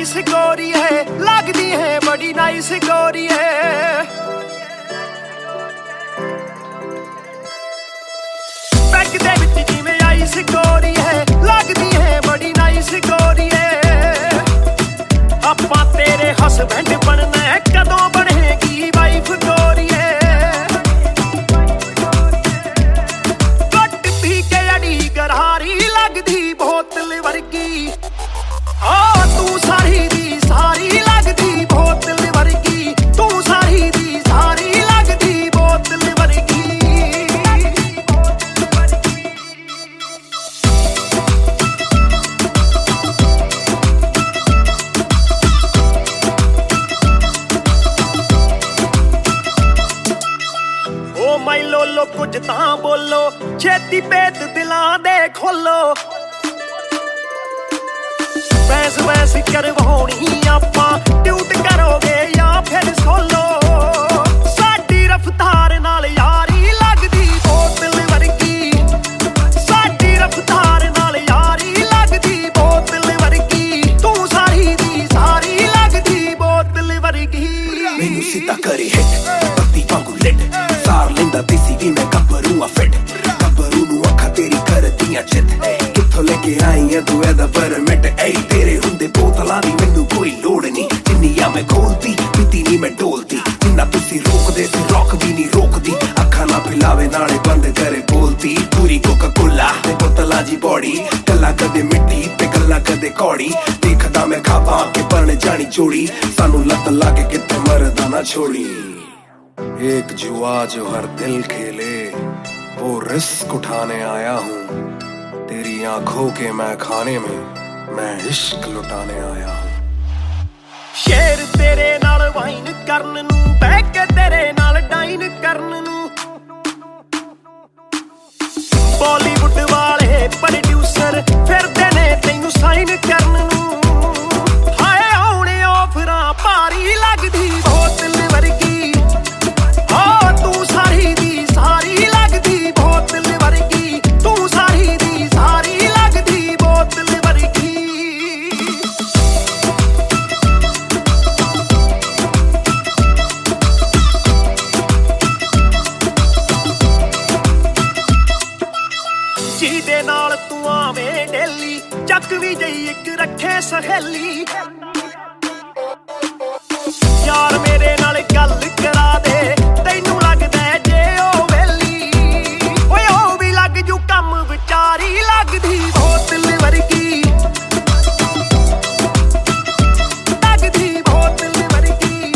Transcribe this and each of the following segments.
Nice गोरी है, लगदी है बड़ी नाइस गोरी है। पैग दे विच जिवें आइस गोरी है, लगदी है बड़ी नाइस गोरी है। आपां तेरे हसबैंड बनना है, कदों बनेगी वाइफ गोरी है। घट पी के अड़ी गरारी लगदी बोतल वर्गी, तू सारी दी सारी लगदी बोतल वर्गी, तू सारी दी सारी लगदी बोतल वर्गी। ओ माई लोलो कुछ तां बोलो, छेती पेत दिलां दे खोलो। बहस बहस करवाउणी आपां, ट्यूट करोगे या फिर सोलो। साडी रफ्तार नाल यारी लगदी बोतल वर्गी, साडी रफ्तार नाल यारी लगदी बोतल वर्गी, तू सारी दी सारी लगदी बोतल वर्गी। मैनू सीधा करे हिट, पत्ती वांगू लिट, सार लेंदा देसी भी मैं गब्बरू आ फिट। गब्बरू नू अखा तेरी करदियां चित, कित्थों लेके आई है तू एदा परमिट। ऐ तेरे हुंदे बोतलां दी मैनू कोई लोड़ नहीं, जिन्नियां मैं खोलती पीती नहीं मैं डोलती। जिन्ना तुसी रोकदे सी रॉक भी नहीं रोकदी, अखा ना पिलावे नाले बंद करे बोलती। पूरी कोका कोला ते बोतलां जी बॉडी, गल्लां कदे मिट्टी ते गल्लां कदे कौड़ी। देखदा मैं खाबां के बन जानी जोड़ी, सानू लत लागे कित्थे मरदा ना छोड़ी। एक जुआ जो हर दिल खेले, वो रिस्क उठाने आया हूँ। तेरी आंखों के मैं खाने में मैं इश्क लुटाने आया हूँ। शेर तेरे नाल वाइन करन नू, बह के तेरे नाल डाइन करन नू। बॉलीवुड वाले प्रोड्यूसर फिरदे ने तैनू साइन करन नू। हाय आउणे ऑफरां भारी लगदी बोतल वर्गी, तू सारी दी सारी लगदी बोतल वर्गी, तू सारी दी सारी लगदी बोतल वर्गी। ਜਿਹਦੇ ਨਾਲ ਤੂੰ ਆਵੇਂ ਡੇਲੀ, ਚੱਕ ਵੀ ਜਈ ਇੱਕ ਰੱਖੇ ਸਹੇਲੀ। ਯਾਰ ਮੇਰੇ ਨਾਲ ਗੱਲ ਕਰਾ ਦੇ, ਤੈਨੂੰ ਲੱਗਦਾ ਜੇ ਉਹ ਵੇਲੀ। ਓਏ ਉਹ ਵੀ ਲੱਗ ਜੂ ਕੰਮ, ਵਿਚਾਰੀ ਲੱਗਦੀ ਬੋਤਲ ਵਰਗੀ, ਲੱਗਦੀ ਬੋਤਲ ਵਰਗੀ,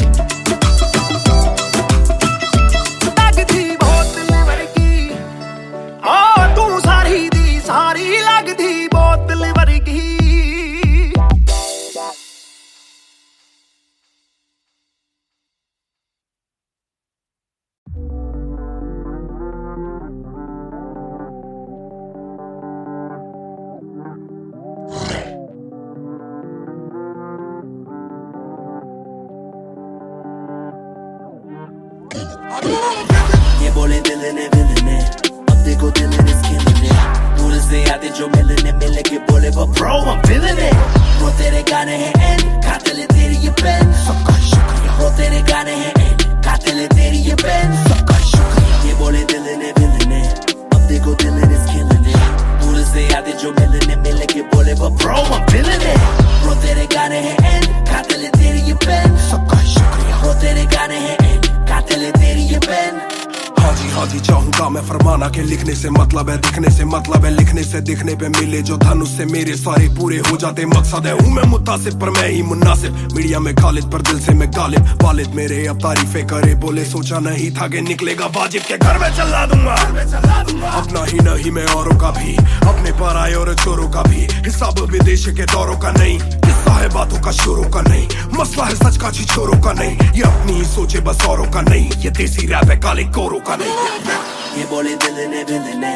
ਲੱਗਦੀ ਬੋਤਲ ਵਰਗੀ। ਤੂੰ ਸਾਰੀ ਦੀ ਸਾਰੀ ਲੱਗਦੀ ਬੋਤਲ ਵਰਗੀ। ये बोले दिल ने विल ने, अब देखो दिल is killing it। दूर से आते जो मिलने मिले के बोले वो bro I'm feeling it। वो तेरे गाने हैं एंड कातिल तेरी ये पेन, सबका शुक्रिया। वो तेरे गाने हैं एंड कातिल तेरी ये पेन, सबका शुक्रिया। ये बोले दिल ने विल ने, अब देखो दिल is killing it। दूर से आते जो मिलने मिले के बोले वो bro I'm feeling it। वो तेरे गाने हैं एंड कातिल तेरी ये पेन, सबका शुक्रिया। वो तेरे गाने हैं एंड कातिल तेरी ये पेन। हाँ जी चाहूंगा मैं फरमाना के लिखने से मतलब है दिखने से मतलब है लिखने से दिखने पे मिले जो धन उससे मेरे सारे पूरे हो जाते। मकसद है हूँ मैं मुतासिब पर मैं ही मुनासिब, मीडिया में खालिद पर दिल से मैं गालिब। वालिद मेरे अब तारीफे करे बोले सोचा नहीं था कि निकलेगा वाजिब के घर में चला दूंगा। अपना ही नहीं मैं औरों का भी, अपने पर आए और चोरों का भी। हिसाब विदेश के दौरों का नहीं, किस्सा है बातों का शोरों का नहीं। मसला है सच का छिछोरों का नहीं, ये अपनी ही सोचे बस औरों का नहीं। ये देसी रैप है काले कोरों का नहीं। ये बोले दिल ने विल ने,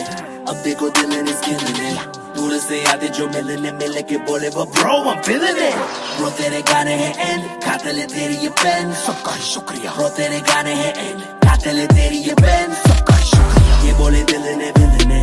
अब देखो दिल is killing it। दूर से आते जो मिलने मिले के बोले वो bro I'm feeling it। Bro तेरे गाने हैं एंड कातिल तेरी ये पेन, सबका ही शुक्रिया। Bro तेरे गाने हैं एंड कातिल तेरी ये पेन, सबका ही शुक्रिया। ये बोले दिल ने विल ने,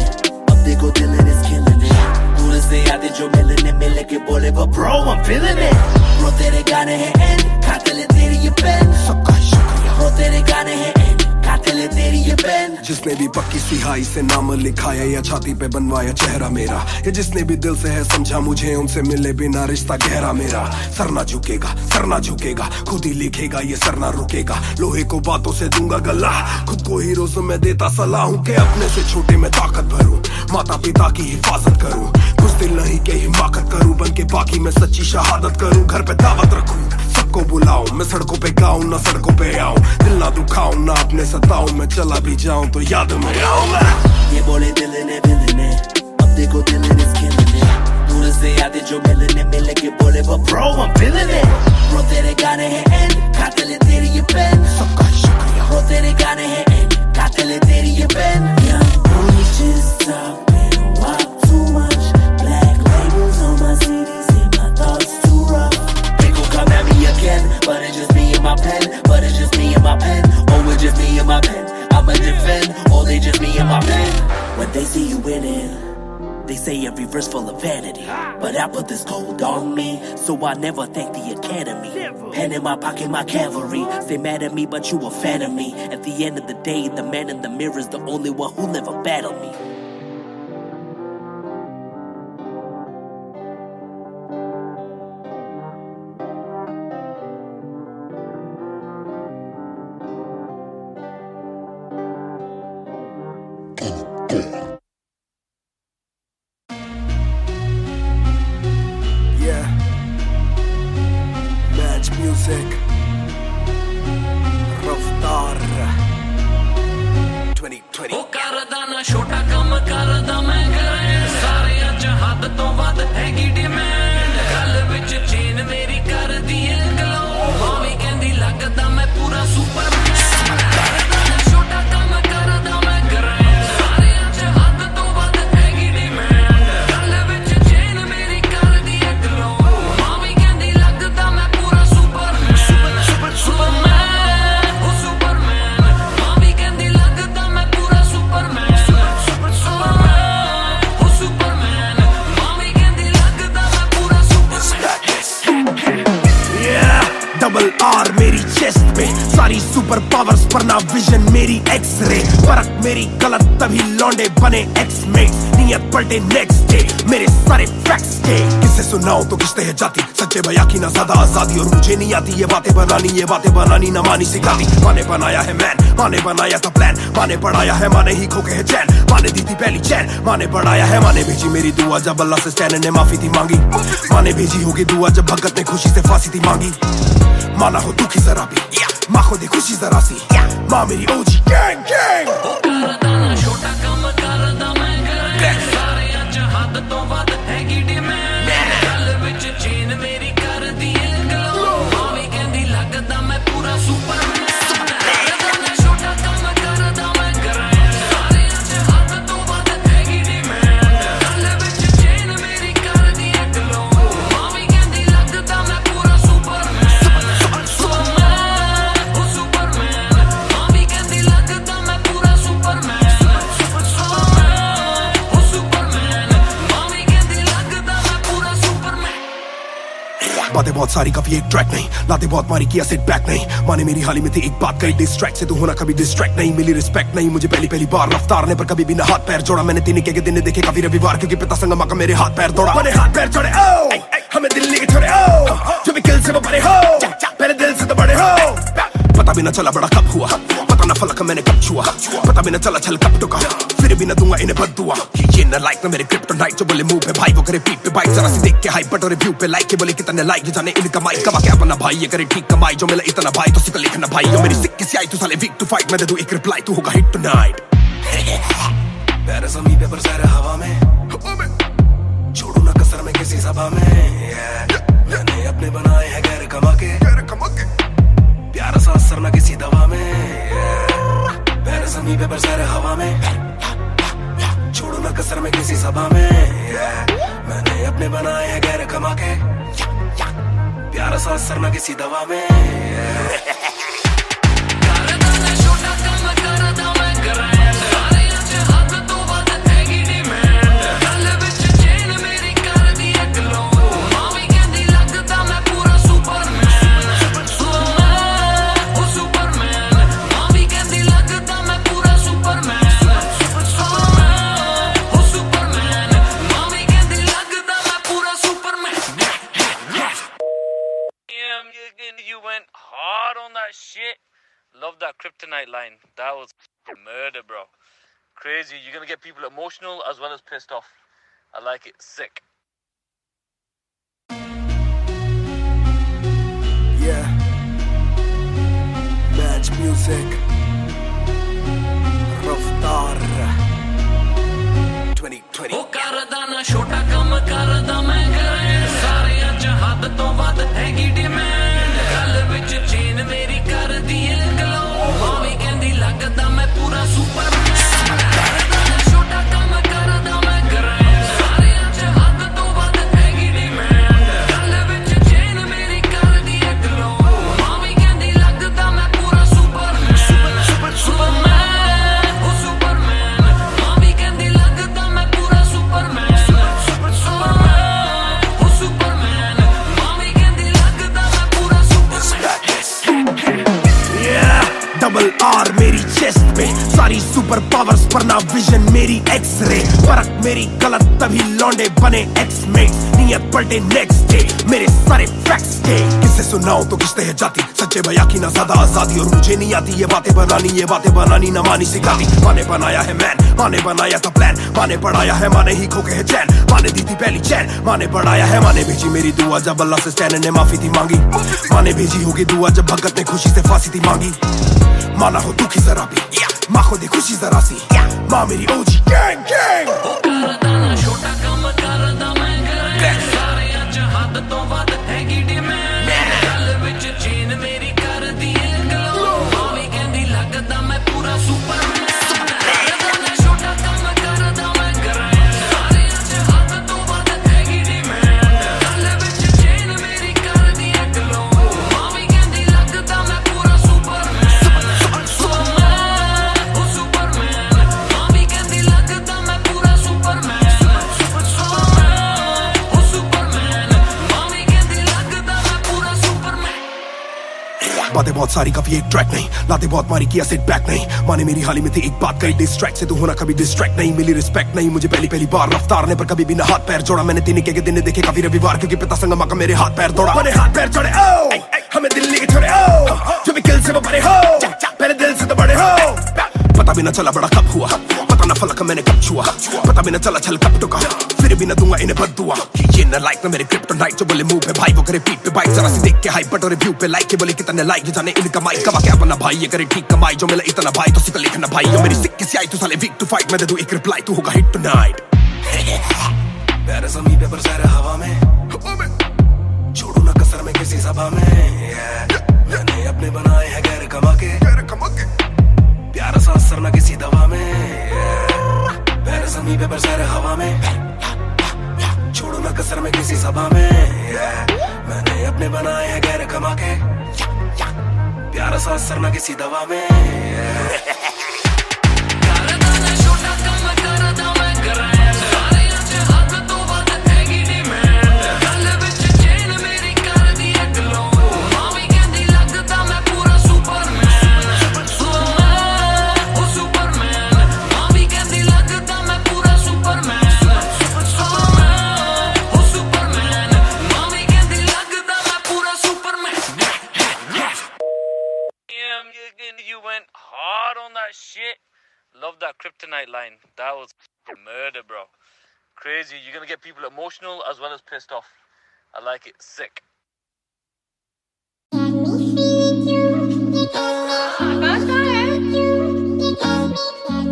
अब देखो दिल is killing it। दूर दूर से आते जो मिलने मिल के बोले but bro I'm feeling it bro तेरे गाने हैं एंड खाते ले तेरी ये पेन सबका शुक्रिया bro तेरे गाने हैं एंड खाते ले तेरी ये पेन जिसने भी पक्की सिहाई से नाम लिखाया या छाती पे बनवाया चेहरा मेरा या जिसने भी दिल से है समझा मुझे उनसे मिले बिना रिश्ता गहरा मेरा सर ना झुकेगा खुद ही लिखेगा ये सर ना रुकेगा लोहे को बातों से दूंगा गला खुद को हीरो से मैं देता सलाह हूं कि अपने से छोटे में ताकत भरूं माता पिता की हिफाजत करूं कुछ दिल नहीं के हिमाकत करूं बन के बाकी मैं सच्ची शहादत करूं घर पे दावत रखूं सबको बुलाऊं मैं सड़कों पे गाऊं ना सड़कों पे आऊं दिल ना दुखाऊं ना अपने सताऊं मैं चला भी जाऊं तो याद में आऊं ये बोले दिल ने अब देखो दिल ने दूर से आते जो मिलने मिल के बोले but bro I'm feeling it bro तेरे गाने हैं एंड खाते ले तेरी ये पेन सबका शुक्रिया bro तेरे गाने हैं एंड खाते ले तेरी ये pen young boy just talking walk too much black labels on my CDs say my thoughts too rough they gon' come at me again but it's just me and my pen but it's just me and my pen oh it's just me and my pen I'ma defend oh they just me and my pen when they see you winning they say every verse full of vanity but I put this gold on me so I never thank the academy pen in my pocket my cavalry they mad at me but you a fan of me at the end of the day the man in the mirror is the only one who never battled me Yeah, Match Music, Raftaar 2020 ਉਹ ਕਰਦਾ ਨਾ ਛੋਟਾ ਕੰਮ ਕਰਦਾ ਮੈਂ ਕਰਾਂ ਸਾਰਿਆਂ ਚ ਹੱਦ ਤੋਂ ਵੱਧ ਹੈਗੀ ਡਿਮਾਂਡ ਗੱਲ ਵਿੱਚ ਚੇਨ ਮੇਰੀ ਕਰਦੀ ਏ ਗਲੋ ਮਾਂ ਵੀ ਕਹਿੰਦੀ ਲੱਗਦਾ ਮੈਂ ਪੂਰਾ ਸੁਪਰਮੈਨ ਕਰਦਾ ਨਾ ਛੋਟਾ ਕੰਮ ਕਰਦਾ ਮੈਂ ਕਰਾਂ ਸਾਰਿਆਂ ਚ ਹੱਦ ਤੋਂ ਵੱਧ ਹੈਗੀ ਡਿਮਾਂਡ ਗੱਲ ਵਿੱਚ ਚੇਨ ਮੇਰੀ ਕਰਦੀ ਏ ਗਲੋ ਮਾਂ ਵੀ ਕਹਿੰਦੀ ਲੱਗਦਾ ਮੈਂ ਪੂਰਾ ਸੁਪਰਮੈਨ ਉਹ ਸੁਪਰਮੈਨ ਮਾਂ ਵੀ ਕਹਿੰਦੀ ਲੱਗਦਾ ਮੈਂ ਪੂਰਾ ਸੁਪਰਮੈਨ ਉਹ ਸੁਪਰਮੈਨ ਮਾਂ ਵੀ ਕਹਿੰਦੀ ਲੱਗਦਾ ਮੈਂ ਪੂਰਾ ਸੁਪਰਮੈਨ Yeah, double R मेरी चेस्ट पे सारी सुपर पावर्स पर ना विजन मेरी एक्स-रे फर्क मेरी गलत तभी लौंडे बने एक्स-मेट्स नियत पलटे नेक्स्ट डे मेरे सारे फैक्ट्स के किससे सुनाऊं तो किसते है जाती सच्चे भैया की ना ज्यादा आजादी और मुझे नहीं आती ये बातें बनानी ना मानी सिखाती माने बनाया है मैन माने बनाया था प्लान माने पढ़ाया है माने ही खोके है चैन माने दी थी पहली चैन माने बढ़ाया है माने भेजी मेरी दुआ जब अल्लाह से स्टैन ने माफी थी मांगी माने भेजी होगी दुआ जब भगत ने खुशी से फांसी थी मांगी माना हो दुखी जरा भी माँ को दे खुशी जरा सी माँ मेरी ओजी गैंग गैंग ਉਹ ਕਰਦਾ ਨਾ ਛੋਟਾ ਕੰਮ ਕਰਦਾ ਮੈਂ ਕਰਾਂ ਸਾਰਿਆਂ ਚ ਹੱਦ ਤੋਂ ਵੱਧ ਹੈਗੀ ਡਿਮਾਂਡ ਗੱਲ ਵਿੱਚ ਚੇਨ ਮੇਰੀ ਕਰਦੀ ਏ ਗਲੋ ਮਾਂ ਵੀ ਕਹਿੰਦੀ ਲੱਗਦਾ ਮੈਂ ਪੂਰਾ ਸੁਪਰਮੈਨ ਕਰਦਾ ਨਾ ਛੋਟਾ ਕੰਮ ਕਰਦਾ ਮੈਂ ਕਰਾਂ ਸਾਰਿਆਂ ਚ ਹੱਦ ਤੋਂ ਵੱਧ ਹੈਗੀ ਡਿਮਾਂਡ ਗੱਲ ਵਿੱਚ ਚੇਨ ਮੇਰੀ ਕਰਦੀ ਏ ਗਲੋ ਮਾਂ ਵੀ ਕਹਿੰਦੀ ਲੱਗਦਾ ਮੈਂ ਪੂਰਾ ਸੁਪਰਮੈਨ ਉਹ ਸੁਪਰਮੈਨ ਮਾਂ ਵੀ ਕਹਿੰਦੀ ਲੱਗਦਾ ਮੈਂ ਪੂਰਾ ਸੁਪਰਮੈਨ ਉਹ ਸੁਪਰਮੈਨ ਮਾਂ ਵੀ ਕਹਿੰਦੀ ਲੱਗਦਾ ਮੈਂ ਪੂਰਾ ਸੁਪਰਮੈਨ बातें बहुत सारी कभी एक ट्रैक नहीं लाते बहुत मारी किया सेट बैक नहीं माने मेरी हाल ही में थी एक बात कही डिस्ट्रैक्ट से तू होना कभी डिस्ट्रैक्ट नहीं मिली रिस्पेक्ट नहीं मुझे पहली बार रफ्तार ने पर कभी भी ना हाथ पैर जोड़ा मैंने तीन के दिन देखे काफी रविवार क्योंकि पिता संगमा का मेरे हाथ पैर दौड़ा मैंने हाथ पैर जोड़े ओ हमें दिल्ली के छोड़े ओ जो भी किल से वो बड़े हो मेरे दिल से तो बड़े हो पता भी ना चला बड़ा कब हुआ पता ना फलक मैंने कब छुआ पता भी ना चला छल कब टुका फिर भी ना दूंगा इन्हें बददुआ ये ना लाइक ना मेरे क्रिप्टोनाइट जो बोले मुंह पे भाई वो करे पीठ पे बाइक जरा सी देख के हाइप बट और रिव्यू पे लाइक के बोले कितने लाइक जाने इनका माइक कमा के अपना भाई ये करे ठीक कमाई जो मिला इतना भाई तो सिकल लिखना भाई जो मेरी सिक्के से आई तू साले वीक टू फाइट मैं दे दूं एक रिप्लाई तू होगा हिट टुनाइट पैर ज़मीन पे बरसा रहा हवा में छोड़ू ना कसर में किसी सभा में मैंने अपने बनाए हैं गैर कमा के प्यारा सा असर ना किसी दवा में पैर ज़मीन पे बरसा रहा हवा में छोड़ू ना कसर में किसी सभा में मैंने अपने बनाए हैं गैर कमा के प्यारा सा असर ना किसी दवा में ਕਰਦਾ ਨਾ ਛੋਟਾ ਕੰਮ ਕਰਦਾ ਮੈਂ ਕਰਾਂ ਸਾਰਿਆਂ ਚ ਹੱਦ ਤੋਂ ਵੱਧ ਹੈਗੀ ਡਿਮਾਂਡ ਗੱਲ ਵਿੱਚ ਚੇਨ ਮੇਰੀ Love that kryptonite line. That was murder, bro. Crazy. You're gonna get people emotional as well as pissed off. I like it. Sick. Yeah. Match music. Raftar 2020. ਉਹ ਕਰਦਾ ਨਾ ਛੋਟਾ ਕੰਮ ਕਰਦਾ ਮੈਂ ਕਰਾਂ ਸਾਰਿਆਂ ਚ ਹੱਦ ਤੋਂ ਵੱਧ ਹੈਗੀ ਡਿਮਾਂਡ ਗੱਲ ਵਿੱਚ ਚੇਨ ਮੇਰੀ ਕਰਦੀ ਏ ਗਲੋ ਮਾਂ ਵੀ ਕਹਿੰਦੀ ਲੱਗਦਾ ਮੈਂ ਪੂਰਾ ਸੁਪਰਮੈਨ ਕਰਦਾ ਨਾ ਛੋਟਾ ਕੰਮ ਕਰਦਾ ਮੈਂ ਕਰਾਂ ਸਾਰਿਆਂ ਚ ਹੱਦ ਤੋਂ ਵੱਧ ਹੈਗੀ ਡਿਮਾਂਡ ਗੱਲ ਵਿੱਚ ਚੇਨ ਮੇਰੀ ਕਰਦੀ ਏ ਗਲੋ ਮਾਂ ਵੀ ਕਹਿੰਦੀ ਲੱਗਦਾ ਮੈਂ ਪੂਰਾ ਸੁਪਰਮੈਨ ਸੁਪਰਮੈਨ ਉਹ ਸੁਪਰਮੈਨ ਮਾਂ ਵੀ ਕਹਿੰਦੀ ਲੱਗਦਾ ਮੈਂ ਪੂਰਾ ਸੁਪਰਮੈਨ डबल आर मेरी चेस्ट पे सारी सुपर पावर्स पर ना विजन मेरी एक्स-रे फर्क मेरी गलत तभी लौंडे बने एक्स-मेट्स नियत पलटे नेक्स्ट डे मेरे सारे फैक्ट्स के किससे सुनाऊं तो किसते है जाती सच्चे भैया की ना ज्यादा आजादी और मुझे नहीं आती ये बातें बनानी ना मानी सिखाती माने बनाया है मैन माने बनाया था प्लान माने पढ़ाया है माने ही खोके है चैन माने दी थी पहली चैन माने बढ़ाया है माने भेजी मेरी दुआ जब अल्लाह से स्टैन ने माफी थी मांगी माने भेजी होगी दुआ जब भगत ने खुशी से फांसी थी मांगी माना हो दुखी जरा भी माँ को दे खुशी जरा सी माँ मेरी ओजी गैंग गैंग ਕਰਦਾ ਨਾ ਛੋਟਾ ਕੰਮ ਕਰਦਾ ਮੈਂ ਕਰਾਂ ਸਾਰਿਆਂ ਚ ਹੱਦ ਤੋਂ ਵੱਧ ਹੈਗੀ ਡਿਮਾਂਡ ਗੱਲ ਵਿੱਚ ਚੇਨ ਮੇਰੀ ਕਰਦੀ ਏ ਗਲੋ ਮਾਂ ਵੀ ਕਹਿੰਦੀ ਲੱਗਦਾ ਮੈਂ ਪੂਰਾ ਸੁਪਰਮੈਨ ਕਰਦਾ ਨਾ ਛੋਟਾ ਕੰਮ ਕਰਦਾ ਮੈਂ ਕਰਾਂ ਸਾਰਿਆਂ ਚ ਹੱਦ ਤੋਂ ਵੱਧ ਹੈਗੀ ਡਿਮਾਂਡ ਗੱਲ ਵਿੱਚ ਚੇਨ ਮੇਰੀ ਕਰਦੀ ਏ ਗਲੋ ਮਾਂ ਵੀ ਕਹਿੰਦੀ ਲੱਗਦਾ ਮੈਂ ਪੂਰਾ ਸੁਪਰਮੈਨ बातें बहुत सारी कभी एक ट्रैक नहीं लाते बहुत मारी किया सेट बैक नहीं माने मेरी हाल ही में थी एक बात कही डिस्ट्रैक्ट से तू होना कभी डिस्ट्रैक्ट नहीं मिली रिस्पेक्ट नहीं मुझे पहली बार रफ्तार ने पर कभी भी ना हाथ पैर जोड़ा मैंने तीन के दिन देखे काफी रविवार क्योंकि पिता संगमा का मेरे हाथ पैर दौड़ा मैंने हाथ पैर जोड़े ओ हमें दिल्ली के छोड़े ओ जो भी किल से वो बड़े हो पहले दिल से तो बड़े हो पता भी ना चला बड़ा कब हुआ पता ना फलक मैंने कब छुआ पता भी ना चला छल कब टुका फिर भी ना दूंगा इन्हें बददुआ ये ना लाइक ना मेरे क्रिप्टोनाइट जो बोले मुंह पे भाई वो करे पीठ पे बाइक जरा सी देख के हाइप बट और रिव्यू पे लाइक के बोले कितने लाइक जाने इनका माइक कमा क्या बना भाई ये करे ठीक कमाई जो मिला इतना भाई तो सिकल लिखना भाई यो मेरी सिक किसी आई तू साले वीक टू फाइट मैं दे दूं एक रिप्लाई तू होगा हिट टुनाइट प्यारे समी पेपर सारे हवा में छोड़ू ना कसर में किसी सभा में मैंने अपने बनाए हैं गैर कमा के प्यारा सा असर ना किसी दवा में प्यारे समी पेपर सारे हवा में छोड़ो ना कसर में किसी सभा में मैंने अपने बनाए हैं गैर कमा के प्यारा सा असर ना किसी दवा में ਕਰਦਾ ਨਾ ਛੋਟਾ ਕੰਮ ਕਰਦਾ ਮੈਂ ਕਰਾਂ ਸਾਰਿਆਂ ਚ ਹੱਦ ਤੋਂ ਵੱਧ ਹੈਗੀ ਡਿਮਾਂਡ ਗੱਲ ਵਿੱਚ ਚੇਨ ਮੇਰੀ ਕਰਦੀ ਏ ਗਲੋ ਮਾਂ ਵੀ ਕਹਿੰਦੀ ਲੱਗਦਾ ਮੈਂ ਪੂਰਾ ਸੁਪਰਮੈਨ ਉਹ ਸੁਪਰਮੈਨ ਮਾਂ ਵੀ ਕਹਿੰਦੀ ਲੱਗਦਾ ਮੈਂ ਪੂਰਾ ਸੁਪਰਮੈਨ ਉਹ ਸੁਪਰਮੈਨ ਮਾਂ ਵੀ ਕਹਿੰਦੀ ਲੱਗਦਾ ਮੈਂ ਪੂਰਾ Superman You went hard on that shit. Love that kryptonite line. That was murder, bro. Crazy. You're gonna get people emotional as well as pissed off. I like it. Sick.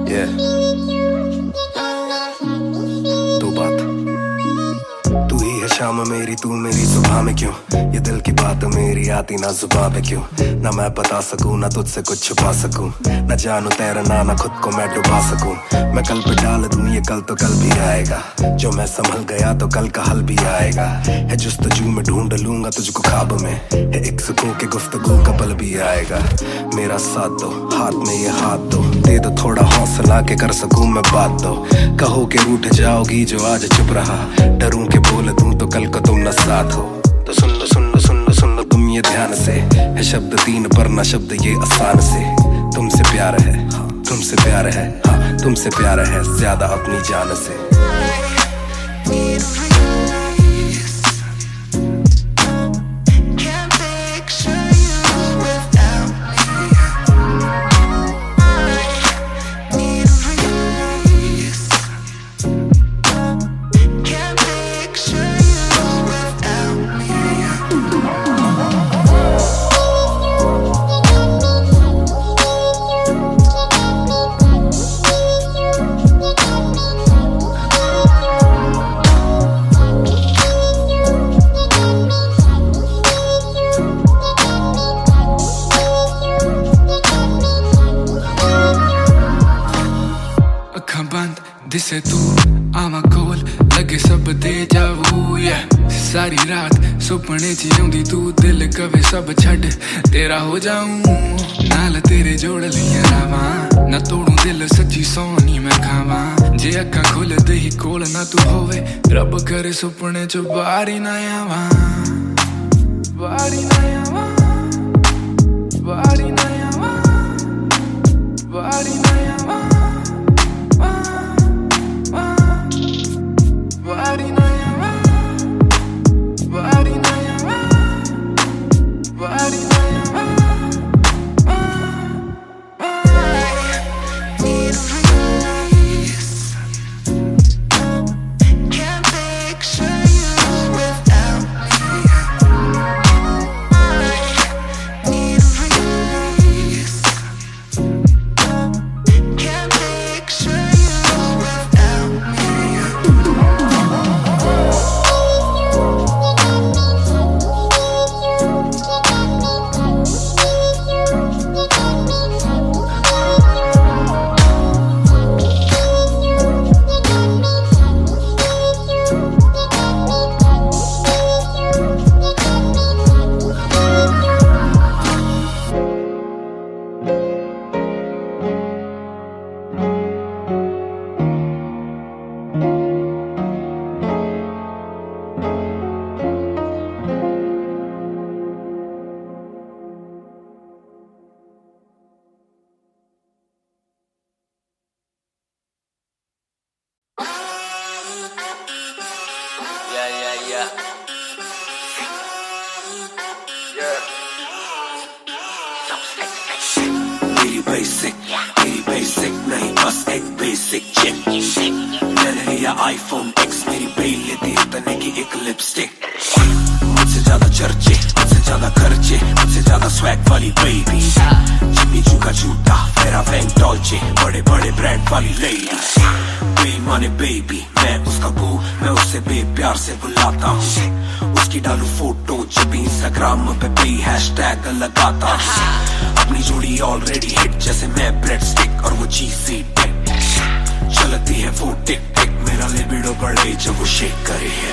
Yeah. दो बात तू ही है शाम मेरी तू मेरी सुबह में क्यों ये दिल की बात मेरी आती ना जुबां पे क्यों ना मैं बता सकूं ना तुझसे कुछ छुपा सकूं ना जानू तैरना ना खुद को मैं डुबा सकूं मैं कल पे डाल दूं ये कल तो कल भी आएगा जो मैं संभल गया तो कल का हल भी आएगा है जुस्तजू में ढूंढ लूंगा तुझको ख्वाब में है एक सुकून के गुफ्तगू का पल भी आएगा मेरा साथ दो हाथ में ये हाथ दो दे दो थोड़ा हौसला के कर सकूं मैं बात दो कहो के रूठ जाओगी जो आज चुप रहा डरूं के बोल दूं तो कल को तुम न साथ हो तो सुन लो सुन लो सुन लो सुन लो तुम ये ध्यान से है शब्द तीन पर ना शब्द ये आसान से तुमसे प्यार है हाँ तुमसे प्यार है हाँ तुमसे प्यार है ज्यादा अपनी जान से दिसे तू आवा कोल लगे सब दे जाऊ सारी रात सुपने च आउंदी तू दिल कवे सब छड़ तेरा हो जाऊं नाल तेरे जोड़ लिया रावा ना तोड़ू दिल सच्ची सोनी मैं खावा जे अक्खा खोल दे ही कोल ना तू होवे रब करे सुपने च बारी ना आवा बारी ना आवा बारी ना आवा बारी ना आवा बारी ना आवा बारी ना आवा बारी ना आवा मेरी बेसिक नहीं बस एक बेसिक चिप मैंने लिया आईफोन X मेरी बेल लेती इतने की एक लिपस्टिक मुझसे ज्यादा चर्चे मुझसे ज्यादा खर्चे मुझसे ज्यादा स्वैग वाली बेबी जिम्मी चू का जूता फेरा वैंग डॉल्चे बड़े बड़े ब्रांड वाली लेडी बेईमाने बेबी मैं उसका बू मैं उसे बेप्यार से बुलाता हूँ उसकी डालू फोटो जब इंस्टाग्राम पे पे हैशटैग लगाता अपनी जोड़ी ऑलरेडी हिट जैसे मैं ब्रेड स्टिक और वो चीज़ी टिक चलती है वो टिक टिक मेरा लिबिडो बढ़े जब वो शेक करे है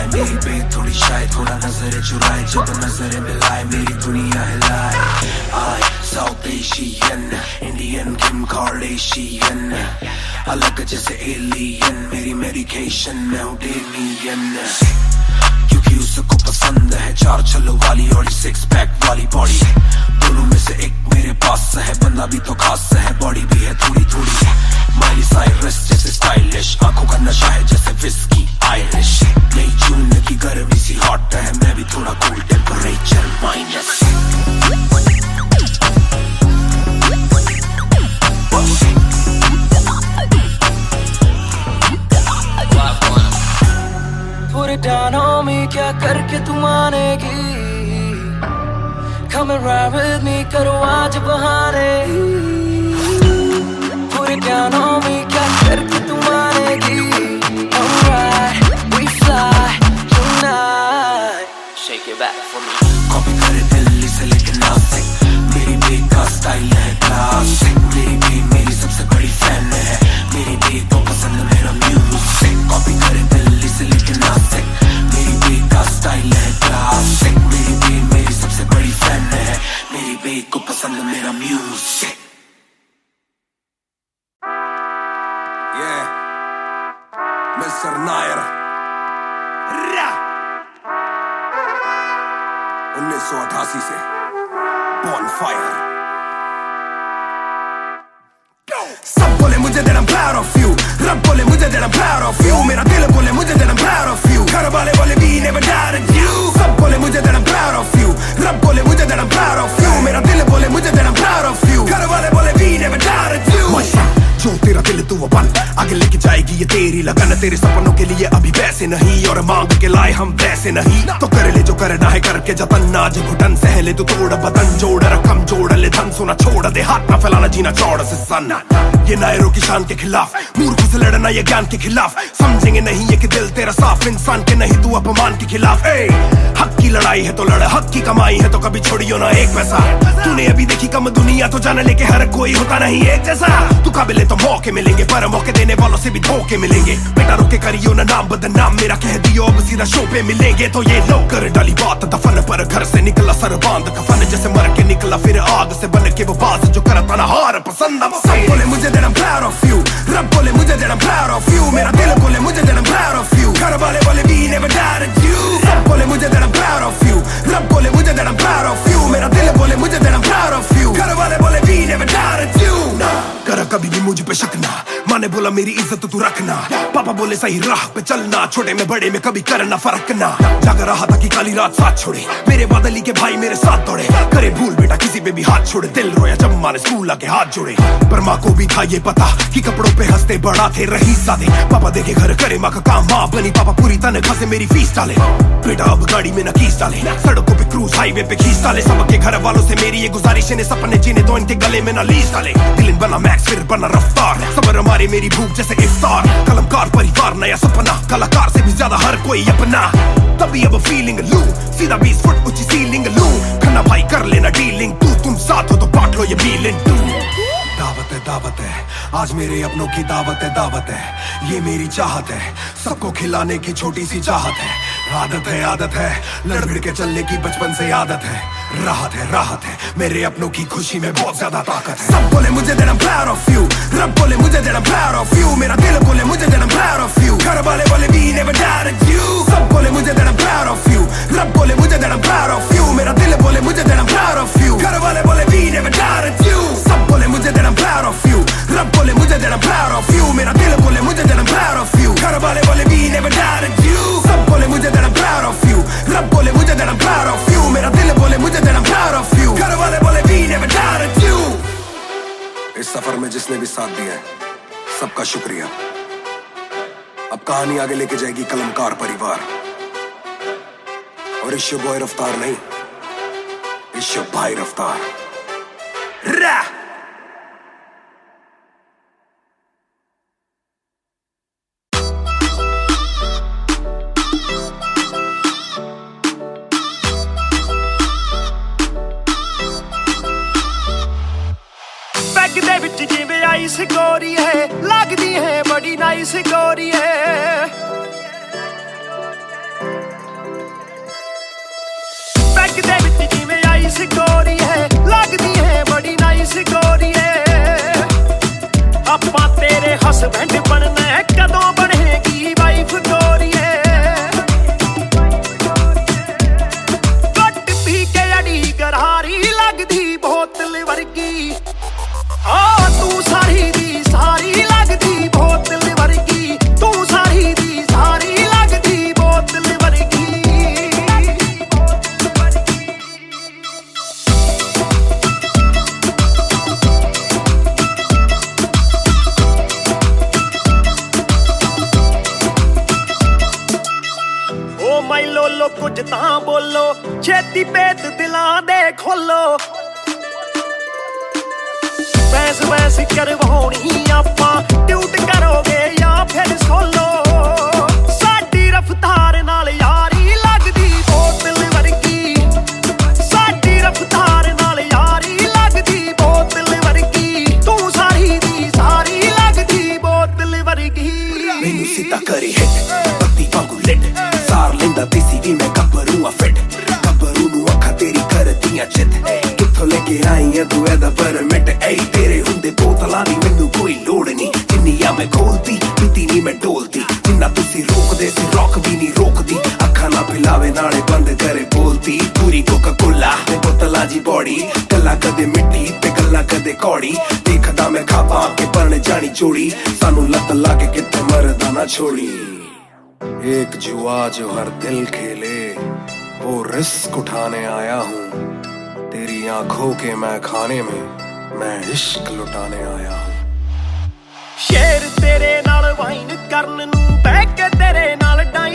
मेरी बे थोड़ी शायद थोड़ा नजरें चुराए जब नजरें मिलाए मेरी दुनिया हिलाए आई साउथ एशियन इंडियन किम कार्डेशियन अलग जैसे एलियन मेरी मेडिकेशन मैं हूँ डेमियन क्योंकि उसको पसंद है चार छल्लो वाली और 6 पैक वाली बॉडी दोनों में से एक मेरे पास है बंदा भी तो खास है बॉडी भी है थोड़ी थोड़ी माइली साइरस जैसे स्टाइलिश आंखों का नशा है जैसे विस्की आयरिश नई जून की गर्मी सी हॉट है मैं भी थोड़ा कूल टेम्परेचर माइनस पूरे डाउन on me क्या करके तू मानेगी Come and ride with me करो आज बहाने पूरे डाउन on me क्या करके तू मानेगी Alright we fly tonight Shake it back for me copy करे दिल्ली से लेके नासिक मेरी बे का स्टाइल है क्लासिक मेरी बे मेरी सबसे बड़ी फैन है मेरी बे को पसंद मेरा म्यूजिक कॉपी करे दिल्ली से लेके नासिक मेरी बे का स्टाइल है क्लासिक मेरी बे मेरी सबसे बड़ी फैन है मेरी बे को पसंद मेरा म्यूजिक मिस्टर नायर 1988 से Bonfire सब बोले मुझे that I'm proud of you रब बोले मुझे that I'm proud of you मेरा दिल बोले मुझे that I'm proud of you घर वाले बोले we never doubted you सब बोले मुझे that I'm proud of you रब बोले मुझे that I'm proud of you मेरा दिल बोले मुझे that I'm proud of you घर वाले बोले we never doubted you जो तेरा दिल तू वो बन आगे लेके जाएगी ये तेरी लगन तेरे सपनों के लिए अभी बेस्ट पैसे नहीं और मांग के लाए हम वैसे नहीं। तो कर ले जो करना है करके जतन, आज घुटन सहले तो तोड़ बदन, जोड़ रकम जोड़ ले धन, सोना छोड़ दे हाथ ना फैलाना, जीना चौड़ से सन। ये नायरों की शान के खिलाफ, मूर्खों से लड़ना ये ज्ञान के खिलाफ, समझेंगे नहीं ये कि दिल तेरा साफ, इंसान के नहीं तू अपमान के खिलाफ। हक की लड़ाई है तो लड़, हक की कमाई है तो कभी छोड़ियो ना एक पैसा। तूने अभी देखी कम दुनिया तो जान ले के हर कोई होता नहीं एक जैसा। तू काबिल तो मौके मिलेंगे पर मौके देने वालों से भी धोखे मिलेंगे। बेटा रोके करियो ना नाम बदनाम, मेरा कह दियो अब सीधा शो पे मिलेंगे। तो ये लो कर डाली बात दफन पर, घर से निकला सर बांध कफन, जैसे मर के निकला फिर आग से बन के वो बाज जो करता ना हार पसंद। सब बोले मुझे that I'm proud of you, रब बोले मुझे that I'm proud of you, मेरा दिल बोले मुझे that I'm proud of you, घर वाले बोले we never doubted you। सब बोले मुझे that I'm proud of you, रब बोले मुझे that I'm proud of you, मेरा दिल बोले मुझे that I'm proud of you, घर वाले बोले we never doubted you। ना कर कभी भी मुझ पे शक ना, माँ ने बोला मेरी इज्जत तू रखना, पापा बोले सही राह पे चलना, छोटे में बड़े में कभी करना फर्क ना। जाग रहा था कि काली रात साथ छोड़े, मेरे बादली के भाई मेरे साथ दौड़े, करे भूल बेटा किसी पे भी हाथ छोड़े, दिल रोया जब माँ ने स्कूल आके हाथ जोड़े। पर माँ को भी था ये पता कि कपड़ों पे हंसते बड़ा थे रही सादे, पापा देखे घर करे माँ का काम, माँ बनी पापा पूरी तनख्वाह से मेरी फीस डाले। बेटा अब गाड़ी में न कीस डाले, सड़कों पे क्रूज हाईवे पे खींच डाले, सबके घर वालों से मेरी ये गुजारिश है सपने जीने तो इनके गले में न लीस डाले। दिल बना मैक्स फिर बना रफ्तार, सबर हमारे मेरी भूख जैसे इफ्तार, कलमकार परिवार नया सपना, कलाकार से भी ज्यादा हर कोई अपना। तभी अब फीलिंग लू, सीधा 20 फुट ऊंची सीलिंग लू, खन्ना भाई कर लेना डीलिंग, तुम साथ हो तो बांट लो ये मीलिंग टू। दावत है आज मेरे अपनों की दावत है, ये मेरी चाहत है, सबको खिलाने की छोटी सी चाहत है। आदत है लड़ भिड़ के चलने की बचपन से आदत है, राहत है मेरे अपनों की खुशी में बहुत ज्यादा ताकत है। सब बोले मुझे that I'm proud of you, रब बोले मुझे that I'm proud of you, मेरा दिल बोले मुझे that I'm proud of you, घर वाले बोले we never doubted you। सब बोले मुझे that I'm proud of you, रब बोले मुझे that I'm proud of you, मेरा दिल बोले मुझे that I'm proud of you, घर वाले बोले we never doubted you। सब बोले मुझे that I'm proud of you, रब बोले मुझे that I'm proud of you, मेरा दिल बोले मुझे that I'm proud of you, घर वाले बोले we never doubted you। सब बोले मुझे that I'm proud of you, रब बोले मुझे that I'm proud of you, मेरा दिल बोले मुझे that I'm proud of you, घर वाले बोले we never doubted you। इस सफर में जिसने भी साथ दिया है सबका शुक्रिया। अब कहानी आगे लेके जाएगी कलमकार परिवार, और इश्यो बॉय रफ्तार नहीं, इश्यो भाई रफ्तार। रा ਦੇ ਵਿੱਚ ਜਿਵੇਂ ਆਈਸ ਗੋਰੀ ਹੈ, ਲੱਗਦੀ ਹੈ ਬੜੀ ਨਾਈਸ ਗੋਰੀ ਹੈ। ਬੈਗ ਦੇ ਵਿੱਚ ਜਿਵੇਂ ਆਈਸ ਗੋਰੀ ਹੈ, ਲੱਗਦੀ ਹੈ ਬੜੀ ਨਾਈਸ ਗੋਰੀ ਹੈ। ਆਪਾਂ ਤੇਰੇ ਹਸਬੈਂਡ ਬਣਨਾ ਹੈ, ਕਦੋਂ ਬਣੇਗੀ ਵਾਈਫ ਗੋਰੀ ਹੈ। ਘੱਟ ਪੀ ਕੇ ਅੜੀ ਗਰਾਰੀ ਲੱਗਦੀ ਬੋਤਲ ਵਰਗੀ, ਆ ਤੂੰ ਸਾਰੀ ਦੀ ਸਾਰੀ ਲੱਗਦੀ ਬੋਤਲ ਵਰਗੀ, ਤੂੰ ਸਾਰੀ ਦੀ ਸਾਰੀ ਲੱਗਦੀ ਬੋਤਲ ਵਰਗੀ। ਓ ਮਾਈ ਲੋਲੋ ਕੁਝ ਤਾਂ ਬੋਲੋ, ਛੇਤੀ ਭੇਤ ਦਿਲਾਂ ਦੇ ਖੋਲੋ। ਬੈਸ ਕਰਵਾਉਣੀ ਆਪਾਂ, ਟਿਊਟ ਕਰੋਗੇ ਜਾਂ ਫਿਰ ਸੋਲੋ। ਸਾਡੀ ਰਫਤਾਰ ਨਾਲ ਯਾਰੀ ਲੱਗਦੀ ਬੋਤਲ ਵਰਗੀ, ਸਾਡੀ ਰਫਤਾਰ ਨਾਲ ਯਾਰੀ ਲੱਗਦੀ ਬੋਤਲ ਵਰਗੀ, ਤੂੰ ਸਾਰੀ ਦੀ ਸਾਰੀ ਲੱਗਦੀ ਬੋਤਲ ਵਰਗੀ। ਮੈਨੂੰ ਸਿੱਧਾ ਕਰੇ ਹਿੱਟ ਬੱਤੀ ਵਾਂਗੂ ਲਿਟ, ਸਾਰ ਲੈਂਦਾ ਦੇਸੀ ਵੀ ਮੈਂ ਗੱਭਰੂ ਆ ਫਿੱਟ, ਗੱਭਰੂ ਨੂੰ ਅੱਖਾਂ ਤੇਰੀ ਕਰਦੀਆਂ ਚਿੱਤ, ਕਿੱਥੋਂ ਲੈ ਕੇ ਆਈ ਆ ਤੂੰ ਇਹਦਾ ਪਰਮਿਟ। ਏ ਤੇਰੇ ਹੁੰਦੇ ਬੋਤਲਾਂ ਦੀ ਮੈਨੂੰ ਕੋਈ ਲੋੜ ਨਹੀਂ, ਜਿੰਨੀਆਂ ਮੈਂ ਖੋਲਦੀ ਪੀਤੀ ਨਹੀਂ ਮੈਂ ਡੋਲਦੀ, ਜਿੰਨਾ ਤੁਸੀਂ ਰੋਕਦੇ ਸੀ ਰੋਕ ਵੀ ਨਹੀਂ ਰੋਕਦੀ, ਅੱਖਾਂ ਨਾ ਪਿਲਾਵੇ ਨਾਲੇ ਬੰਦ ਕਰੇ ਬੋਲਦੀ, ਪੂਰੀ ਕੋਕਾ ਕੋਲਾ ਤੇ ਬੋਤਲਾਂ ਜੀ ਬੋੜੀ, ਗੱਲਾਂ ਕਦੇ ਮਿੱਟੀ ਤੇ ਗੱਲਾਂ ਕਦੇ ਕੌੜੀ, ਦੇਖਦਾ ਮੈਂ ਖਾਪਾਂ ਕੇ ਪਰਨ ਜਾਣੀ ਚੋੜੀ, ਸਾਨੂੰ ਲੱਤ ਲਾ ਕੇ ਕਿਤੇ ਮਰਦਾ ਨਾ ਛੋੜੀ। एक जुआ जो हर दिल खेले, वो रिस्क उठाने आया हूँ, तेरी आंखों के मैं खाने में मैं इश्क लुटाने आया हूँ। ਸ਼ੇਰ ਤੇਰੇ ਨਾਲ ਵਾਈਨ ਕਰਨ ਨੂੰ, ਬਹਿ ਕੇ ਤੇਰੇ ਨਾਲ ਡਾਈਨ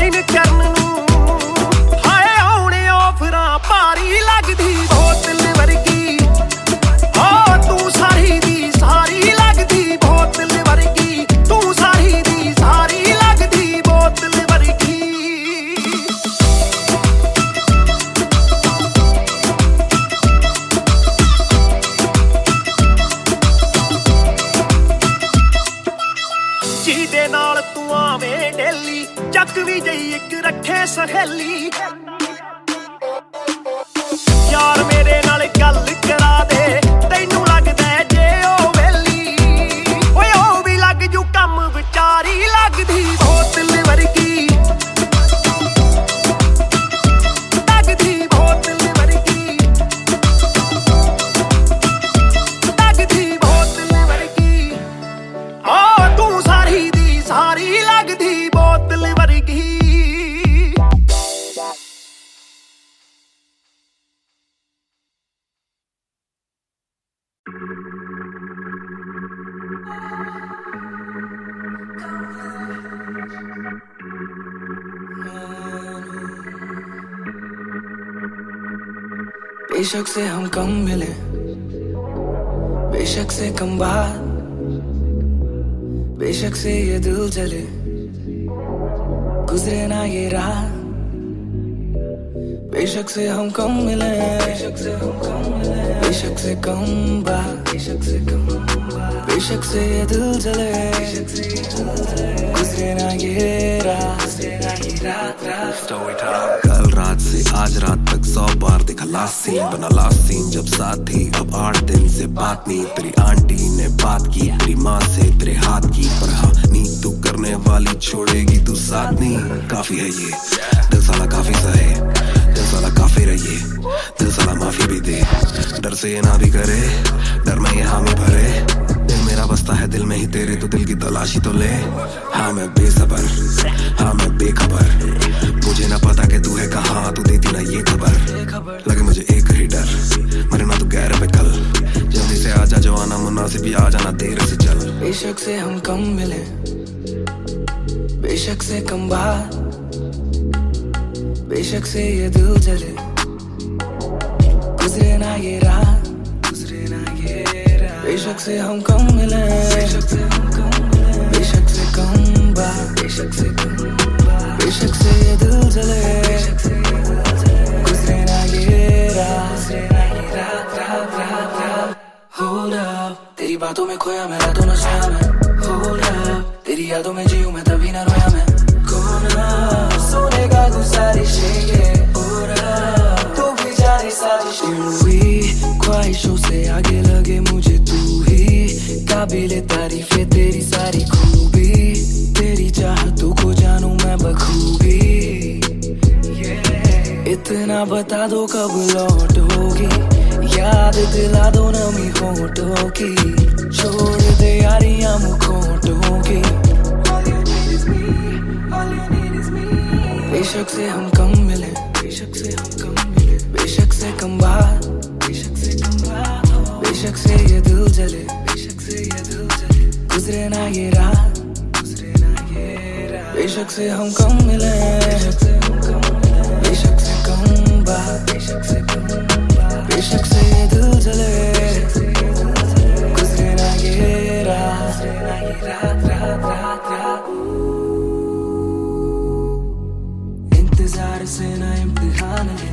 ਸਾਈਨ ਕਰਨ ਨੂੰ ਹਾਏ ਆਉਣੇ ਆਫਰਾਂ ਭਾਰੀ ਲੱਗਦੀ ਬੋਤਲ ਵਰਗੀ ਤੂੰ ਸਾਰੀ ਦੀ ਸਾਰੀ ਲੱਗਦੀ ਬੋਤਲ ਵਰਗੀ ਤੂੰ ਸਾਰੀ ਦੀ ਸਾਰੀ ਲੱਗਦੀ ਬੋਤਲ ਵਰਗੀ ਜਿਹਦੇ ਨਾਲ ਤੂੰ ਆਵੇਂ ਡੇਲੀ ਚੱਕ ਵੀ ਜਈ ਇੱਕ ਰੱਖੇ ਸਹੇਲੀ ਯਾਰ ਮੇਰੇ ਨਾਲ ਗੱਲ ਕਰਾ ਦੇ ਤੈਨੂੰ ਲੱਗਦਾ ਜੇ ਉਹ ਵੇਲੀ ਓਏ ਉਹ ਵੀ ਲੱਗ ਜੂ ਕੰਮ ਵਿਚਾਰੀ ਲੱਗਦੀ ਬੋਤਲ ਵਰਗੀ ਲੱਗਦੀ ਬੋਤਲ ਵਰਗੀ ਲੱਗਦੀ ਬੋਤਲ ਵਰਗੀ ਤੂੰ ਸਾਰੀ ਦੀ ਸਾਰੀ ਲੱਗਦੀ ਬੋਤਲ ਵਰਗੀ बेशक से हम कम मिले बेशक से कम बात बेशक से ये दिल जले गुजरे ना ये रात बेशक से हम कम मिले बेशक से हम कम मिले बेशक से कम बात बेशक से कम बात बेशक से ये दिल जले गुजरे ना ये रात स्टोरी टाइम कल रात से आज रात तक 100 बार देखा लास्ट सीन बना लास्ट सीन जब साथ थी अब 8 दिन से बात नहीं तेरी आंटी ने बात की तेरी माँ से तेरे हाथ की पर हाँ नींद तू करने वाली छोड़ेगी तू साथ नहीं काफी है ये दिल साला काफी सहे दिल साला काफी रहिए दिल साला माफी भी दे डर से ये ना भी करे डर में ये हामी भरे दिल मेरा बसता है दिल में ही तेरे तो दिल की तलाशी तो ले हाँ मैं बेसबर हाँ मैं बेखबर मुझे ना पता कि तू है कहाँ तू देती ना ये खबर लगे मुझे एक ही डर मरे ना तू गैर पे कल जल्दी से आजा जो आना मुनासिब भी आ जाना देर से चल बेशक से हम कम मिले बेशक से कम बात बेशक से ये दिल जले गुजरे ना ये रात गुजरे ना ये रात बेशक से हम कम मिले बेशक से हम कम मिले बेशक से कम बात बेशक से कम बात बेशक से ये दिल जले गुजरे ना ये रात Hold up तेरी बातों में खोया मैं रातों न सोया मैं Hold up तेरी यादों में जीऊं मैं तभी ना रोया मैं कोना सुनेगा गुजारिश ये Hold up तू भी जाने साजिश हुई ख्वाहिशों से आगे लगे मुझे तू ही काबिले तारीफ है तेरी सारी खूबी तेरी चाहतों को जानूं मैं बखूबी इतना बता दो कब लौटोगी याद दिला दो नमी होठों की छोड़ दे यारियां मुखोटों की बेशक से हम कम मिले बेशक से हम कम मिले बेशक से कम बात बेशक से कम बात बेशक से ये दिल जले बेशक से ये दिल जले गुजरे ना ये रात गुजरे ना ये रात बेशक से हम कम मिले बेशक से हम कम मिले बेशक से कम बात बेशक से कम बात बेशक से ये दिल जले गुजरे ना ये रात इंतजार से ना इम्तिहान ले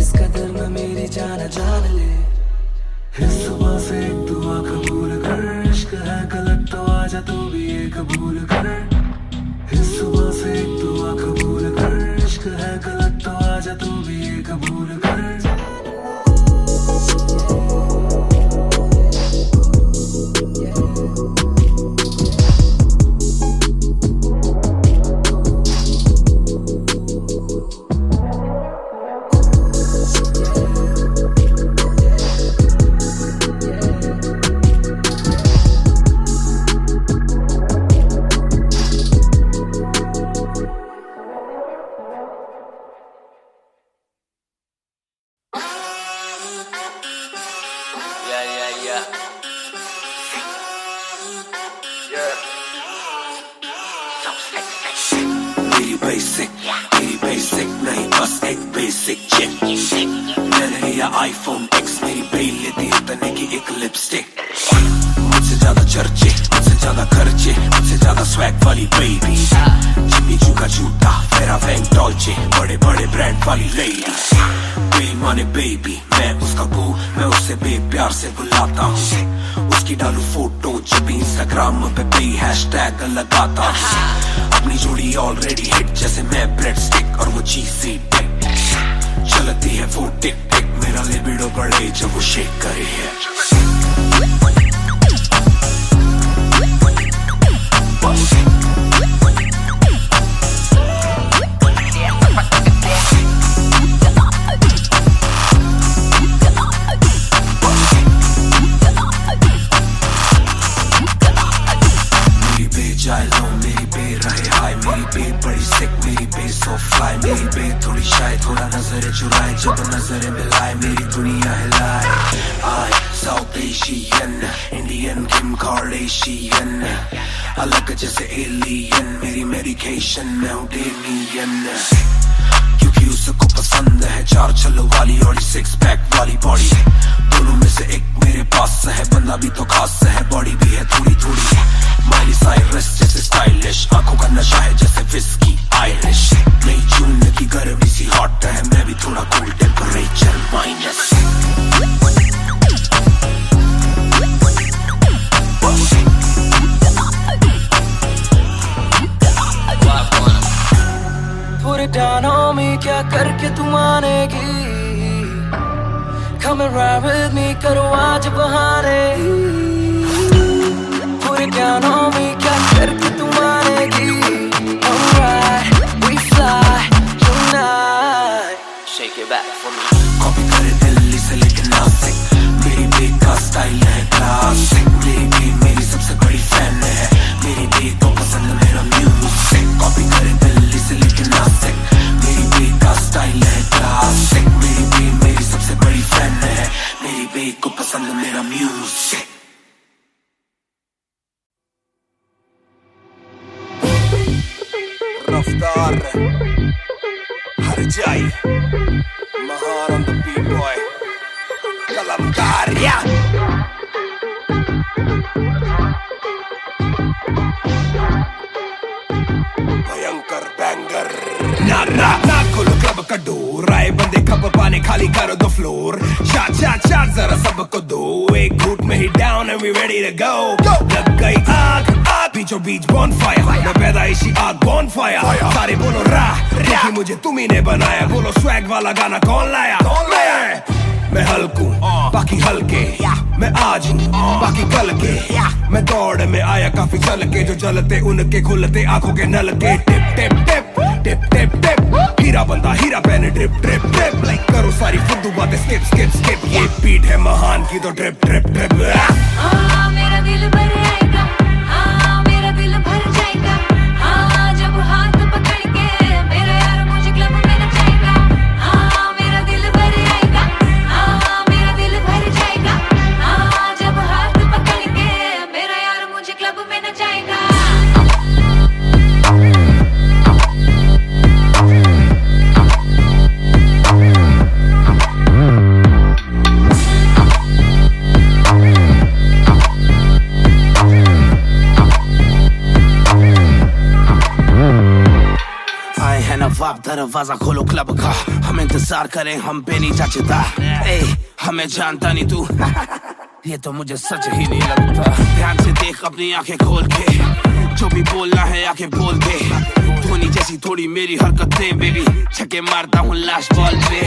इस कदर न मेरी जान जान ले इस सुबह से एक दुआ कबूल कर इश्क है गलत तो आजा तू भी ये कबूल कर इस सुबह से एक दुआ कबूल कर इश्क है गलत तो आजा तू भी ये कबूल कर एक बेसिक चिक मैंने लिया iPhone X मेरी बेल लेती इतने की एक लिपस्टिक मुझसे ज्यादा चर्चे मुझसे ज्यादा खर्चे मुझसे ज्यादा स्वैग वाली बेबी जिम्मी चू का जूता मेरा वैंग डॉल्चे बड़े बड़े ब्रांड वाली लेडी बेईमाने बेबी मैं उसका बू मैं उसे बेप्यार से बुलाता हूँ उसकी डालू फोटो जब इंस्टाग्राम पे हैशटैग लगाता हूँ अपनी जोड़ी ऑलरेडी हिट जैसे मैं ब्रेड स्टिक और वो चीज़ी टिक चलती है वो टिक टिक मेरा लिबिडो बढ़े जब वो शेक करे है मेरी बे थोड़ी शायद थोड़ा नजरें चुराए जब नजरें मिलाए मेरी दुनिया हिलाए आई साउथ एशियन इंडियन किम कार्डेशियन अलग जैसे एलियन मेरी मेडिकेशन मैं हूँ डेलियन क्योंकि उसको पसंद है चार छल्लो वाली और सिक्स पैक वाली बॉडी दोनों में से एक मेरे पास है बंदा भी तो खास है बॉडी भी है थोड़ी थोड़ी माइली साइरस जैसे स्टाइलिश आंखों का नशा है जैसे विस्की आयरिश नई जून की गर्मी सी हॉट है मैं भी थोड़ा cool temperature minus Put it down on me क्या करके तू मानेगी Come and ride with me करो आज बहाने Put it down on me क्या करके तू मानेगी Alright we fly tonight Shake it back for me copy करे दिल्ली से लेके नासिक मेरी बेग का स्टाइल है क्लासिक मेरी बेग मेरी सबसे बड़ी फैन है मेरी बेग को पसंद मेरा म्यूजिक कॉपी करे दिल्ली से लेके नासिक मेरी बेग का स्टाइल है क्लासिक मेरी बेग मेरी सबसे बड़ी फैन है मेरी बेग को पसंद मेरा म्यूजिक रफ्तार हर जाई महान on the beat boy कलमकार या भयंकर बैंगर ना ना ना खोलो क्लब का डोर आए बंदे कप पाने खाली करो दो फ्लोर चार चार चार जरा सबको दो एक घूट में ही down and we ready to go लग गई आग आग बीचों बीच बॉनफायर मैं पैदाइशी आग बॉनफायर सारे बोलो रा क्योंकि मुझे तुम ही ने बनाया बोलो स्वैग वाला गाना कौन लाया मैं हल्कू बाकी हल्के मैं आज हूँ बाकी कल के मैं दौड़ में आया काफी चल के जो चलते उनके खुलते आंखों के नल के टिप टिप टिप टिप टिप टिप हीरा बंदा हीरा पहने ड्रिप ड्रिप ड्रिप लाइक करो सारी फुद्दू बातें स्किप स्किप स्किप ये बीट है महान की तो ड्रिप ड्रिप ड्रिप मेरा दिल भर आएगा मेरा दिल भर जाएगा जब हाथ पकड़ के मेरा यार मुझे क्लब में नचाएगा मेरा दिल भर आएगा मेरा दिल भर जाएगा जब हाथ पकड़ के मेरा यार मुझे क्लब में नचाएगा नवाब दरवाजा खोलो क्लब का हम इंतजार करें हम पे नहीं जचता हमें जानता नहीं तू ये तो मुझे सच ही नहीं लगता ध्यान से देख अपनी आंखें खोल के जो भी बोलना है आके बोल दे धोनी जैसी थोड़ी मेरी हरकतें बेबी छक्के मारता हूँ लास्ट बॉल पे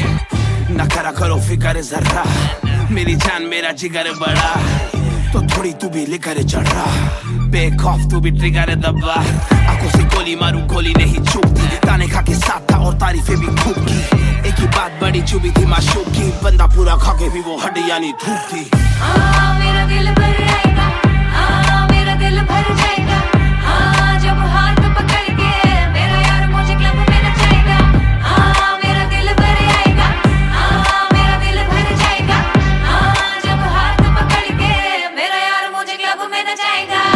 न करा करो फिकर जरा मेरी जान मेरा जिगर बड़ा तो थोड़ी तू भी लेकर चढ़ रहा बेक ऑफ तू भी ट्रिगर दबा आंखों से गोली मारूं गोली नहीं चूकती ताने खा के साथ था और तारीफें भी खूब की एक ही बात बड़ी चुभी थी माशूक की बंदा पूरा खा के भी वो हड्डियां नहीं धूप थी मेरा दिल भर आएगा मेरा दिल भर जाएगा जब हाथ पकड़ के मेरा यार मुझे क्लब में नचाएगा मेरा दिल भर आएगा मेरा दिल भर जाएगा जब हाथ पकड़ के मेरा यार मुझे क्लब में नचाएगा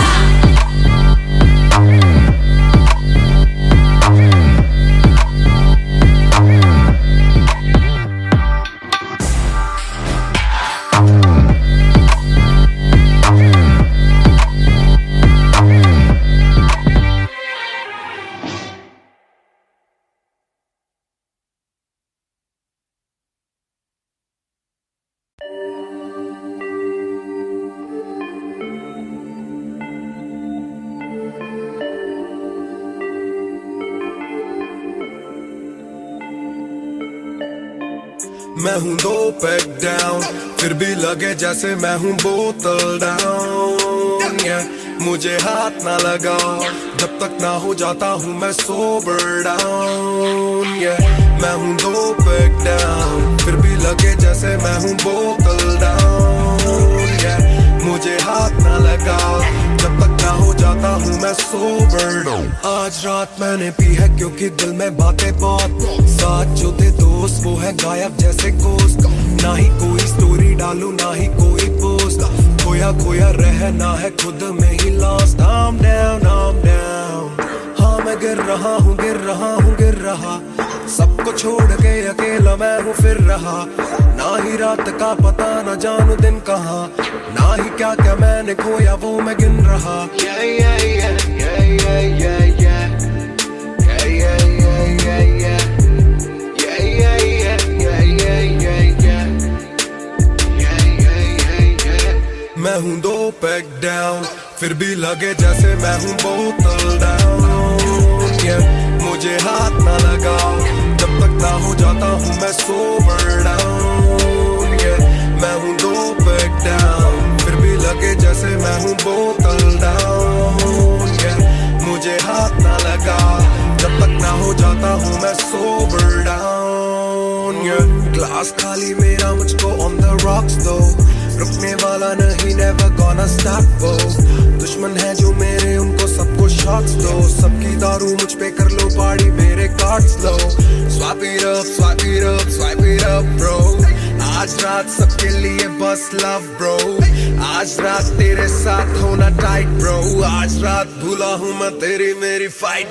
मैं हूँ 2 पैक डाउन, फिर भी लगे जैसे मैं हूँ बोतल डाउन। मुझे हाथ ना लगाओ जब तक ना हो जाता हूँ मैं सोबर डाउन। मैं हूँ 2 पैक डाउन, फिर भी लगे जैसे मैं हूँ बोतल डाउन। मुझे हाथ ना लगाओ जब तक ना हो जाता हूँ मैं सोबर डाउन। आज रात मैंने पी है क्योंकि दिल में बातें बहुत, साथ जो थे दोस्त वो है गायब जैसे गोश्त। ना ही कोई स्टोरी डालूं ना ही कोई पोस्ट, खोया खोया रहना है खुद में he lost. I'm down, I'm down, हाँ मैं गिर रहा हूँ गिर रहा हूँ गिर रहा, सबको छोड़ के अकेला मैं हूँ फिर रहा। ना ही रात का पता ना जानू दिन कहाँ, ना ही क्या क्या मैंने खोया वो मैं गिन रहा। Yeah, yeah, yeah, yeah, yeah, yeah, yeah. Yeah, yeah, yeah, yeah, yeah. Yeah, yeah, yeah, yeah, yeah, yeah, yeah. Yeah, yeah, yeah, yeah. मैं हूँ 2 पैक डाउन, फिर भी लगे जैसे मैं हूँ बोतल डाउन। मुझे हाथ ना लगाओ जब तक ना हो जाता हूँ मैं सोबर डाउन। मैं हूँ 2 पैक डाउन, फिर भी लगे जैसे मैं हूँ बोतल डाउन। मुझे हाथ ना लगाओ जब तक ना हो जाता हूँ मैं सोबर डाउन। ग्लास खाली मेरा मुझको ऑन द रॉक्स दो, रुकने वाला नहीं never gonna stop वो। दुश्मन है जो मेरे उनको सबको शॉट्स दो, सबकी दारू मुझ पे कर लो पार्टी मेरे cards low. Swipe it up, swipe it up, swipe it up bro, आज रात सबके लिए बस लव ब्रो। आज रात तेरे साथ होना टाइट ब्रो, आज रात भूला हूँ मैं तेरी मेरी फाइट।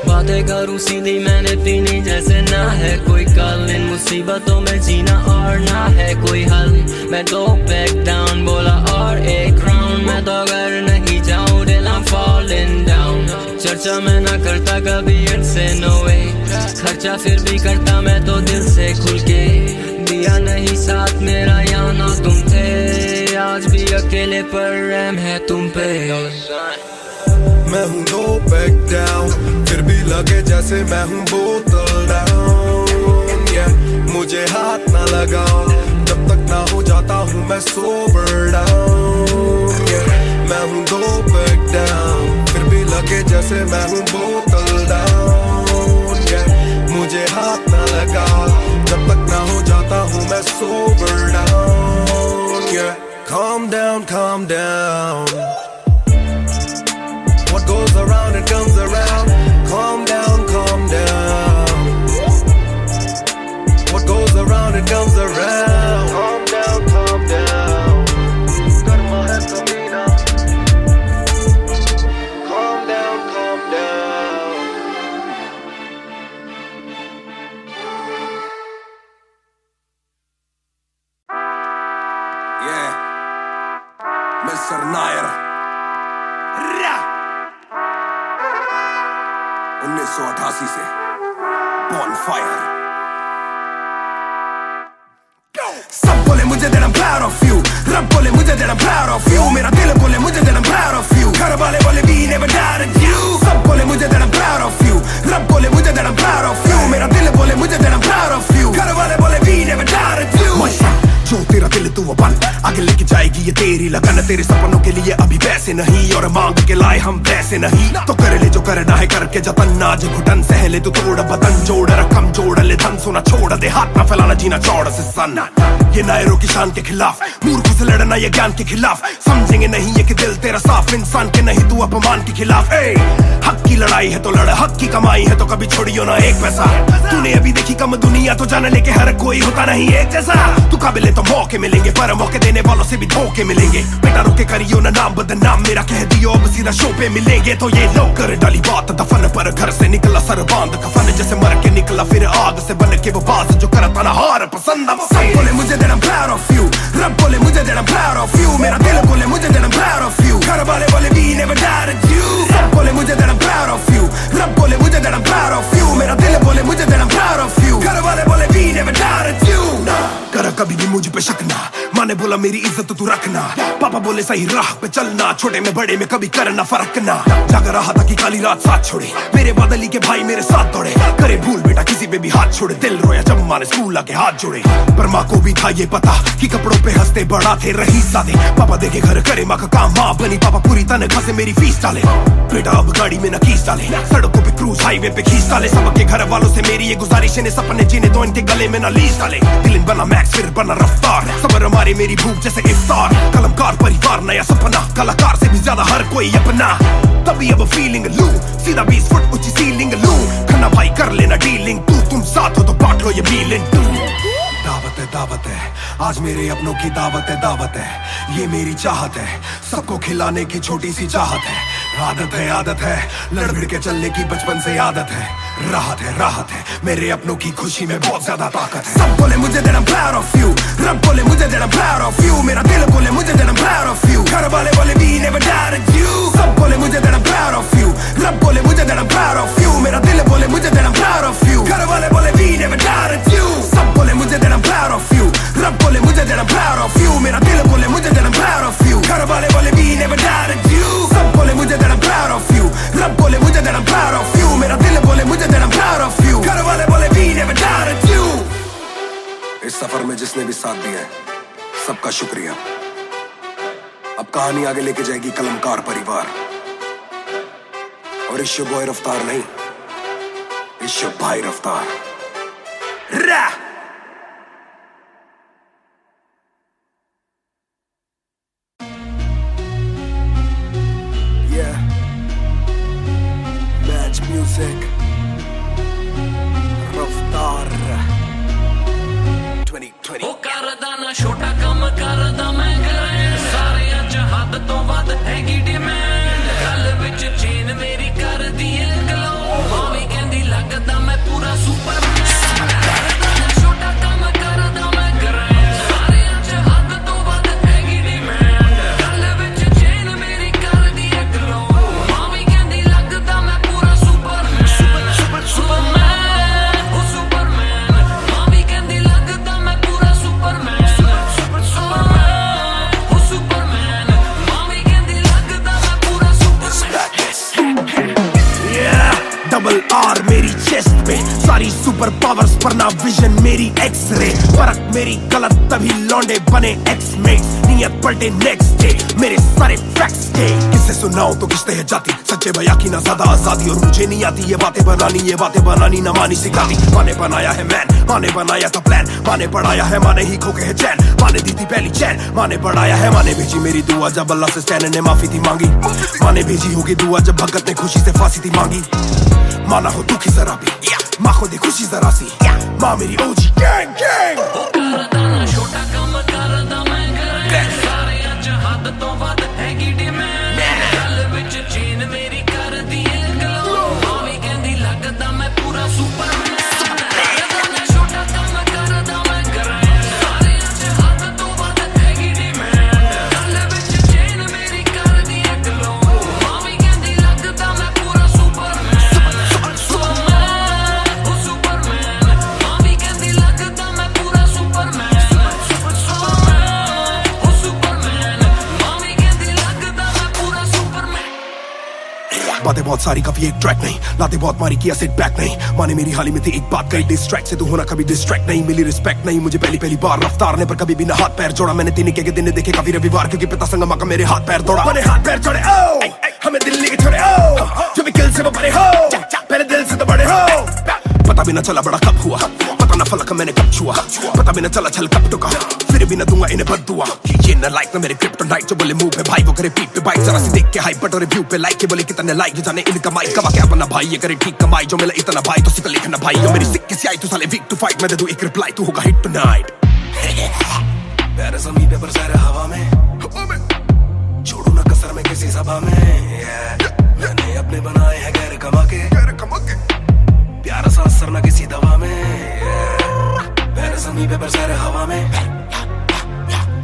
बातें करूँ सीधी मैंने पीनी जैसे ना है कोई कल, इन मुसीबतों में जीना और ना है कोई हल। मैं 2 पैक डाउन बोला और एक राउंड, मैं तो अगर नहीं जाऊँ दिल I'm falling down। चर्चा मैं ना करता कभी इनसे no way, खर्चा फिर भी करता मैं तो दिल से खुल के। दिया नहीं साथ मेरा यहाँ ना तुम थे, आज भी अकेले पर रहम है तुम पे। मैं हूँ 2 पैक डाउन, फिर भी लगे जैसे मैं हूँ बोतल डाउन। मुझे हाथ ना लगाओ जब तक ना हो जाता हूँ मैं सोबर डाउन। मैं हूँ 2 पैक डाउन, फिर भी लगे जैसे मैं हूँ बोतल डाउन। मुझे हाथ ना लगाओ जब तक ना हो जाता हूँ मैं sober down. Calm down, calm down, what goes around it comes around. Calm down, calm down, what goes around it comes around. Calm down, calm down, karma hai kabhi na. Calm down, calm down. Yeah, Mr. Nair. 1988 से Bonfire। सब बोले मुझे that I'm proud of you, रब बोले मुझे that I'm proud of you, मेरा दिल बोले मुझे that I'm proud of you, घर वाले बोले we never doubted you। सब बोले मुझे that I'm proud of you, रब बोले मुझे that I'm proud of you, मेरा दिल बोले मुझे that I'm proud of you, घर वाले बोले we never doubted you। जो तेरा दिल तू वो बन, आगे लेके जाएगी ये तेरी लगन। तेरे सपनों के लिए अभी पैसे नहीं और मांग के लाए हम पैसे नहीं, तो कर ले जो करना है करके जतन। आज घुटन सह ले तू तोड़ बदन, जोड़ रकम जोड़ ले धन, सोना छोड़ दे हाथ ना फैलाना जीना चौड़ से सन। ये नायरों की शान के खिलाफ, मूर्खों से लड़ना ये ज्ञान के खिलाफ, समझेंगे नहीं ये कि दिल तेरा साफ, इंसान के नहीं तू अपमान के खिलाफ। हक की लड़ाई है तो लड़, हक की कमाई है तो कभी छोड़ियो ना एक पैसा। तूने अभी देखी कम दुनिया तो जान ले के हर कोई होता नहीं एक जैसा। तू काबिल तो मौके मिलेंगे पर मौके देने वालों से भी धोखे मिलेंगे। बेटा रोके करियो ना नाम बदनाम मेरा, कह दियो अब सीधा शो पे मिलेंगे। तो ये लो कर डाली बात दफन पर, घर से निकला सर बांध कफन, जैसे मर के निकला फिर आग से बन के वो बात जो करता ना हार पसंद। सब बोले मुझे that I'm proud of you, रब बोले मुझे that I'm proud of you, मेरा दिल बोले मुझे that I'm proud of you, घर वाले बोले we never doubted you। सब बोले मुझे that I'm proud of you, रब बोले मुझे that I'm proud of you, मेरा दिल बोले मुझे that I'm proud of you, घर वाले बोले we never doubted you। कभी भी मुझ पे शक ना, माँ ने बोला मेरी इज्जत तू रखना, पापा बोले सही राह पे चलना, छोटे में बड़े में कभी करना फर्क ना। जाग रहा था कि काली रात साथ छोड़े, मेरे बदली के भाई मेरे साथ दौड़े, करे भूल बेटा किसी पे भी हाथ छोड़े, दिल रोया जब माँ ने स्कूल आके हाथ जोड़े। पर माँ को भी था ये पता कि कपड़ों पे हंसते बड़ा थे रही सादे, पापा देखे घर करे माँ का काम, माँ बनी पापा पूरी तनख्वाह से मेरी फीस डाले, बेटा अब गाड़ी में न कीस डाले, सड़कों पे क्रूज हाईवे पे खींच डाले, सबके घर वालों से मेरी ये गुजारिश है सपने जीने दो इनके गले में न लीस डाले, दिल बना मैक्स फिर बना रफ्तार, सबर हमारे मेरी भूख जैसे इफ्तार, कलमकार परिवार नया सपना, कलाकार से भी ज्यादा हर कोई अपना, तभी अब फीलिंग लू, सीधा 20 फुट ऊंची सीलिंग लू, खन्ना भाई कर लेना डीलिंग, तुम साथ हो तो बांट लो ये मीलिंग टू। दावत है आज मेरे अपनों की दावत है, ये मेरी चाहत है, सबको खिलाने की छोटी सी चाहत है, आदत है लड़ भिड़ के चलने की बचपन से आदत है, राहत है मेरे अपनों की खुशी में बहुत ज्यादा ताकत है। सब बोले मुझे that I'm proud of you, रब बोले मुझे that I'm proud of you, मेरा दिल बोले मुझे that I'm proud of you, घर वाले बोले we never doubted you, सब बोले मुझे that I'm proud of you, रब बोले मुझे that I'm proud of you, मेरा दिल बोले मुझे that I'm proud of you, घर वाले बोले we never doubted you, सब बोले मुझे that I'm proud of you, रब बोले मुझे that I'm proud of you, मेरा दिल बोले मुझे that I'm proud of you, घर वाले बोले we never doubted you, सब बोले मुझे that I'm proud of you, रब बोले मुझे that I'm proud of you, मेरा दिल बोले मुझे that I'm proud of you, घर वाले बोले we never doubted you। इस सफर में जिसने भी साथ दिया है सबका शुक्रिया। अब कहानी आगे लेके जाएगी कलमकार परिवार, और इस बॉय रफ्तार नहीं, इस भाई रफ्तार। Music रफ्तार 2020 ਉਹ ਕਰਦਾ ਨਾ ਛੋਟਾ ਕੰਮ ਕਰਦਾ ਮੈਂ ਗ੍ਰੈਂਡ, ਸਾਰਿਆਂ ਚ ਹੱਦ ਤੋਂ ਵੱਧ ਹੈਗੀ ਡਿਮਾਂਡ, ਗੱਲ ਵਿੱਚ ਚੇਨ ਮੇਰੀ ਕਰਦੀ ਏ ਗਲੋ, ਮਾਂ ਵੀ ਕਹਿੰਦੀ ਲੱਗਦਾ ਮੈਂ ਪੂਰਾ ਸੁਪਰਮੈਨ, ਕਰਦਾ ਨਾ ਛੋਟਾ ਕੰਮ ਕਰਦਾ ਮੈਂ ਗ੍ਰੈਂਡ, ਸਾਰਿਆਂ ਚ ਹੱਦ ਤੋਂ ਵੱਧ ਹੈਗੀ ਡਿਮਾਂਡ, ਗੱਲ ਵਿੱਚ ਚੇਨ ਮੇਰੀ ਕਰਦੀ ਏ ਗਲੋ, ਮਾਂ ਵੀ ਕਹਿੰਦੀ ਲੱਗਦਾ ਮੈਂ ਪੂਰਾ ਸੁਪਰਮੈਨ, ਸੁਪਰਮੈਨ ਉਹ ਸੁਪਰਮੈਨ, ਮਾਂ ਵੀ ਕਹਿੰਦੀ ਲੱਗਦਾ ਮੈਂ ਪੂਰਾ ਸੁਪਰਮੈਨ, ਸੁਪਰਮੈਨ ਉਹ ਸੁਪਰਮੈਨ, ਮਾਂ ਵੀ ਕਹਿੰਦੀ ਲੱਗਦਾ ਮੈਂ ਪੂਰਾ ਸੁਪਰਮੈਨ। डबल आर मेरी चेस्ट पे, सारी सुपर पावर्स पर ना विजन मेरी एक्सरे, फर्क मेरी गलत तभी लौंडे बने एक्समेट, नियत पलटे नेक्स्ट डे, मेरे सारे फैक्ट्स के किससे सुनाऊं तो किसते है जाती, सच्चे भैया की ना ज्यादा आजादी, और मुझे नहीं आती ये बातें बनानी ना मानी सिखाती, माँ ने बनाया है मैन, माँ ने बनाया था प्लान, माँ ने पढ़ाया है, माँ ने ही खोके है चैन, माँ ने दी थी पहली चैन, माँ ने बढ़ाया है, माँ ने भेजी मेरी दुआ जब अल्लाह से स्टैन ने माफी थी मांगी, माँ ने भेजी होगी दुआ जब भगत ने खुशी से फांसी थी मांगी, माना हो दुखी जरा भी, माँ को दे खुशी जरा सी, माँ मेरी ओजी गैंग गैंग। ਉਹ ਕਰਦਾ ਨਾ ਛੋਟਾ ਕੰਮ ਕਰਦਾ ਮੈਂ ਗ੍ਰੈਂਡ, ਸਾਰਿਆਂ ਚ ਹੱਦ ਤੋਂ ਵੱਧ ਹੈਗੀ ਡਿਮਾਂਡ, ਗੱਲ ਵਿੱਚ ਚੇਨ ਮੇਰੀ ਕਰਦੀ ਏ ਗਲੋ, ਮਾਂ ਵੀ ਕਹਿੰਦੀ ਲੱਗਦਾ ਮੈਂ ਪੂਰਾ ਸੁਪਰਮੈਨ, ਕਰਦਾ ਨਾ ਛੋਟਾ ਕੰਮ ਕਰਦਾ ਮੈਂ ਗ੍ਰੈਂਡ, ਸਾਰਿਆਂ ਚ ਹੱਦ ਤੋਂ ਵੱਧ ਹੈਗੀ ਡਿਮਾਂਡ, ਗੱਲ ਵਿੱਚ ਚੇਨ ਮੇਰੀ ਕਰਦੀ ਏ ਗਲੋ, ਮਾਂ ਵੀ ਕਹਿੰਦੀ ਲੱਗਦਾ ਮੈਂ ਪੂਰਾ ਸੁਪਰਮੈਨ, ਸੁਪਰਮੈਨ ਉਹ ਸੁਪਰਮੈਨ, ਮਾਂ ਵੀ ਕਹਿੰਦੀ ਲੱਗਦਾ ਮੈਂ ਪੂਰਾ ਸੁਪਰਮੈਨ, ਸੁਪਰਮੈਨ ਉਹ ਸੁਪਰਮੈਨ, ਮਾਂ ਵੀ ਕਹਿੰਦੀ ਲੱਗਦਾ ਮੈਂ ਪੂਰਾ ਸੁਪਰਮੈਨ। बातें बहुत सारी कभी एक ट्रैक नहीं, लाते बहुत मारी किया सेट बैक नहीं, माने मेरी हाल ही में थी एक बात कही, डिस्ट्रैक्ट से तू होना कभी डिस्ट्रैक्ट नहीं, मिली रिस्पेक्ट नहीं मुझे पहली बार रफ्तार ने, पर कभी भी ना हाथ पैर जोड़ा, मैंने दिन के दिन देखे काफी रविवार, क्योंकि पिता संगमा का मेरे हाथ पैर तोड़ा, मैंने हाथ पैर जोड़े ओ हमें दिल्ली के छोड़े ओ, जो भी किल से वो बड़े हो, पहले दिल से तो बड़े हो, पता भी ना चला बड़ा कब हुआ, पता ना फलक मैंने कब छुआ, पता भी ना चला छल कब टुका, फिर भी ना दूंगा इन्हें बददुआ, ये ना लाइक ना मेरे क्रिप्टोनाइट, जो बोले मुंह पे भाई वो करे पीठ पे बाइक, जरा सी देख के हाइप बट और रिव्यू पे लाइक के बोले कितने लाइक, ये जाने इनका माइक कमा क्या बना भाई, ये करे ठीक कमाई, जो मिला इतना भाई तो सिक्का लिखना भाई, जो मेरी सिक्के से आई तू साले वीक टू फाइट, मैं दे दूं एक रिप्लाई तू होगा हिट टुनाइट। प्यारे ज़मीन पे बरसाए हवा में, छोड़ू ना कसर में किसी सभा में, मैंने अपने बनाए हैं गैर कमा के, प्यारा सा असर ना किसी दवा में, प्यारे ज़मीन पे बरसाए हवा में,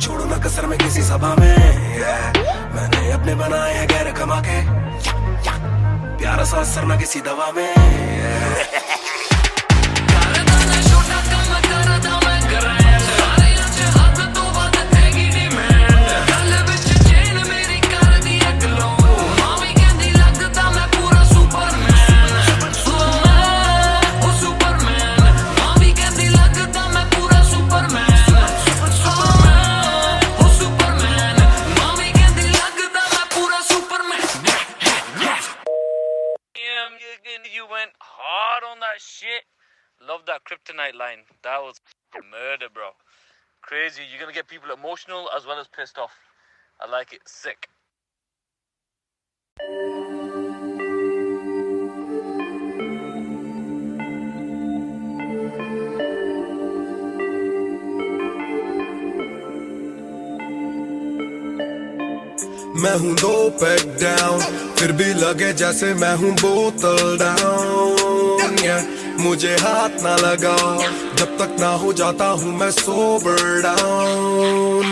छोड़ू ना कसर में किसी सभा में, मैंने अपने बनाए हैं गैर कमा के, प्यारा सा असर ना किसी दवा में। ਕਰਦਾ ਨਾ ਛੋਟਾ ਕੰਮ ਕਰਦਾ ਮੈਂ ਗ੍ਰੈਂਡ, ਸਾਰਿਆਂ ਚ love that Kryptonite line. That was murder, bro. Crazy. You're gonna get people emotional as well as pissed off. I like it. Sick. मैं हूँ 2 पैक डाउन, फिर भी लगे जैसे मैं हूँ बोतल डाउन, मुझे हाथ ना लगाओ जब तक ना हो जाता हूँ मैं सोबर डाउन,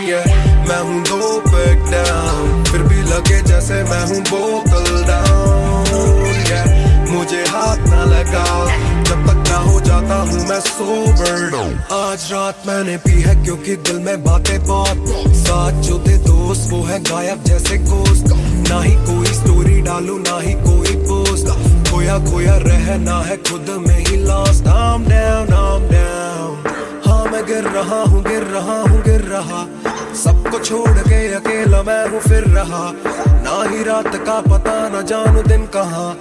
मैं हूँ 2 पैक डाउन, फिर भी लगे जैसे मैं हूँ बोतल डाउन, मुझे हाथ ना लगाओ जब तक ना हो जाता हूँ मैं सोबर डाउन। आज रात मैंने पी है क्योंकि दिल में बातें बहुत, साथ जो थे दोस्त वो है गायब जैसे गोश्त, ना ही कोई स्टोरी डालूं ना ही कोई पोस्ट, खोया खोया रहना है खुद में he lost. I'm down, I'm down, हाँ मैं गिर रहा हूँ गिर रहा हूँ गिर रहा, सबको छोड़ के अकेला मैं हूँ फिर रहा, ना ही रात का पता ना जानू दिन कहाँ,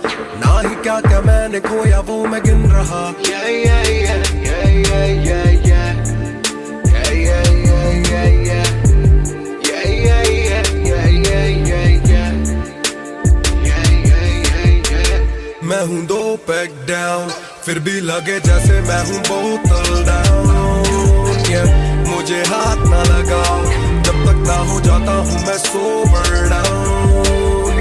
ना ही क्या क्या मैंने खोया वो मैं गिन रहा। Yeah, yeah, yeah, yeah, yeah, yeah, yeah. Yeah, yeah, yeah, yeah, yeah. Yeah, yeah, yeah, yeah, yeah, yeah, yeah. Yeah, yeah, yeah, yeah. मैं हूँ 2 पैक डाउन, फिर भी लगे जैसे मैं हूँ बोतल डाउन, मुझे हाथ ना लगाओ जब तक ना हो जाता हूँ मैं सोबर डाउन,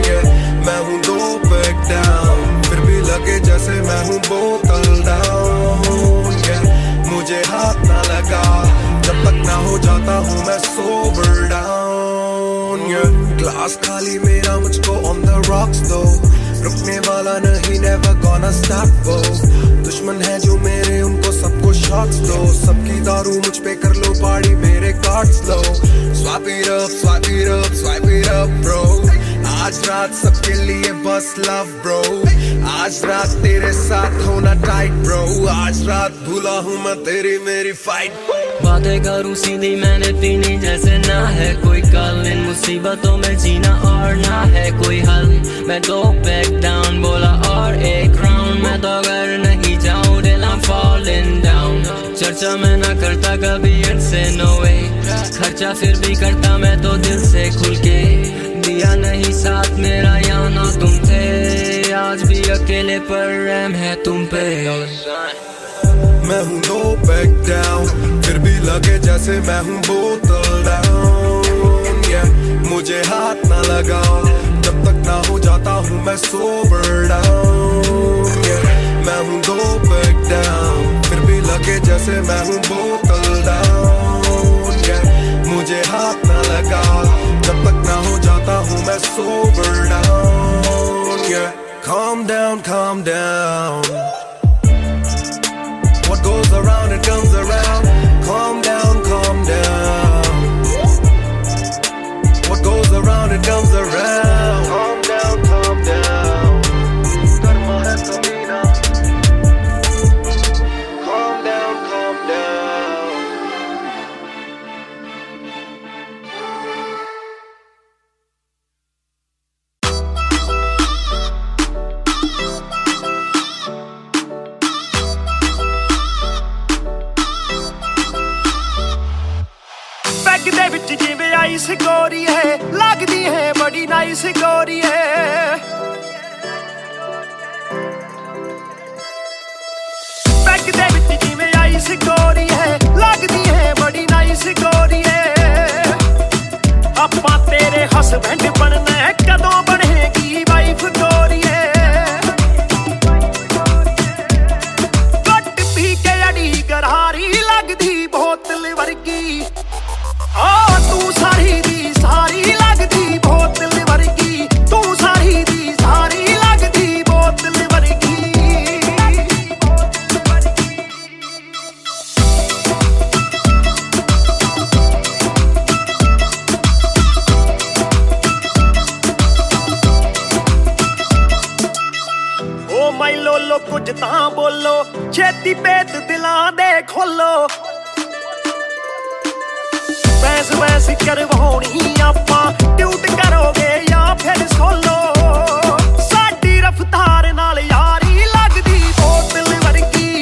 मैं हूँ 2 पैक डाउन, फिर भी लगे जैसे मैं हूँ बोतल डाउन, मुझे हाथ ना लगाओ जब तक ना हो जाता हूँ मैं सोबर डाउन। ग्लास खाली मेरा मुझको ऑन द रॉक्स दो, रुकने वाला नहीं never gonna stop go, दुश्मन है जो मेरे उनको सबको शॉट्स दो, सबकी दारू मुझ पे कर लो पार्टी मेरे cards low, swap it up swipe it up swipe it up bro, आज रात सबके लिए बस लव ब्रो, आज रात तेरे साथ होना टाइट ब्रो, आज रात भूला हूँ मैं तेरी मेरी फाइट। बातें करूँ सीधी मैंने पीनी जैसे ना है कोई कल, इन मुसीबतों में जीना और ना है कोई हल, मैं 2 पैक डाउन बोला और एक राउंड, मैं तो अगर नहीं जाऊँ दिल I'm falling down, चर्चा मैं ना करता कभी इनसे no way, खर्चा फिर भी करता मैं तो दिल से खुल के, दिया नहीं साथ मेरा यहाँ ना तुम थे, आज भी अकेले पर रहम है तुम पे। मैं हूँ 2 पैक डाउन, फिर भी लगे जैसे मैं हूँ बोतल डाउन, मुझे हाथ ना लगाओ जब तक ना हो जाता हूँ मैं सोबर डाउन, मैं हूँ 2 पैक डाउन, फिर भी लगे जैसे मैं हूँ बोतल डाउन, मुझे हाथ ना लगाओ जब तक ना हो जाता हूँ मैं sober down. Calm down, calm down, what goes around it comes around, calm down, calm down, what goes around it comes around, calm down, calm down, karma hai kamina, calm down, calm down। Bag दे विच जिवें आइस गोरी है, लगदी है बड़ी nice गोरी है, बैग दे विच जिवें आइस गोरी है, लगदी है बड़ी नाइस गोरी है, आपां तेरे हसबैंड बनना है कदों बनेगी वाइफ गोरी है, घट पी के अड़ी गरारी लगदी बोतल वर्गी, तू सारी दी सारी लगदी बोतल वर्गी, तू सारी दी सारी लगदी बोतल वर्गी। ओ माई लोलो कुछ तां बोलो, छेती पेत दिलां दे खोलो, बहस बहस करवाउणी आपां ट्यूट करोगे या फिर सोलो, साडी रफ्तार नाल यारी लगदी बोतल वर्गी,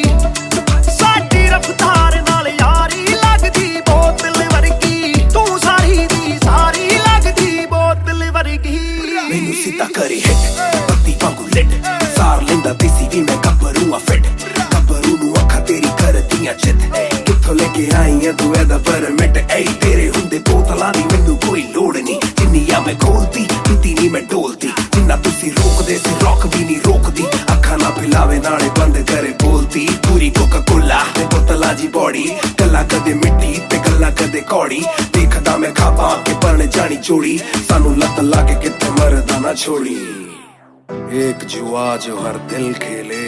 ਐਦਾ ਪਰਮਿਟ ਐ ਤੇਰੇ ਹੁੰਦੇ ਬੋਤਲਾਂ ਦੀ ਮੈਨੂੰ ਕੋਈ ਲੋੜ ਨਹੀਂ ਜਿੰਨੀਆਂ ਮੈਂ ਖੋਲਦੀ ਪੀਤੀ ਨਹੀਂ ਮੈਂ ਡੋਲਦੀ ਜਿੰਨਾ ਤੁਸੀਂ ਰੋਕਦੇ ਸੀ ਰੋਕ ਵੀ ਨਹੀਂ ਰੋਕਦੀ ਅੱਖਾਂ ਨਾ ਪਿਲਾਵੇ ਨਾਲੇ ਬੰਦ ਕਰੇ ਬੋਲਦੀ ਪੂਰੀ ਕੋਕਾ ਕੋਲਾ ਤੇ ਬੋਤਲਾਂ ਦੀ ਬੋਡੀ ਗੱਲਾਂ ਕਦੇ ਮਿੱਟੀ ਤੇ ਗੱਲਾਂ ਕਦੇ ਕੌੜੀ ਦੇਖਦਾ ਮੈਂ ਖਾਪਾਂ ਕੇ ਪਰਣ ਜਾਣੀ ਚੋੜੀ ਸਾਨੂੰ ਲੱਤ ਲਾ ਕੇ ਕਿਤੇ ਮਰਦਾ ਨਾ छोड़ी एक जुआ जो हर दिल खेले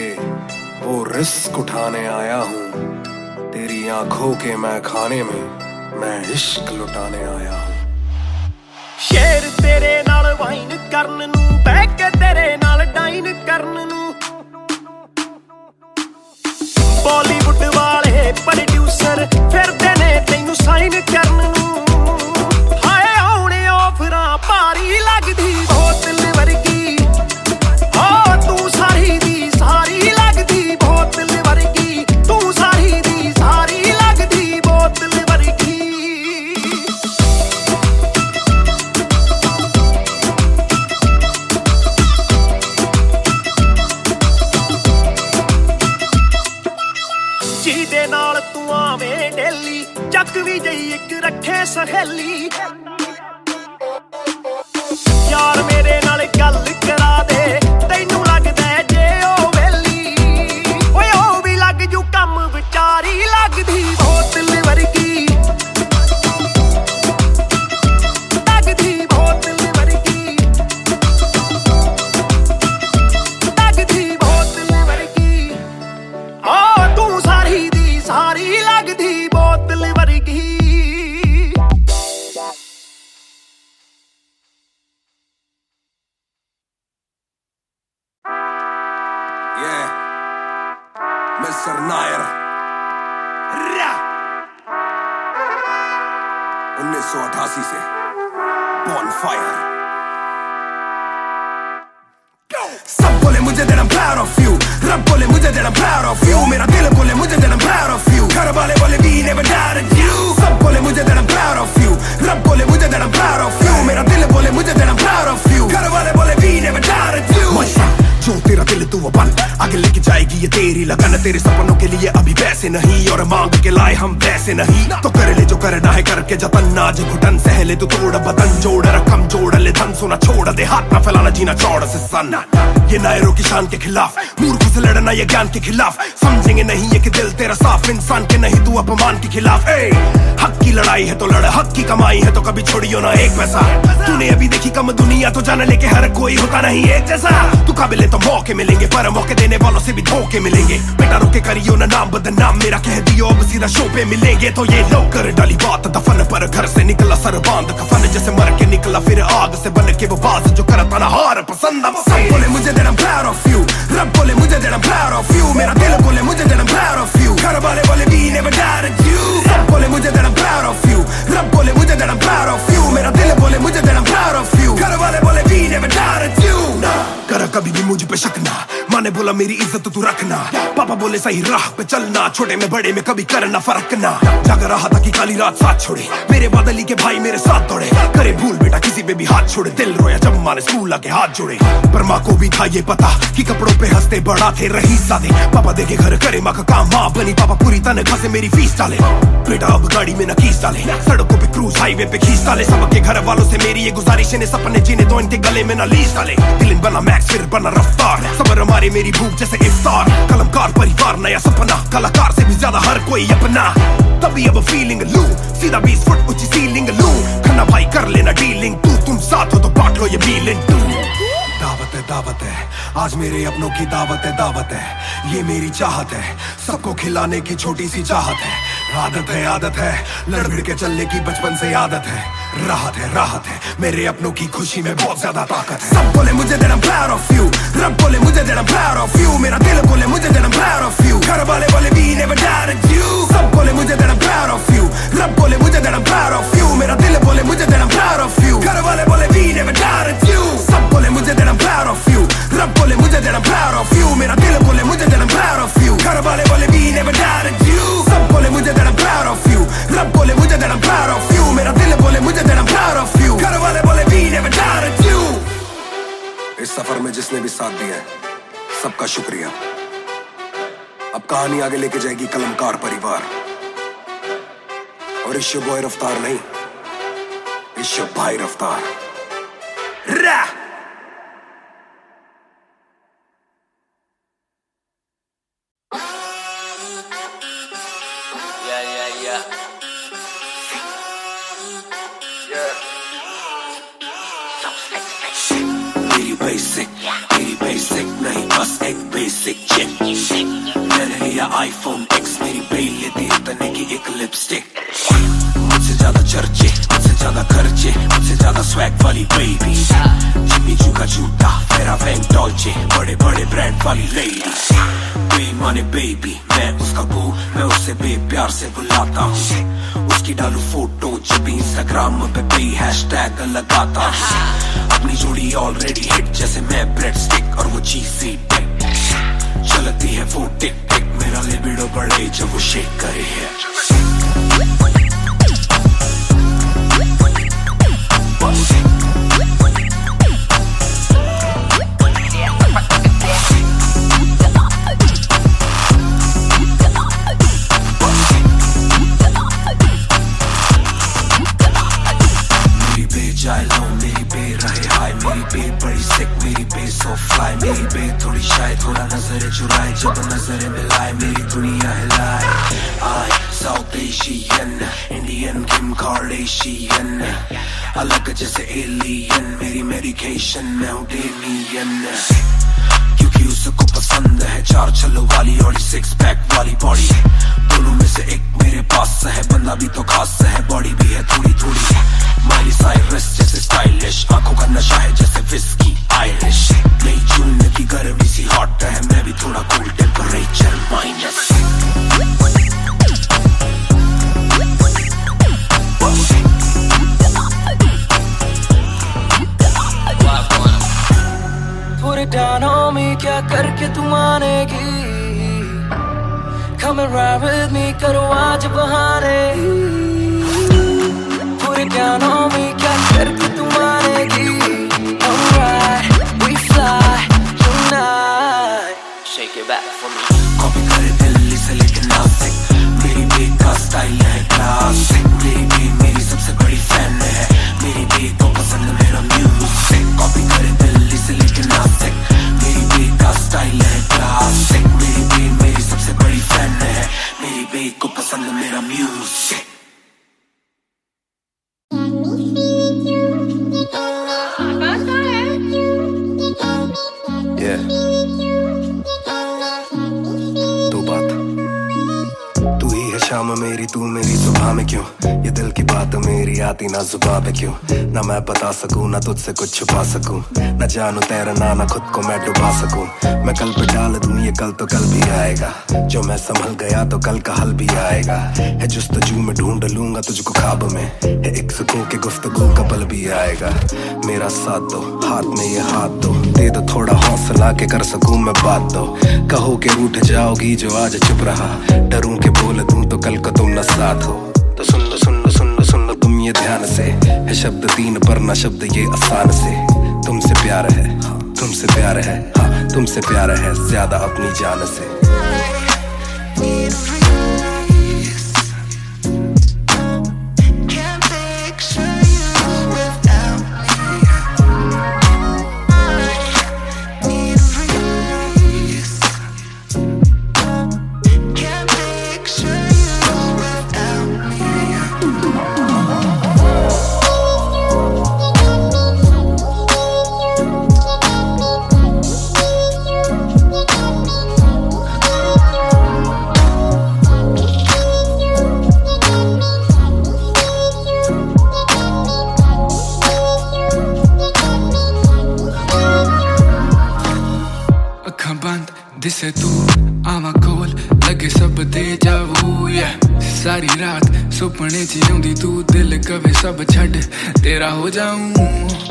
वो रिस्क उठाने आया हूँ तेरी आंखों के मैं खाने में मैं इश्क लुटाने आया हूँ ਸ਼ੇਰ ਤੇਰੇ ਨਾਲ ਵਾਈਨ ਕਰਨ ਨੂੰ ਬਹਿ ਕੇ ਤੇਰੇ ਨਾਲ ਡਾਈਨ ਕਰਨ ਨੂੰ ਬਾਲੀਵੁੱਡ ਵਾਲੇ ਪ੍ਰੋਡਿਊਸਰ ਫਿਰਦੇ ਨੇ ਤੈਨੂੰ ਸਾਈਨ ਕਰਨ ਨੂੰ ਹਾਏ ਆਉਣੇ ਆਫਰਾਂ ਭਾਰੀ ਲੱਗਦੀ ਬੋਤਲ ਵਰਗੀ ਓ ਤੂੰ ਸਾਰੀ ਦੀ ਸਾਰੀ ਲੱਗਦੀ ਬੋਤਲ ਵਰਗੀ ਤੂੰ ਸਾਰੀ ਦੀ ਸਾਰੀ ਲੱਗਦੀ ਬੋਤਲ ਵਰਗੀ ਜਿਹਦੇ ਨਾਲ ਤੂੰ ਆਵੇਂ ਡੇਲੀ ਚੱਕ ਵੀ ਜਈ ਇੱਕ ਰੱਖੇ ਸਹੇਲੀ ਯਾਰ ਮੇਰੇ ਨਾਲ ਗੱਲ ਕਰਾ ਦੇ ਤੈਨੂੰ ਲੱਗਦਾ ਜੇ ਉਹ ਵੇਲੀ ਓਏ ਉਹ ਵੀ ਲੱਗ ਜੂ ਕੰਮ ਵਿਚਾਰੀ ਲੱਗਦੀ ਬੋਤਲ ਵਰਗੀ ਲੱਗਦੀ ਬੋਤਲ ਵਰਗੀ ਲੱਗਦੀ ਬੋਤਲ ਵਰਗੀ ਓ ਤੂੰ ਸਾਰੀ ਦੀ ਸਾਰੀ ਲੱਗਦੀ ਬੋਤਲ ਵਰਗੀ मिस्टर नायर 1988 से Bonfire सब बोले मुझे that I'm proud of you रब बोले मुझे that I'm proud of you मेरा दिल बोले मुझे that I'm proud of you घर वाले बोले we never doubted you सब बोले मुझे that I'm proud of you रब बोले मुझे that I'm proud of you मेरा दिल बोले मुझे that I'm proud of you घर वाले बोले we never doubted you जो तेरा दिल तू वो बन आगे लेके जाएगी ये तेरी लगन तेरे सपनों के लिए अभी पैसे नहीं और मांग के लाए हम पैसे नहीं तो कर ले जो करना है करके जतन नाज घुटन सहले तू तोड़ बदन जोड़ रकम जोड़ ले धन सोना छोड़ दे हाथ ना फैलाना जीना चौड़ से सन ये नायरों की शान के खिलाफ मूर्खों से लड़ना ये ज्ञान के खिलाफ समझेंगे नहीं ये कि दिल तेरा साफ इंसान के नहीं तू अपमान के खिलाफ हक की लड़ाई है तो लड़ हक की कमाई है तो कभी छोड़ियो ना एक पैसा तूने अभी देखी कम दुनिया तो जान लेके हर कोई होता नहीं एक जैसा तू काबिल तो मौके मिलेंगे पर मौके देने वालों से भी धोखे मिलेंगे बेटा रोके करियो ना नाम बदनाम मेरा कह दियो अब सीधा शो पे मिलेंगे तो ये लो कर डाली बात दफन पर घर से निकला सर बांध कफन जैसे मर के निकला फिर आग से बन के वो बाज जो करता ना हार पसंद सब बोले मुझे that I'm proud of you रब बोले मुझे that I'm proud of you मेरा दिल बोले मुझे that I'm proud of you घर वाले बोले we never doubted you सब बोले मुझे that I'm proud of you रब बोले मुझे that I'm proud of you मेरा दिल बोले मुझे that I'm proud of you घर वाले बोले we never doubted you ना कर कभी भी मुझ पे शक ना माँ ने बोला मेरी इज्जत तू रखना पापा बोले सही राह पे चलना छोटे में बड़े में कभी करना फर्क ना जाग रहा था कि काली रात साथ छोड़े मेरे बादली के भाई मेरे साथ दौड़े करे भूल बेटा किसी पे भी हाथ छोड़े दिल रोया जब माँ ने स्कूल आके हाथ जोड़े पर माँ को भी था ये पता कि कपड़ों पे हंसते बड़ा थे रही सादे पापा देखे घर करे माँ का काम माँ बनी पापा पूरी तनख्वाह से मेरी फीस डाले बेटा अब गाड़ी में न कीस डाले सड़कों पे क्रूज हाईवे पे खींच डाले सबके घर वालों से मेरी ये गुजारिश ने सपने जीने दो इनके गले में न लीस डाले दिल बना मैक्स फिर बना रफ्तार सबर हमारे मेरी भूख जैसे इफ्तार कलमकार परिवार नया सपना कलाकार से भी ज्यादा हर कोई अपना तभी अब फीलिंग लू सीधा 20 फुट ऊंची सीलिंग लू खन्ना भाई कर लेना डीलिंग तुम साथ हो तो बांट लो ये फीलिंग दावत है आज मेरे अपनों की दावत है ये मेरी चाहत है सबको खिलाने की छोटी सी चाहत है आदत है लड़ भिड़ के चलने की बचपन से आदत है राहत है मेरे अपनों की खुशी में बहुत ज्यादा ताकत है सब बोले मुझे that I'm proud of you रब बोले मुझे that I'm proud of you मेरा दिल बोले मुझे that I'm proud of you घर वाले बोले we never doubted you सब बोले मुझे that I'm proud of you रब बोले मुझे that I'm proud of you मेरा दिल बोले मुझे that I'm proud of you घर वाले बोले we never doubted you सब बोले मुझे that I'm proud of you रब बोले मुझे that I'm proud of you मेरा दिल बोले मुझे that I'm proud of you घर वाले बोले we never doubted you सब बोले मुझे that I'm proud of you रब बोले मुझे that I'm proud of you मेरा दिल बोले मुझे that I'm proud of you घर वाले बोले we never doubted you इस सफर में जिसने भी साथ दिया है सबका शुक्रिया अब कहानी आगे लेके जाएगी कलमकार परिवार और इस बॉय रफ्तार नहीं, इस भाई रफ्तार। रा मेरी बेसिक नहीं बस एक बेसिक चिप। मैंने लिया आईफोन X, मेरी बेल लेती इतने की एक लिपस्टिक। मुझसे ज्यादा चर्चे, मुझसे ज्यादा खर्चे, मुझसे ज्यादा स्वैग वाली बेबी। जिम्मी चू का जूता, फेरा वैंग डॉल्चे, बड़े बड़े ब्रांड वाली लेडी। बेईमाने बेबी, मैं उसका बू, मैं उसे बेप्यार से बुलाता हूँ। उसकी डालू फोटो जब इंस्टाग्राम पे पे हैशटैग लगाता हूँ। अपनी जोड़ी ऑलरेडी हिट, जैसे मैं ब्रेड स्टिक और वो चीज़ी टिक। चलती है वो टिक टिक, मेरा लिबिडो बढ़े जब वो शेक करे है। मेरी बे थोड़ी शायद थोड़ा नजरें चुराए, जब नजरें मिलाए मेरी दुनिया हिलाए। आई साउथ एशियन, इंडियन किम कार्डेशियन, अलग जैसे एलियन, मेरी मेडिकेशन मैं हूँ डेमियन। क्योंकि उसको पसंद है चार छल्लो वाली और 6 पैक वाली बॉडी। दोनों में से एक मेरे पास है, बंदा भी तो खास है, बॉडी भी है थोड़ी थोड़ी। माइली साइरस जैसे स्टाइलिश, आंखों का नशा है जैसे विस्की आयरिश। नई जून की गर्मी सी हॉट है, मैं भी थोड़ा cool temperature minus. Put it down on me, क्या करके तू मानेगी? Come and ride with me, करो आज बहाने। Put it down on me, क्या करके तू मानेगी? Alright, we fly tonight. Shake it back for me. Copy करे दिल्ली से लेके नासिक, मेरी बेग का स्टाइल है क्लासिक। मेरी बेग मेरी सबसे बड़ी फैन है, मेरी बेग को पसंद मेरा म्यूजिक। कॉपी करे दिल्ली से लेके नासिक, मेरी बेग का स्टाइल है क्लासिक। मेरी बेग मेरी सबसे बड़ी फैन है, मेरी बेग को पसंद मेरा म्यूजिक। शाम मेरी तू मेरी सुबह में क्यों, ये दिल की बात मेरी आती ना जुबां पे क्यों। ना मैं बता सकूं ना तुझसे कुछ छुपा सकूं, ना जानू तैरना ना खुद को मैं डुबा सकूं। मैं कल पे डाल दूं ये कल तो कल भी आएगा, जो मैं संभल गया तो कल का हल भी आएगा। है जुस्तजू में ढूंढ लूंगा तुझको ख्वाब में, है एक सुकून के गुफ्तगू का पल भी आएगा। मेरा साथ दो, हाथ में ये हाथ दो, दे दो थोड़ा हौसला के कर सकूं मैं बात दो। कहो के रूठ जाओगी जो आज चुप रहा, डरूं के बोल दूं तो कल को तुम न साथ हो। तो सुन लो सुन लो सुन लो सुन लो तुम ये ध्यान से, है शब्द तीन पर ना शब्द ये आसान से। तुमसे प्यार है, हाँ तुमसे प्यार है, हाँ तुमसे प्यार है ज्यादा अपनी जान से। दिसे तू आवा कोल लगे सब दे जावू। सारी रात सुपने च आउंदी तू, दिल कवे सब छड़ तेरा हो जाऊं।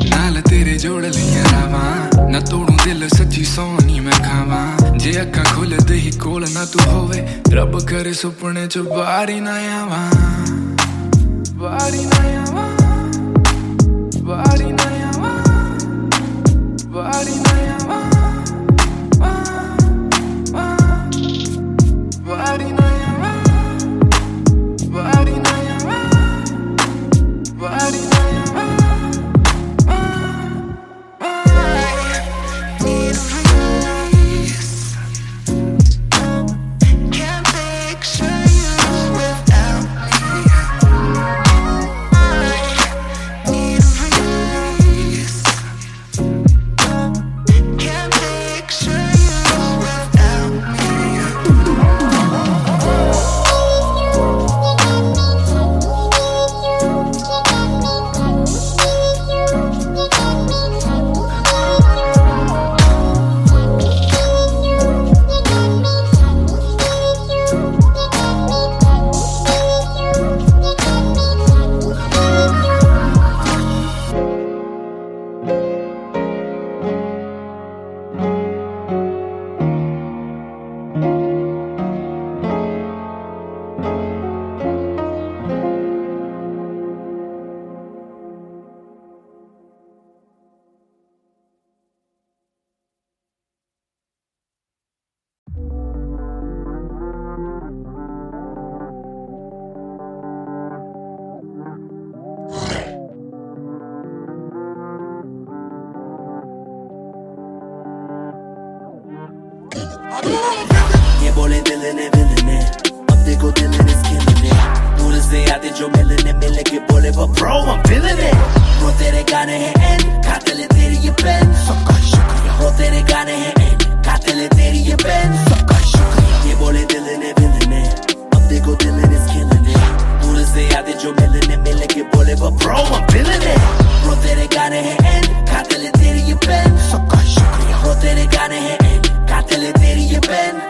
नाल तेरे जोड़ लिया रावा, ना तोड़ू दिल सच्ची सोनी मैं खावा। जे अखा खोल दे ही कोल ना तू होवे, रब करे सुपने च बारी ना आवा, बारी ना आवा, बारी ना आवा, बारी ना आवा, बारी ना आवा, बारी ना आवा। ने अब देखो दिल is killing it दूर से आते जो मिलने के बोले वो bro I'm feeling it bro तेरे गाने हैं end खाते ले तेरी ये पेन सबका शुक्रिया bro तेरे गाने हैं end खाते ले तेरी ये पेन सबका शुक्रिया ये बोले दिल ने अब देखो दिल is killing it दूर से आते जो मिलने के बोले वो bro I'm feeling it bro तेरे गाने हैं end खाते ले तेरी ये पेन सबका शुक्रिया bro तेरे गाने हैं end खाते ले तेरी ये पेन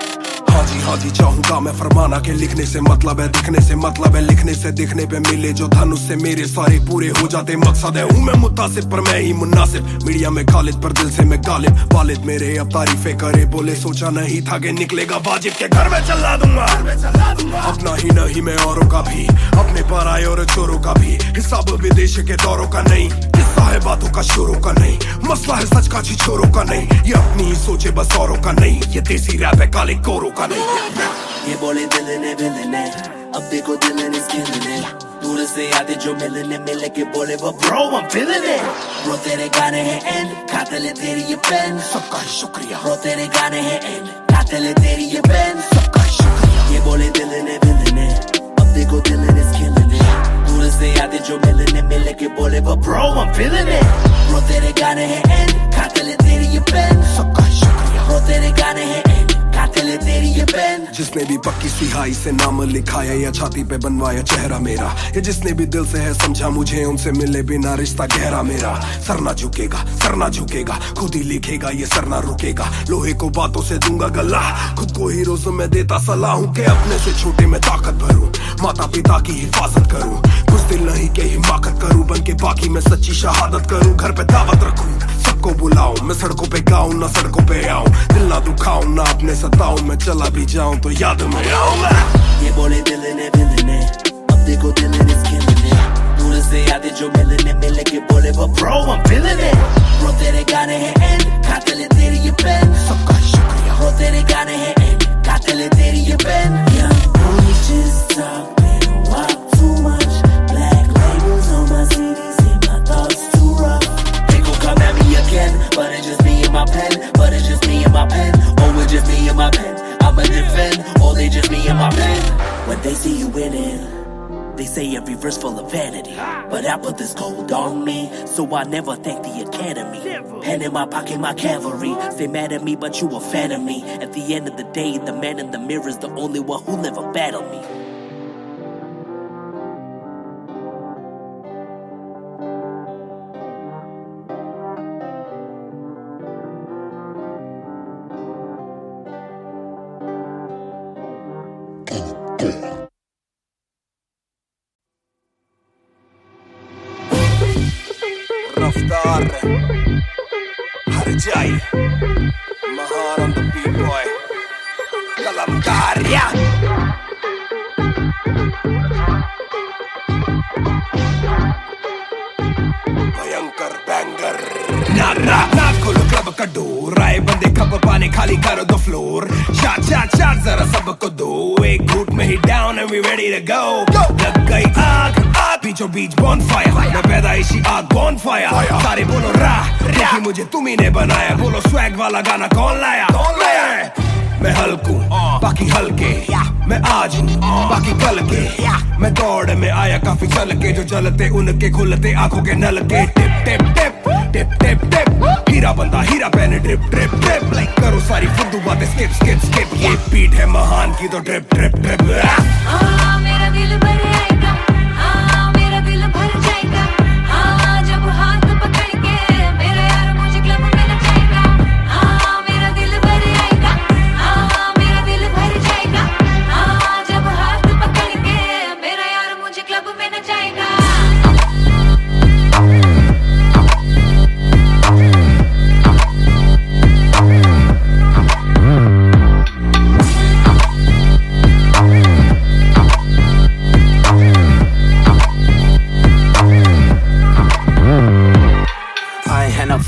हाँ जी चाहूंगा मैं फरमाना के लिखने से मतलब है दिखने से मतलब है लिखने से दिखने पे मिले जो धनुष से मेरे सारे पूरे हो जाते मकसद है हूँ मैं मुतासिब पर मैं ही मुनासिब मीडिया में खालिद पर दिल से मैं गालिब वालिद मेरे अब तारीफे करे बोले सोचा नहीं था कि निकलेगा वाजिब के घर में चला दूंगा अपना ही नहीं मैं औरों का भी अपने पर आए और चोरों का भी हिसाब विदेश के दौरों का नहीं किस्सा है बातों का शोरों का नहीं मसला है सच का छिछोरों का नहीं ये अपनी ही सोचे बस औरों का नहीं ये देसी रैप है काले कोरों का नहीं ये बोले दिल ने अब देखो दिल is killing it दूर से आते जो मिलने के बोले वो bro I'm feeling it bro तेरे गाने हैं end खाते ले तेरी ये पेन सबका शुक्रिया bro तेरे गाने हैं end खाते ले तेरी ये पेन सबका शुक्रिया ये बोले दिल ने अब देखो दिल is killing it दूर से आते जो मिलने के बोले वो bro I'm feeling it bro तेरे गाने हैं end खाते ले तेरी ये पेन सबका शुक्रिया bro तेरे गाने हैं end खाते ले तेरी ये पेन जिसने भी पक्की सिहाई से नाम लिखाया या छाती पे बनवाया चेहरा मेरा या जिसने भी दिल से है समझा मुझे उनसे मिले बिना रिश्ता गहरा मेरा सर ना झुकेगा खुद ही लिखेगा ये सर ना रुकेगा लोहे को बातों से दूंगा गला खुद को हीरोज़ में देता सलाह हूँ के अपने से छोटे में ताकत भरूं माता पिता की हिफाजत करूं कुछ दिल नहीं के हिमाकत करूं बन के बाकी मैं सच्ची शहादत करूं घर पे दावत रखूं सबको बुलाऊं मैं सड़कों पे गाऊं ना सड़कों पे आऊं दिल ना दुखाऊं ना अपने सताऊं मैं चला भी जाऊं तो याद में आऊंगा ये बोले दिल ने अब देखो दिल is killing it दूर से आते जो मिलने के बोले वो bro I'm feeling it bro तेरे गाने हैं end खाते ले तेरी ये पेन सबका शुक्रिया bro तेरे गाने हैं end खाते ले तेरी ये pen young boys just talk they don't walk too much black labels on my CDs say my thoughts too rough they gon' come at me again but it's just me and my pen but it's just me and my pen oh it's just me and my pen I'ma defend, or they just me and my pen. When they see you winning, they say every verse full of vanity. But I put this gold on me, so I never thank the academy. Pen in my pocket, my cavalry. Stay mad at me, but you a fan of me. At the end of the day, the man in the mirror is the only one who never battled me. रफ्तार हर जाई महान on the beat boy कलमकार या भयंकर banger ना खोलो club का door आए बंदे कप पानी खाली करो दो फ्लोर शाट जरा सबको दो एक घूट में ही down and we ready to go लग गई आग बीचों बीच bonfire मैं पैदाइशी आग bonfire सारे बोलो रा क्योंकि मुझे तुम्ही ने बनाया बोलो swag वाला गाना कौन लाया मैं हल्कू बाकी हल्के मैं आज हूँ बाकी कल के मैं दौड़ में आया काफी चल के जो चलते उनके खुलते आंखों के नल के टिप हीरा बंदा हीरा पहने ड्रिप करो सारी फुद्दू बातें स्किप ये बीट है महान की तो ड्रिप हाँ मेरा दिल भर आएगा हाँ मेरा दिल भर जाएगा हाँ जब हाथ पकड़ के मेरा यार मुझे क्लब में नचाएगा हाँ मेरा दिल भर आएगा हाँ मेरा दिल भर जाएगा हाँ जब हाथ पकड़ के मेरा यार मुझे क्लब में नचाएगा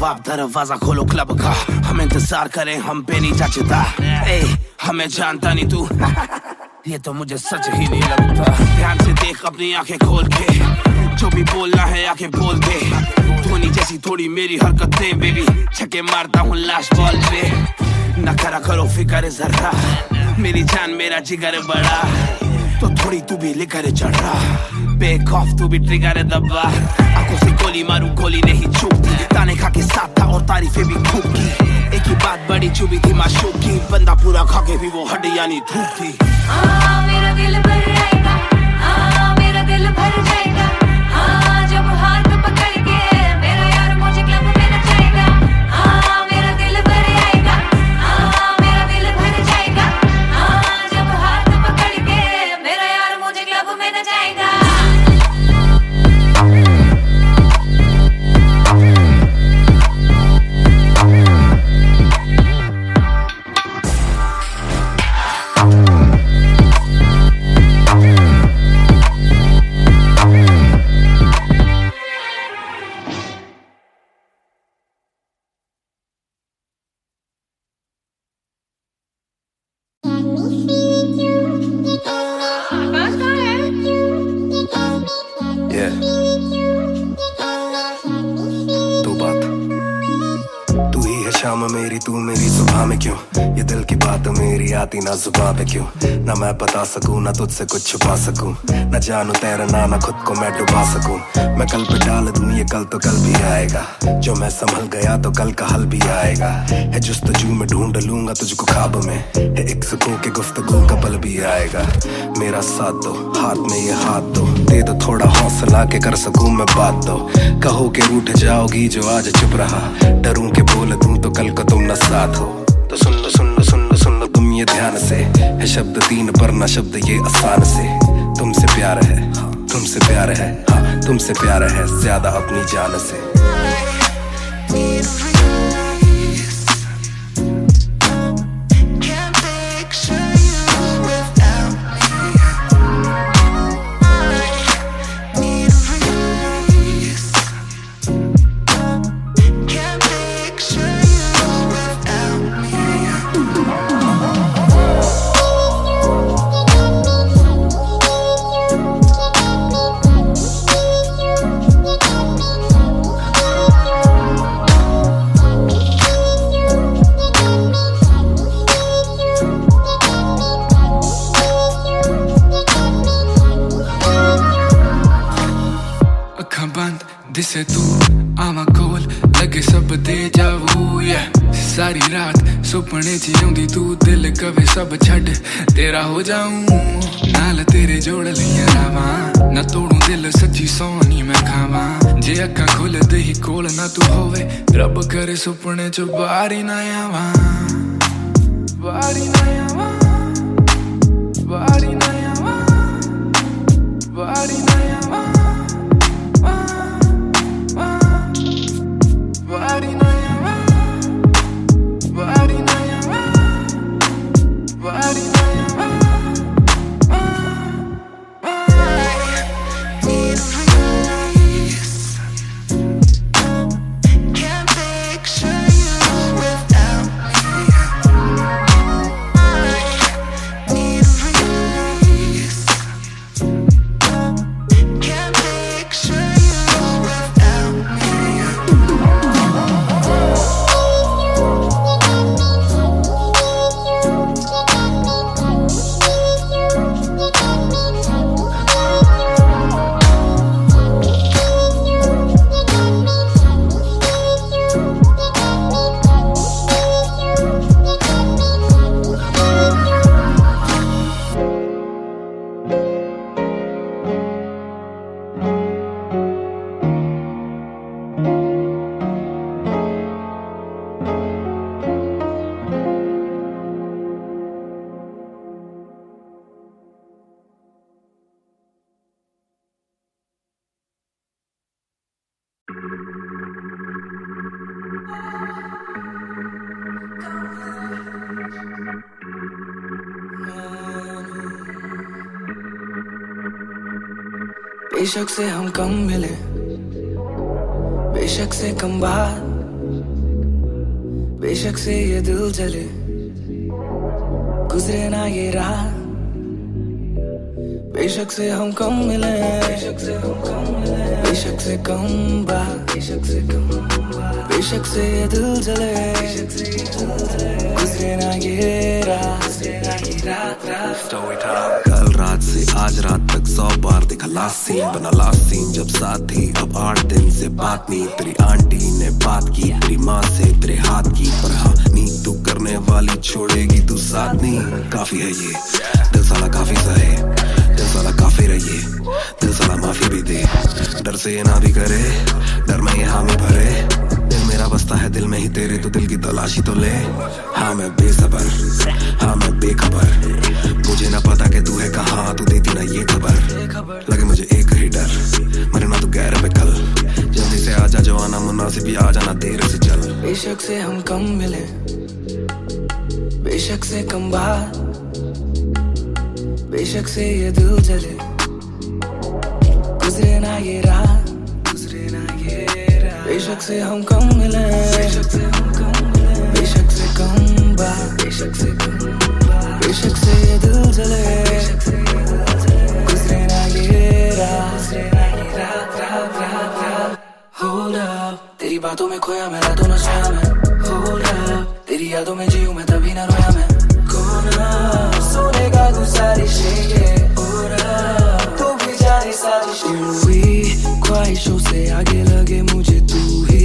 आप दरवाजा खोलो क्लब का हम इंतजार करें हम पे नहीं जचता हमें जानता नहीं तू ये तो मुझे सच ही नहीं लगता ध्यान से देख अपनी आंखें खोल के जो भी बोलना है आंखें बोल दे धोनी जैसी थोड़ी मेरी हरकतें बेबी छक्के मारता हूँ लास्ट बॉल पे ना करा करो फिकर जरा, मेरी जान मेरा जिगर बड़ा, तो थोड़ी तू भी लेकर चढ़ा, बेक ऑफ तू भी ट्रिगर दबा, आंखों से गोली मारू गोली नहीं चूकती, ताने खा के साथ था और तारीफें भी खूब की, एक ही बात बड़ी चुभी थी माशूक की, बंदा पूरा खा के भी वो हड्डियां नहीं थूकती। मेरा दिल भर जाएगा, मेरा दिल भर जाएगा, जब हाथ पकड़ के मेरा यार मुझे क्लब में नचाएगा, मेरा दिल भर जाएगा, मेरा दिल भर जाएगा, जब हाथ पकड़ के मेरा यार मुझे क्लब में नचाएगा। शाम मेरी तू मेरी सुबह में क्यों, ये दिल की बात मेरी आती ना जुबां पे क्यों, ना मैं बता सकूं ना तुझसे कुछ छुपा सकूं, ना जानू तैरना ना खुद को मैं डुबा सकूं, मैं कल पे डाल दूं ये कल तो कल भी आएगा, जो मैं संभल गया तो कल का हल भी आएगा, है जुस्तजू में ढूंढ लूंगा तुझको ख्वाब में, है एक सुकून के गुफ्तगू का पल भी आएगा, मेरा साथ दो हाथ में ये हाथ दो, दे दो थोड़ा हौसला के कर सकूं मैं बात दो, कहो के रूठ जाओगी जो आज चुप रहा, डरूं के बोल दूं तो कल को तुम न साथ हो, तो सुन लो सुन लो सुन लो सुन लो तुम ये ध्यान से, है शब्द तीन पर ना शब्द ये आसान से, तुमसे प्यार है तुमसे प्यार है, हाँ तुमसे प्यार है ज्यादा अपनी जान से। दिसे तू आवा कोल लगे सब दे जावू, सारी रात सुपने च आउंदी तू, दिल कवे सब छड़ तेरा हो जाऊं, नाल तेरे जोड़ लिया रावा, ना तोड़ू दिल सच्ची सोनी मैं खावा, जे अखा खोल दे ही कोल ना तू होवे, रब करे सुपने च बारी ना आवा, बारी ना आवा, बारी ना आवा, बारी ना आवा, body na yawa, body na yawa, body na yawa, need release, can't picture you without me, need release, can't picture you without me. बेशक से हम कम मिले, बेशक से कम बात, बेशक से ये दिल जले, गुजरे ना ये रात, बेशक से हम कम मिले, बेशक से हम कम मिले, बेशक से कम बात, बेशक से कम बात, बेशक से ये दिल जले गुजरे ना ये रात कल रात से आज रात तक 100 बार देखा लास्ट सीन बना लास्ट सीन जब साथ थी अब 8 दिन से बात नहीं तेरी आंटी ने बात की तेरी माँ से तेरे हाथ की पर हाँ नींद तू करने वाली छोड़ेगी तू साथ नहीं काफी है ये दिल साला काफी सहे दिल साला काफी रहिए दिल साला माफी भी दे डर से ये ना भी करे डर में ये हामी भरे दिल मेरा बसता है दिल में ही तेरे तो दिल की तलाशी तो ले हाँ मैं बेसबर हाँ मैं बेखबर मुझे ना पता कि तू है कहाँ तू देती ना ये खबर लगे मुझे एक ही डर मरे ना तू गैर में कल जल्दी से आजा जो आना मुनासिब या आ जाना देर से चल बेशक से हम कम मिले बेशक से कम बात बेशक से ये दिल जले गुजरे ना ये रात बेशक से हम कम मिले बेशक से कम बात बेशक से ये दिल जले गुजरे ना ये रात Hold up तेरी बातों में खोया मैं रातों न सोया मैं Hold up तेरी यादों में जीऊं मैं तभी ना रोया मैं कोना सोने का गुजारिश है Hold up तू भी जाने साजिश हुई ख्वाहिशों से आगे लगे मुझे तू ही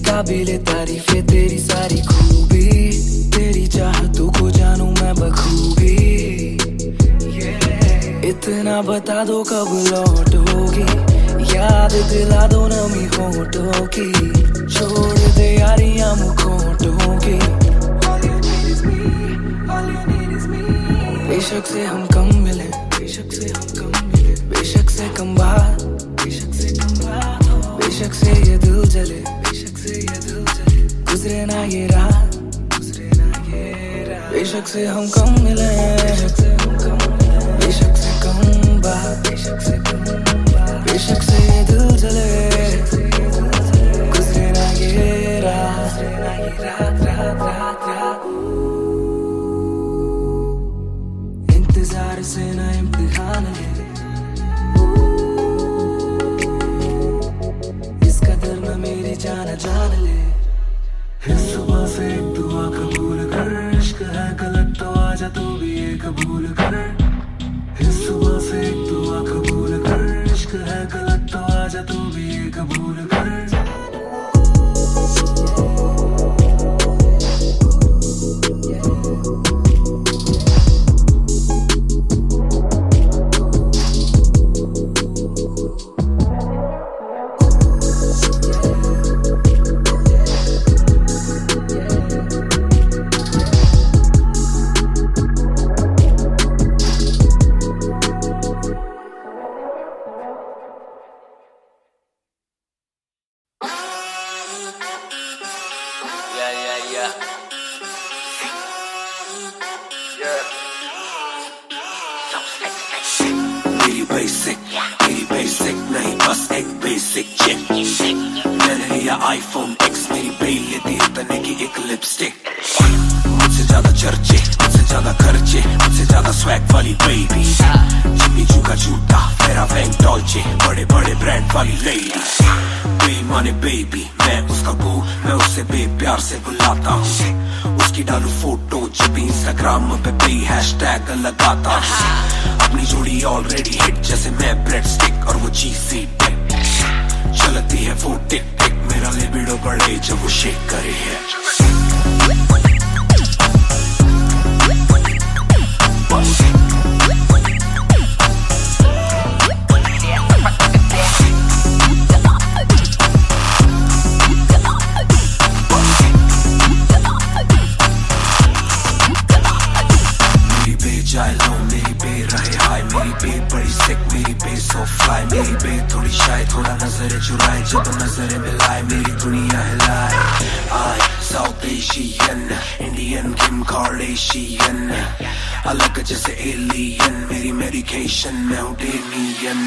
काबिले तारीफ है तेरी सारी खूबी तेरी चाहतों को जानूं मैं बखूबी इतना बता दो कब लौटोगी याद दिला दो नमी होठों की छोड़ दे यारियां मुखोटों की बेशक से हम कम मिले बेशक से कम बात बेशक से ये दिल जले गुजरे ना ये रात बेशक से हम कम मिले बेशक से कम बात बेशक से ये दिल जले गुजरे ना ये रात इंतजार से ना इम्तिहान ले इसका दर ना मेरी जान ले इस सुबह से एक दुआ कबूल कर इश्क है गलत तो आजा तू भी ये कबूल कर इस सुबह से एक दुआ कबूल कर इश्क है गलत तो आजा तू भी ये कबूल कर मेरी बेसिक नहीं बस एक बेसिक चिप मैंने लिया iPhone X मेरी बेल लेती है तने की एक लिपस्टिक मुझसे ज्यादा चर्चे मुझसे ज्यादा खर्चे मुझसे ज्यादा स्वैग वाली बेबी जिम्मी चू का जूता मेरा वैंग डॉल्चे बड़े बड़े ब्रांड वाली लेडी बेईमाने बेबी मैं उसका बू मैं उसे बेप्यार से बुलाता हूँ उसकी डालू फोटो जब इंस्टाग्राम पे हैशटैग लगाता हूँ अपनी जोड़ी ऑलरेडी हिट जैसे मैं ब्रेड स्टिक और वो चीज़ी टिक चलती है वो टिक टिक मेरा लिबिडो बढ़े जब वो शेक करे है मेरी बे थोड़ी शायद थोड़ा नजर चुराए जब नजर मिलाए मेरी दुनिया हिलाए आई साउथ एशियन इंडियन किम कार्डेशियन अलग जैसे एलियन मेरी मेडिकेशन मैं हूँ डेमियन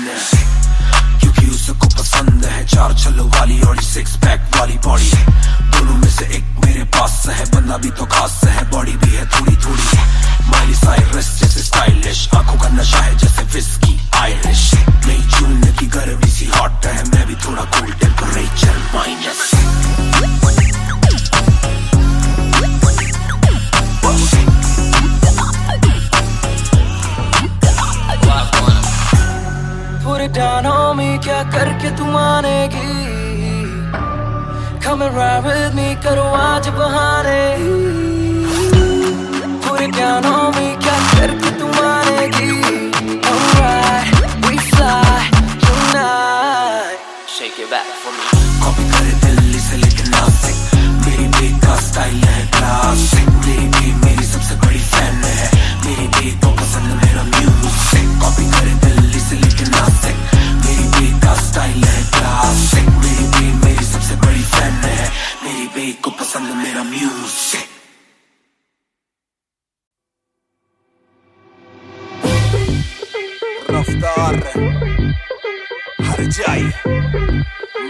क्योंकि उसको पसंद है 4 छल्लों वाली और 6 पैक वाली बॉडी दोनों में से एक मेरे पास है बंदा भी तो खास है बॉडी भी है थोड़ी थोड़ी माइली साइरस जैसे स्टाइलिश आंखों का नशा है जैसे विस्की आयरिश नई जून की गर्मी सी हॉट है मैं भी थोड़ा कूल टेम्परेचर माइनस मानेगी Come and ride with me करो आज बहाने पूरे ध्यान हो में क्या करके तू मानेगी Alright we fly tonight Shake it back for me Copy करे दिल्ली से लेके नासिक मेरी बीट का स्टाइल है क्लासिक मेरी बीट मेरी सबसे बड़ी फैन है मेरी बीट को पसंद मेरा म्यूजिक कॉपी करे दिल्ली से लेके नासिक मेरी बीट का स्टाइल है क्लासिक मेरी बीट मेरी सबसे बड़ी फैन है मेरी बीट को पसंद मेरा म्यूजिक रफ्तार हर जाई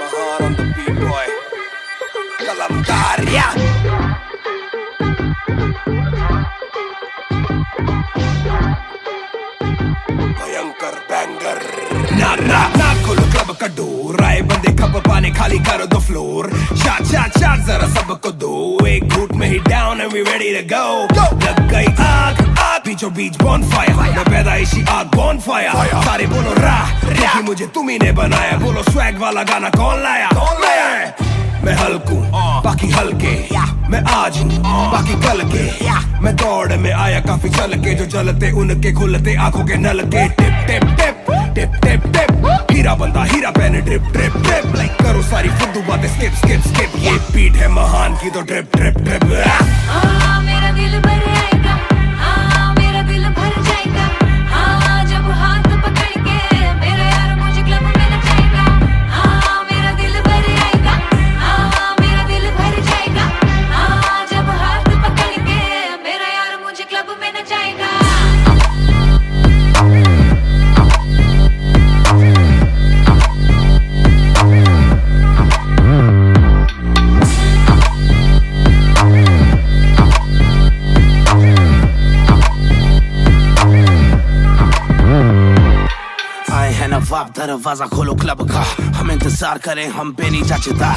महान on the beat boy कलमकार या भयंकर बैंगर ना खोलो क्लब का डोर आए बंदे कप पाने खाली करो दो फ्लोर शाट जरा सबको दो एक घूट में ही down and we ready to go लग गई आग बीचों बीच बॉनफायर मैं पैदाइशी आग बॉनफायर सारे बोलो क्योंकि मुझे तुम ही ने बनाया बोलो स्वैग वाला गाना कौन लाया मैं हल्कू बाकी हल्के मैं आज हूँ बाकी कल के मैं दौड़ में आया काफी चल के जो चलते उनके खुलते आंखों के नल के टिप टिप टिप टिप टिप टिप हीरा बंदा हीरा पहने ड्रिप ड्रिप ड्रिप लाइक करो सारी फुद्दू बातें स्किप स्किप स्किप ये बीट है महान की तो ड्रिप ड्रिप ड्रिप मेरा दिल भर आएगा मेरा दिल भर जाएगा जब हाथ पकड़ के मेरा यार मुझे क्लब में नचाएगा मेरा दिल भर आएगा मेरा दिल भर जाएगा जब हाथ पकड़ के मेरा यार मुझे क्लब में नचाएगा नवाब दरवाजा खोलो क्लब का हम इंतजार करें हम पे नहीं जाचता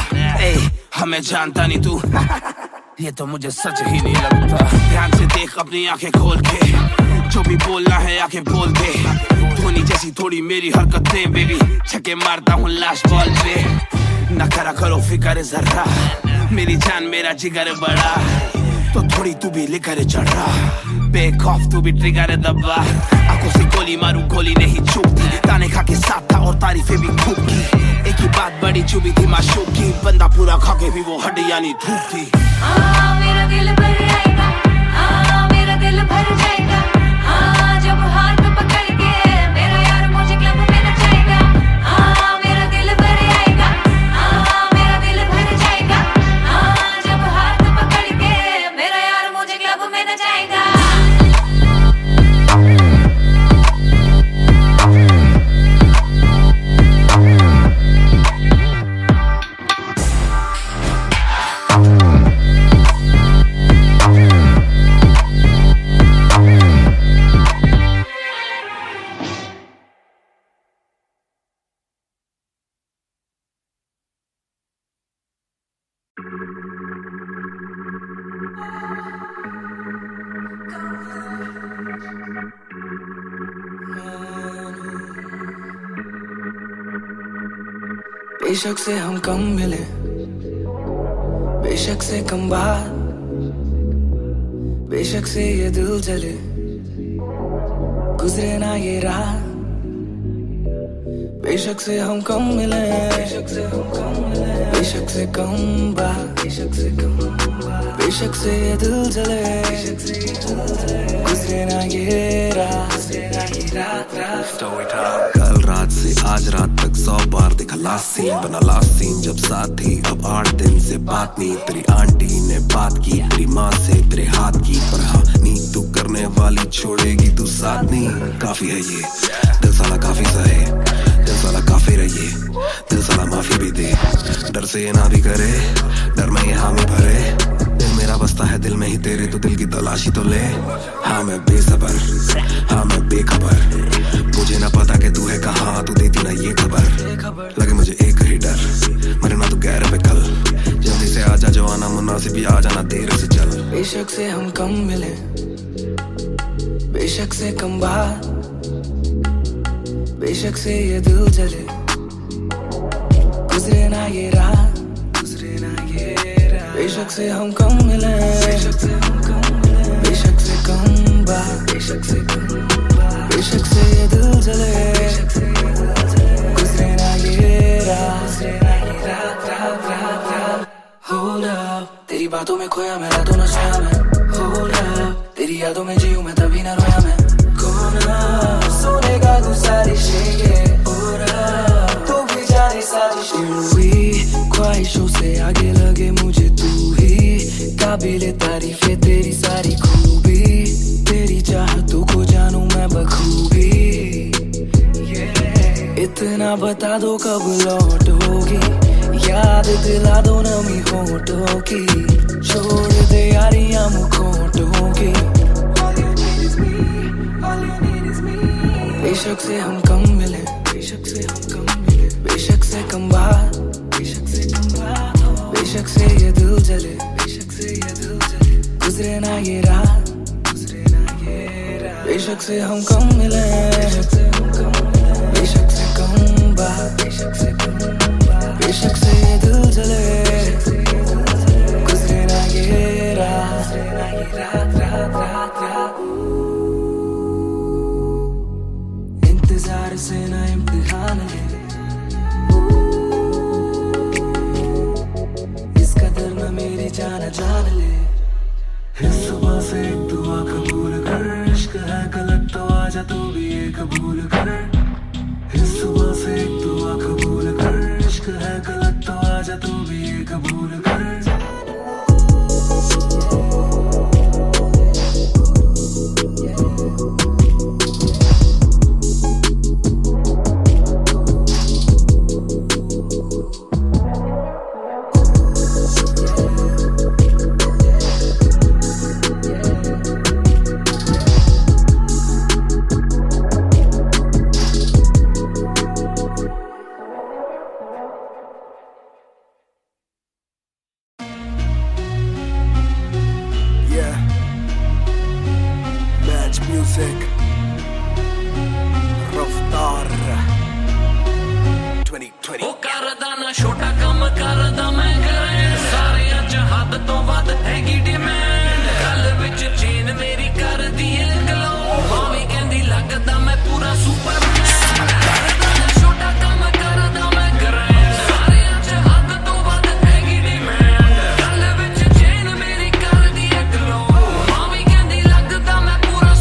हमें जानता नहीं तू ये तो मुझे सच ही नहीं लगता ध्यान से देख अपनी आंखें खोल के जो भी बोलना है आके बोल दे धोनी जैसी थोड़ी मेरी हरकतें बेबी छक्के मारता हूँ लास्ट बॉल पे न करा करो फिक्र जरा मेरी जान मेरा जिगर बड़ा तो थोड़ी तू भी लेकर चढ़ रहा बेक ऑफ तू भी ट्रिगर दबा आंखों से गोली मारू गोली नहीं चूकती ताने खा के साथ था और तारीफें भी खूब की एक ही बात बड़ी चुभी थी माशूक की बंदा पूरा खा के भी वो हड्डियां नहीं धूपती मेरा दिल भर आएगा मेरा दिल भर जाएगा जब हाथ पकड़ के मेरा यार मुझे क्लब में नचाएगा मेरा दिल भर आएगा मेरा दिल भर जाएगा जब हाथ पकड़ के मेरा यार मुझे क्लब में नचाएगा बेशक से हम कम मिले बेशक से कम बात बेशक से ये दिल जले गुजरे ना ये रात बेशक से हम कम मिले बेशक से हम कम मिले बेशक से कम बात बेशक से कम बात बेशक से ये दिल जले गुजरे ना ये रात कल रात से आज रात तक 100 बार देखा लास्ट सीन बना लास्ट सीन जब साथ थी अब 8 दिन से बात नहीं तेरी आंटी ने बात की तेरी माँ से तेरे हाथ की पर हाँ नींद तू करने वाली छोड़ेगी तू साथ नहीं काफी है ये दिल साला काफी सहे दिल साला काफी रहिए दिल साला माफी भी दे डर से ये ना भी करे डर में ये हामी भरे दिल मेरा बसता है दिल में ही तेरे तो दिल की तलाशी तो ले हाँ मैं बेसबर हाँ मैं बेखबर मुझे ना पता कि तू है कहाँ तू देती ना ये खबर लगे मुझे एक ही डर मरे ना तू गैर पे कल जल्दी से आजा जो आना मुनासिब भी आ जाना देर से चल बेशक से हम कम मिले बेशक से कम बात बेशक से ये दिल जले गुजरे ना ये रात, बेशक से हम कम मिले, बेशक से कम बात, बेशक से ये दिल जले, गुजरे ना ये रात। Hold up, तेरी बातों में खोया मैं रातों नशा में। Hold up, तेरी यादों में जीऊं मैं तभी ना रोया मैं। कौन सुनेगा तू सारी शेरें, तो भी जाने साजिशें हुई, ख्वाहिशों से आगे लगे मुझे तू ही, काबिले तारीफ है तेरी सारी खूबी, तेरी चाहतों को जानूं मैं बखूबी। इतना बता दो कब लौटोगी, याद दिला दो नमी होठों की, छोड़ दे यारियां मुखोटों की। बेशक से हम कम मिले, बेशक से कम बात, बेशक से ये दिल जले, गुजरे ना ये रात, बेशक से हम कम मिले, बेशक से कम बात, बेशक से ये दिल जले, गुजरे ना ये रात। इंतजार से ना इम्तिहान ले, इस कदर न मेरी जान ले। इस सुबह से एक दुआ कबूल कर, इश्क है गलत तो आजा तू भी ये कबूल कर। इस सुबह से एक दुआ कबूल कर, इश्क है गलत तो आजा तू भी ये कबूल कर। Music Raftar 2020 ਉਹ ਕਰਦਾ ਨਾ ਛੋਟਾ ਕੰਮ ਕਰਦਾ ਮੈਂ ਕਰਾਂ ਸਾਰੇ ਅੱਜ ਹੱਦ ਤੋਂ ਵੱਧ ਹੈਗੀ ਡਿਮਾਂਡ ਗੱਲ ਵਿੱਚ ਚੇਨ ਮੇਰੀ ਕਰਦੀ ਏ ਗਲੋ ਮਾਵੀ ਕਹਿੰਦੀ ਲੱਗਦਾ ਮੈਂ ਪੂਰਾ ਸੁਪਰਮੈਨ ਕਰਦਾ ਨਾ ਛੋਟਾ ਕੰਮ ਕਰਦਾ ਮੈਂ ਕਰਾਂ ਸਾਰੇ ਅੱਜ ਹੱਦ ਤੋਂ ਵੱਧ ਹੈਗੀ ਡਿਮਾਂਡ ਗੱਲ ਵਿੱਚ ਚੇਨ ਮੇਰੀ ਕਰਦੀ ਏ ਗਲੋ ਮਾਵੀ ਕਹਿੰਦੀ ਲੱਗਦਾ ਮੈਂ ਪੂਰਾ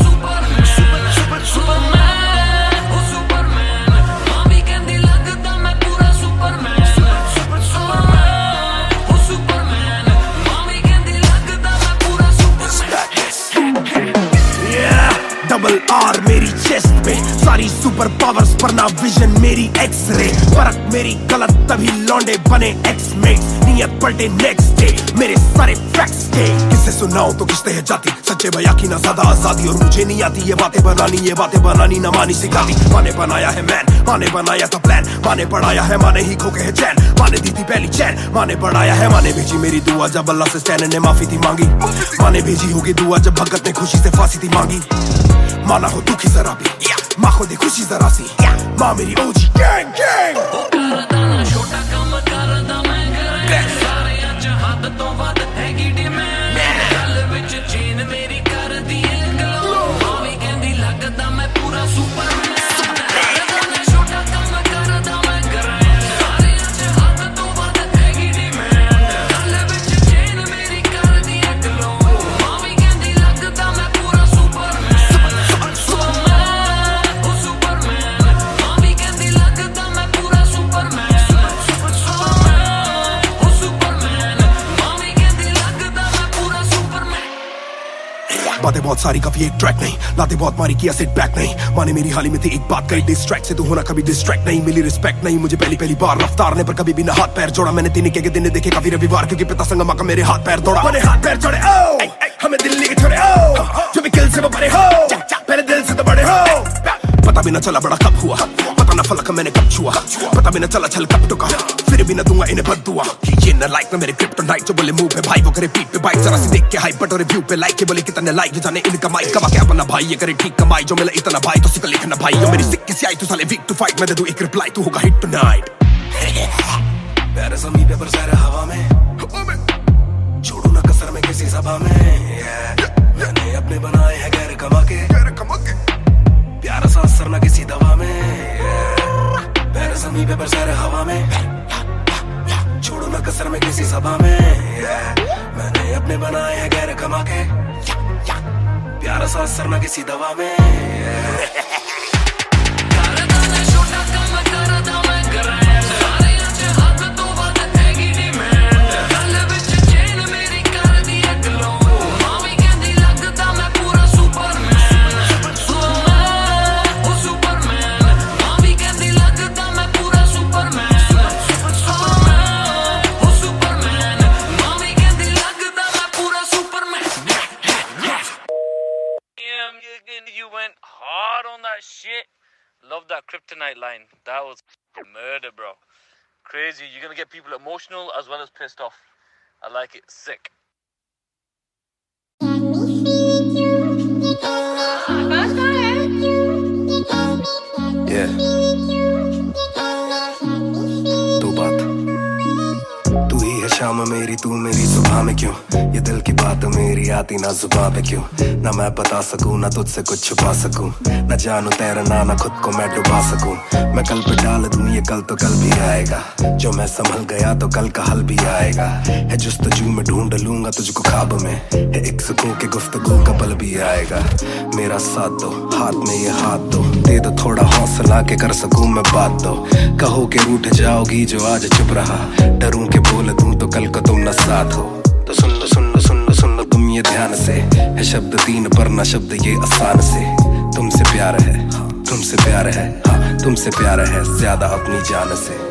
डबल आर मेरी चेस्ट पे सारी सुपर पावर्स पर ना विजन मेरी एक्स-रे फर्क मेरी गलत तभी लौंडे बने एक्स-मेट नियत पलटे नेक्स्ट डे मेरे सारे फैक्ट्स थे किससे सुनाऊं तो किसते है जाती सच्चे बया की ना ज्यादा आजादी और मुझे नहीं आती ये बातें बनानी ना मानी सिखाती माने बनाया है मैन माने बनाया था प्लान माने पढ़ाया है माने ही खो के है चैन माने दी थी पहली चैन माने बढ़ाया है माने भेजी मेरी दुआ जब अल्लाह से स्टैन ने माफी थी मांगी माने भेजी होगी दुआ जब भगत ने खुशी से फांसी थी मांगी माना हो दुखी जरा भी माँ को दे खुशी जरा सी माँ मेरी ओजी गैंग गैंग ਕਰਦਾ ਨਾ ਛੋਟਾ ਕੰਮ ਕਰਦਾ ਮੈਂ ਕਰਾਂ ਸਾਰੇ ਅੱਜ ਹੱਦ ਤੋਂ ਵੱਧ ਹੈਗੀ ਡਿਮਾਂਡ ਗੱਲ ਵਿੱਚ ਚੇਨ ਮੇਰੀ ਕਰਦੀ ਏ ਗਲੋ ਮਾਵੀ ਕਹਿੰਦੀ ਲੱਗਦਾ ਮੈਂ ਪੂਰਾ ਸੁਪਰਮੈਨ ਕਰਦਾ ਨਾ ਛੋਟਾ ਕੰਮ ਕਰਦਾ ਮੈਂ ਕਰਾਂ ਸਾਰੇ ਅੱਜ ਹੱਦ ਤੋਂ ਵੱਧ ਹੈਗੀ ਡਿਮਾਂਡ ਗੱਲ ਵਿੱਚ ਚੇਨ ਮੇਰੀ ਕਰਦੀ ਏ ਗਲੋ ਮਾਵੀ ਕਹਿੰਦੀ ਲੱਗਦਾ ਮੈਂ ਪੂਰਾ ਸੁਪਰਮੈਨ बातें बहुत सारी कभी एक ट्रैक नहीं लाते बहुत मारी किया सेट बैक नहीं माने मेरी हाल ही में थी एक बात कही डिस्ट्रैक्ट से तू होना कभी डिस्ट्रैक्ट नहीं मिली रिस्पेक्ट नहीं मुझे पहली बार रफ्तार ने पर कभी भी ना हाथ पैर जोड़ा मैंने तीन के दिन देखे काफी रविवार क्योंकि पिता संगमा का मेरे हाथ पैर दौड़ा मैंने हाथ पैर जोड़े ओ हमें दिल्ली के छोड़े ओ जो भी किल से वो बड़े हो पहले दिल से तो बड़े हो पता भी ना चला बड़ा कब हुआ पता ना फलक मैंने कब छुआ पता भी ना चला छल कब टुका फिर भी ना दूंगा इन्हें बददुआ ये न लाइक ना मेरे क्रिप्टोनाइट जो बोले मुंह पे भाई वो करे पीठ पे बाइक जरा सी देख के हाइप बट और रिव्यू पे लाइक के बोले कितने लाइक जाने इनका माइक कमा क्या बना भाई ये करे ठीक कमाई जो मिला इतना भाई तो सिक्का लिखना भाई यो मेरी सिक्के से आई तू साले वीक टू फाइट मैं दे दूं एक रिप्लाई तू होगा हिट टुनाइट पैर जमी पे बरसा रहा हवा में, छोड़ू ना कसर में किसी सभा में। मैंने अपने बनाए हैं गैर कमा के, प्यारा सा असर ना किसी दवा में। पैर जमी पे बरसा रहा हवा में, छोड़ू ना कसर में किसी सभा में। मैंने अपने बनाए हैं गैर कमा के, प्यारा सा असर ना किसी दवा में। You went hard on that shit. Love that kryptonite line. That was murder, bro. Crazy. You're gonna get people emotional as well as pissed off. I like it. Sick. Yeah. दो बात, तू ही है शाम मेरी, तू मेरी सुबह में क्यों? ये दिल की बात मेरी आती ना जुबान पे क्यों? ना मैं बता सकूं ना तुझसे कुछ छुपा सकूं, ना जानू तैरना ना खुद को मैं डुबा सकूं। मैं कल पे डाल दूं ये कल तो कल भी आएगा, जो मैं संभल गया तो कल का हल भी आएगा। है जुस्तजू में ढूंढ लूंगा तुझको ख्वाब में, है एक सुकून के गुफ्तगू का पल भी आएगा। मेरा साथ दो, हाथ में ये हाथ दो, दे दो थोड़ा हौसला के कर सकूं मैं बात दो। कहो के रूठ जाओगी जो आज चुप रहा, डरूं के बोल दूं तो कल को तुम न साथ हो। तो सुन लो सुन लो सुन लो सुन लो तुम ये ध्यान से, है शब्द तीन पर ना शब्द ये आसान से। तुमसे प्यार है, तुमसे प्यार है, हाँ तुमसे प्यार है ज्यादा अपनी जान से।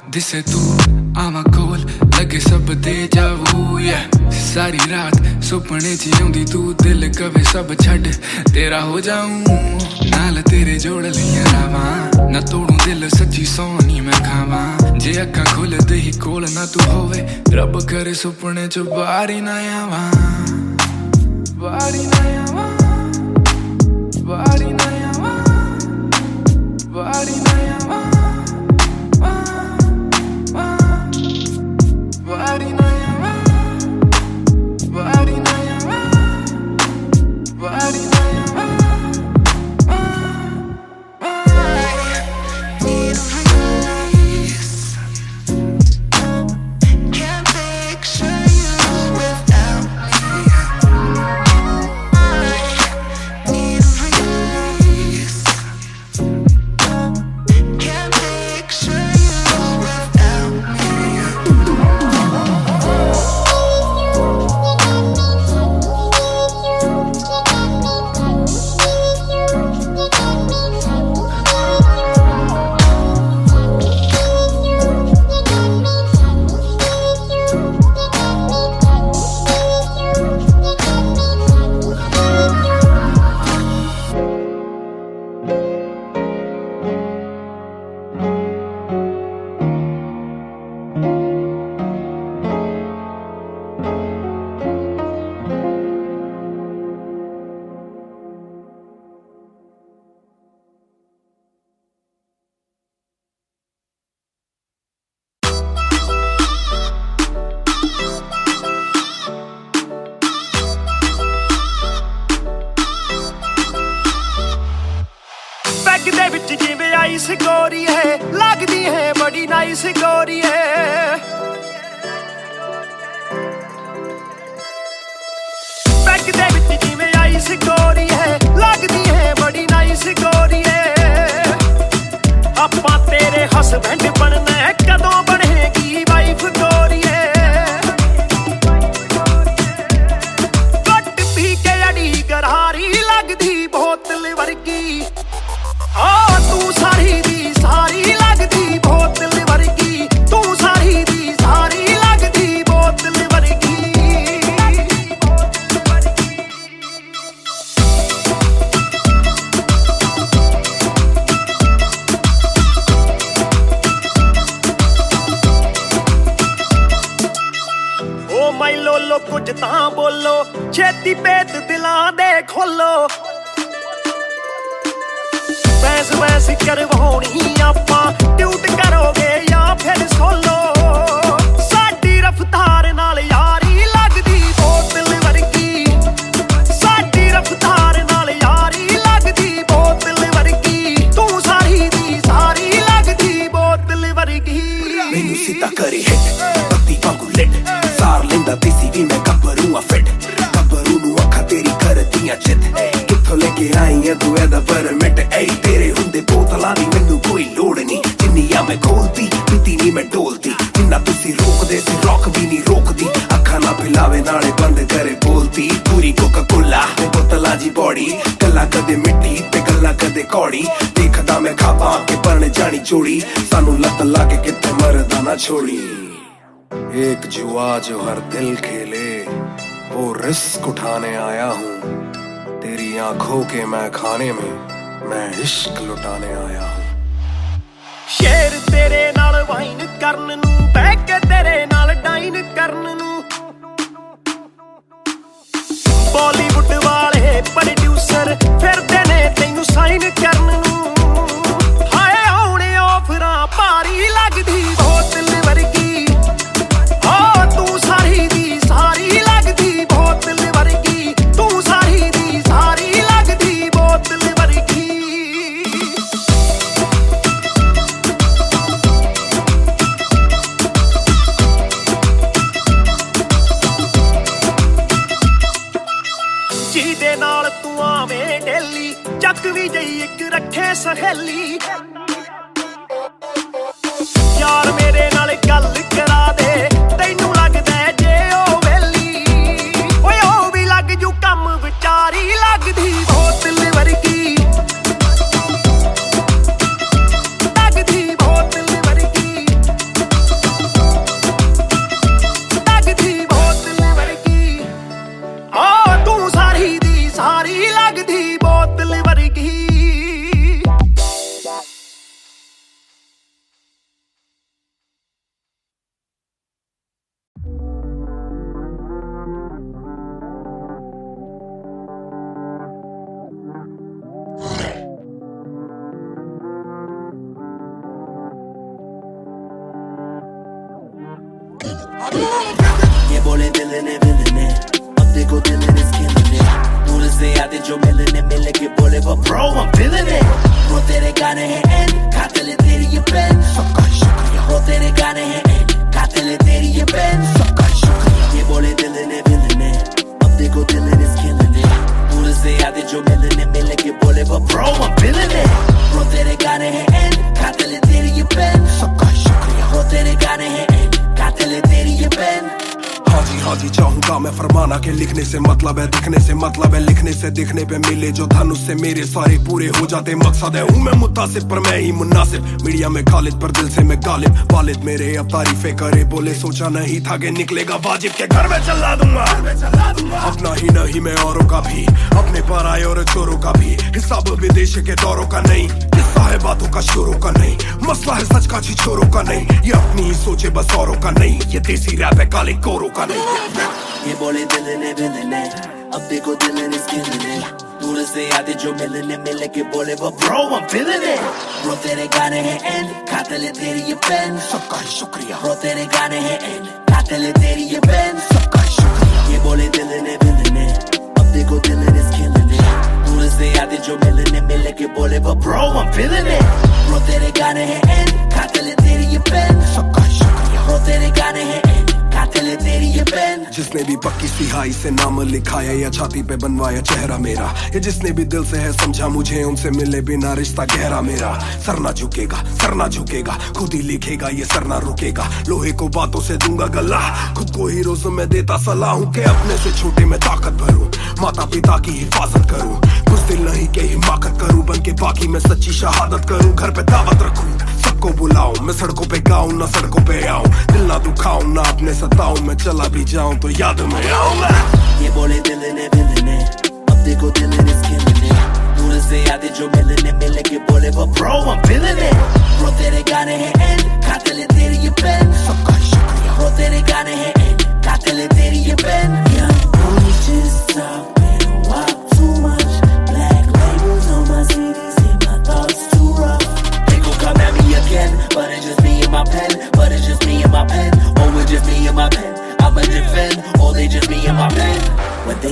दिसे तू आवा कोल लगे सब दे जावू। सारी रात सुपने च आउंदी तू, दिल कवे सब छड़ तेरा हो जाऊं। नाल तेरे जोड़ लिया रावा, ना तोड़ू दिल सच्ची सोनी मैं खावा। जे अक्खां खुल दे ही कोल ना तू होवे, रब करे सुपने च बारी ना आवा, बारी ना आवा, बारी ना आवा, बारी ना आवा, बारी ना आवा, बारी ना आवा, बारी ना आवा। ਦੇ ਵਿੱਚ ਜਿਵੇਂ ਆਈਸ ਗੋਰੀ ਹੈ, ਲੱਗਦੀ ਹੈ ਬੜੀ ਨਾਈਸ ਗੋਰੀ ਹੈ। ਪੈਗ ਦੇ ਵਿੱਚ ਜਿਵੇਂ ਆਈਸ ਗੋਰੀ ਹੈ, ਲੱਗਦੀ ਹੈ ਬੜੀ ਨਾਈਸ ਗੋਰੀ ਹੈ। ਆਪਾਂ ਤੇਰੇ ਹਸਬੈਂਡ ਬਣਨਾ, ਕਦੋਂ ਬਣੇਗੀ ਵਾਈਫ ਗੋਰੀ ਹੈ। माइलो लो कुछ तां बोलो छेती पेत दिलां दे खोलो बहस बहस करवाउणी आपां ट्यूट करोगे या फिर सोलो साडी रफ्तार नाल यारी लगदी बोतल वर्गी साडी रफ्तार नाल यारी लगदी बोतल वर्गी तू सारी दी सारी लगदी बोतल वर्गी मैनू सीधा करे हिट पत्ती वांगू लिट सार लेंदा देसी भी मैं गब्बरू आ फिट गब्बरू नू अखा तेरी करदियां चित कित्थों लेके आई है तू एदा परमिट ऐ तेरे हुंदे बोतलां दी मैनू कोई लोड़ नहीं जिन्नियां मैं खोलती पीती नहीं मैं डोलती जिन्ना तुसी रोकदे सी रॉक भी नहीं रोकदी अखा ना पिलावे नाले बंद करे बोलती पूरी कोका कोला ते बोतलां जी बॉडी गल्ला कदे मिट्टी ते गल्ला कदे कौड़ी देखदा मैं खाबा के बन जानी चोड़ी सानू लत लाके किते मरदा ना छोड़ी एक जुआ जो हर दिल खेले वो रिस्क उठाने आया हूँ तेरी आंखों के मैं खाने में मैं इश्क लुटाने आया हूँ शेर तेरे नाल वाइन करन नू बह के तेरे नाल डाइन करन नू बॉलीवुड वाले प्रोड्यूसर फिरदे ने तैनू साइन करन नू हाय आउणे ऑफरां भारी लगदी बोतल वर्गी तू सारी दी सारी लगदी बोतल वर्गी तू सारी दी सारी लगदी बोतल वर्गी ਜਿਹਦੇ ਨਾਲ ਤੂੰ ਆਵੇਂ ਡੇਲੀ ਚੱਕ ਵੀ ਜਈ ਇੱਕ ਰੱਖੇ ਸਹੇਲੀ ਯਾਰ ਮੇਰੇ ਨਾਲ ਗੱਲ ਕਰਾ ਦੇ ਤੈਨੂੰ ਲੱਗਦਾ ਜੇ ਉਹ ਵੇਲੀ ਓਏ ਉਹ ਵੀ ਲੱਗ ਜੂ ਕੰਮ ਵਿਚਾਰੀ ਲੱਗਦੀ ਬੋਤਲ ਵਰਗੀ ਲੱਗਦੀ ਬੋਤਲ ਵਰਗੀ ਲੱਗਦੀ ਬੋਤਲ ਵਰਗੀ ਤੂੰ ਸਾਰੀ ਦੀ ਸਾਰੀ ਲੱਗਦੀ ਬੋਤਲ ਵਰਗੀ ये बोले दिल ने अब देखो दिल ने killing it दूर से आते जो मिलने के बोले वो bro I'm feeling it वो तेरे गाने हैं एंड कातिल तेरी ये पेन सबका शुक्रिया वो तेरे गाने हैं एंड कातिल तेरी ये पेन सबका शुक्रिया ये बोले दिल ने अब देखो दिल ने killing it दूर से आते जो मिलने के बोले वो bro I'm feeling it वो तेरे गाने हैं एंड कातिल तेरी ये पेन सबका शुक्रिया वो तेरे गाने हैं एंड कातिल तेरी ये पेन हाँ जी चाहूंगा मैं फरमाना के लिखने से मतलब है दिखने से मतलब है लिखने से दिखने पे मिले जो धनुष से मेरे सारे पूरे हो जाते मकसद है हूँ मैं मुतासिब पर मैं ही मुनासिब मीडिया में खालिद पर दिल से मैं गालिब वालिद मेरे अब तारीफे करे बोले सोचा नहीं था कि निकलेगा वाजिब के घर में चला दूंगा अपना ही नहीं मैं औरों का भी अपने पर आए और चोरों का भी हिसाब विदेश के दौरों का नहीं किस्सा है बातों का शोरों का नहीं मसला है सच का छिछोरों का नहीं ये अपनी ही सोचे बस औरों का नहीं ये देसी रैप है काले कोरों का नहीं ये बोले दिल ने अब देखो दिल ने killing it दूर से आते जो मिलने के बोले वो bro I'm feeling it bro तेरे गाने हैं एंड कातिल तेरी ये पेन सबका शुक्रिया bro तेरे गाने हैं एंड कातिल तेरी ये पेन सबका शुक्रिया ये बोले दिल ने अब देखो दिल ने killing it दूर से आते जो मिलने के बोले वो bro I'm feeling it bro तेरे गाने हैं एंड कातिल तेरी ये पेन सबका शुक्रिया bro तेरे गाने हैं एंड कातिल तेरी ये पेन जिसने भी पक्की सिहाई से नाम लिखाया या छाती पे बनवाया चेहरा मेरा ये जिसने भी दिल से है समझा मुझे उनसे मिले बिना रिश्ता गहरा मेरा सर ना झुकेगा खुद ही लिखेगा ये सर ना रुकेगा लोहे को बातों से दूंगा गला खुद को ही रोज में देता सलाह हूँ के अपने से छोटे में ताकत भरूं माता पिता की हिफाजत करूं कुछ दिल नहीं के हिमाकत करूं बन के बाकी मैं सच्ची शहादत करूं घर पे दावत रखूं सबको बुलाऊं मैं सड़कों पे गाऊं ना सड़कों पे आऊं दिल ना दुखाऊं ना अपने सताऊं मैं चला भी जाऊं तो याद में आऊं ये बोले दिल ने अब देखो दिल ने killing it दूर से आते जो मिलने के बोले वो bro I'm feeling it bro तेरे गाने हैं एंड कातिल तेरी ये पेन सबका शुक्रिया bro तेरे गाने हैं एंड कातिल तेरी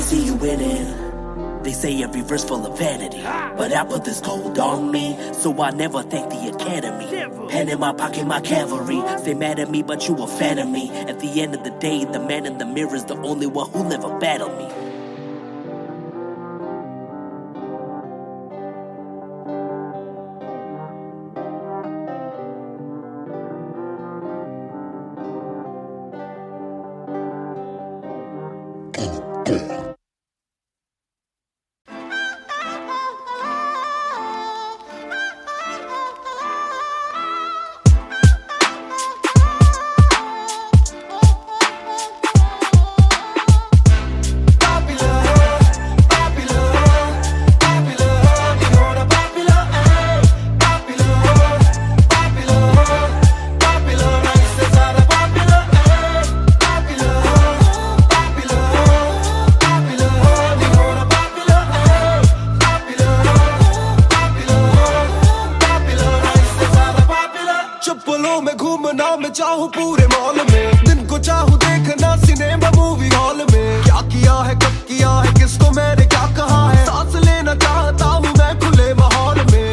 see you winning. They say every verse full of vanity, but I put this code on me, so I never thank the academy. Pen in my pocket, my cavalry. Stay mad at me, but you a fan of me. At the end of the day, the man in the mirror is the only one who'll ever battle me. मैं चाहूँ पूरे mall में, दिन को चाहूँ देखना cinema movie hall में। क्या किया है, कब किया है, किसको मैंने क्या कहा है, सांस लेना चाहता हूँ मैं खुले माहौल में।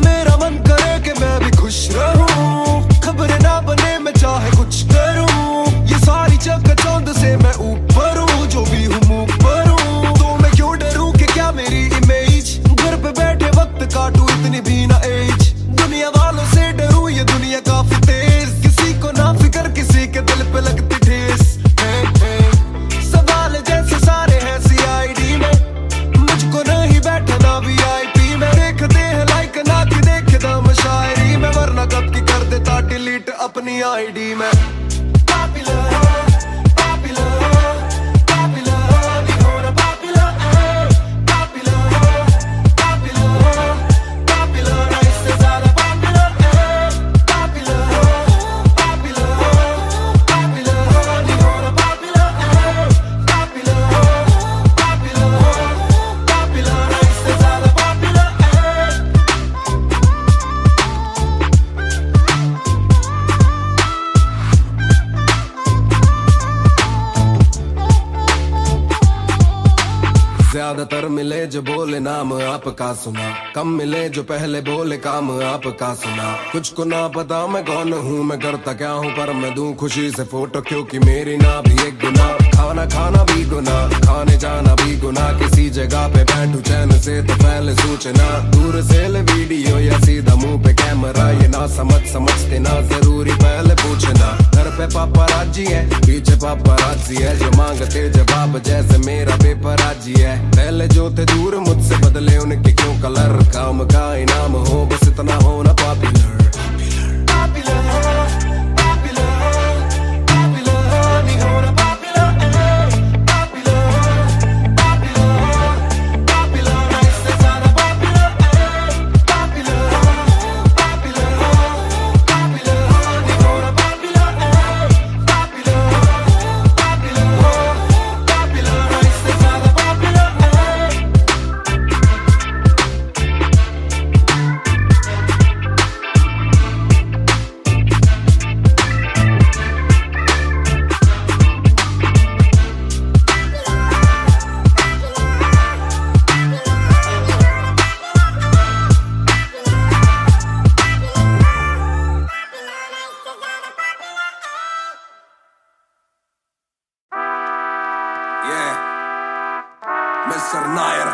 मेरा मन करे कि मैं भी खुश रहूं, खबरें ना बने मैं चाहे कुछ करूं। ये सारी चकाचौंध से मैं ऊपर हूँ, जो भी हूँ मुँह पर हूँ। तो मैं क्यों डरूं कि क्या मेरी इमेज, घर पे बैठे वक्त काटूं इतनी भी ना एज। दुनिया वालों से डरूं, ये दुनिया काफी तेज, किसी को ना फिकर किसी के दिल पे लगती ठेस। सवाल जैसे सारे हैं CID में, मुझको नहीं बैठना VIP में। देखते हैं लाइक ना कि देखे दम शायरी में, वरना कब की कर देता डिलीट अपनी ID में। ज्यादातर मिले जो बोले नाम आपका सुना, कम मिले जो पहले बोले काम आपका सुना। कुछ को ना पता मैं कौन हूँ, मैं करता क्या हूँ, पर मैं दूं खुशी से फोटो क्योंकि मेरी ना भी एक गुना। खाना खाना भी गुना, खाने जाना भी गुना, किसी जगह पे बैठू चैन से तो पहले सूचना। दूर से ले वीडियो या सीधा मुंह पे कैमरा, ये ना समझते ना जरूरी पहले पूछना। घर पे पापराजी है, पीछे पापराजी है, जो मांगते जवाब जैसे मेरा पेपराजी है। पहले जो थे दूर मुझसे बदले उनके क्यों कलर, काम का इनाम हो बस इतना होना पॉपुलर। मिस्टर नायर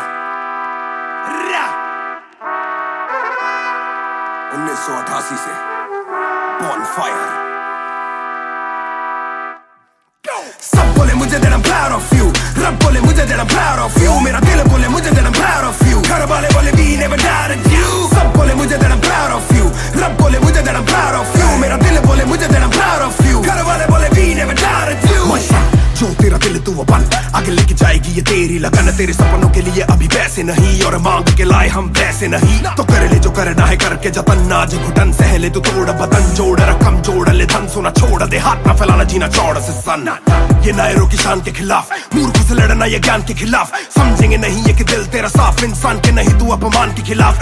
1988 से Bonfire। सब बोले मुझे that I'm proud of you, रब बोले मुझे that I'm proud of you, मेरा दिल बोले मुझे that I'm proud of you, घर वाले बोले we never doubted you। सब बोले मुझे that I'm proud of you, रब बोले मुझे that I'm proud of you, मेरा दिल बोले मुझे that I'm proud of you, घर वाले बोले we never doubted you। जो तेरा दिल तू वो बन, आगे लेके जाएगी ये तेरी लगन। तेरे सपनों के लिए अभी पैसे नहीं, और मांग के लाए हम पैसे नहीं। तो कर ले जो करना है करके जतन, आज घुटन सहले तू तोड़ बदन, जोड़ रकम जोड़ ले धन, सुना छोड़ दे हाथ ना फैलाना जीना चौड़ से सन। ये नायरों की शान के खिलाफ, मूर्खों से लड़ना ये ज्ञान के खिलाफ। समझेंगे नहीं ये कि दिल तेरा साफ, इंसान के नहीं तू अपमान के खिलाफ।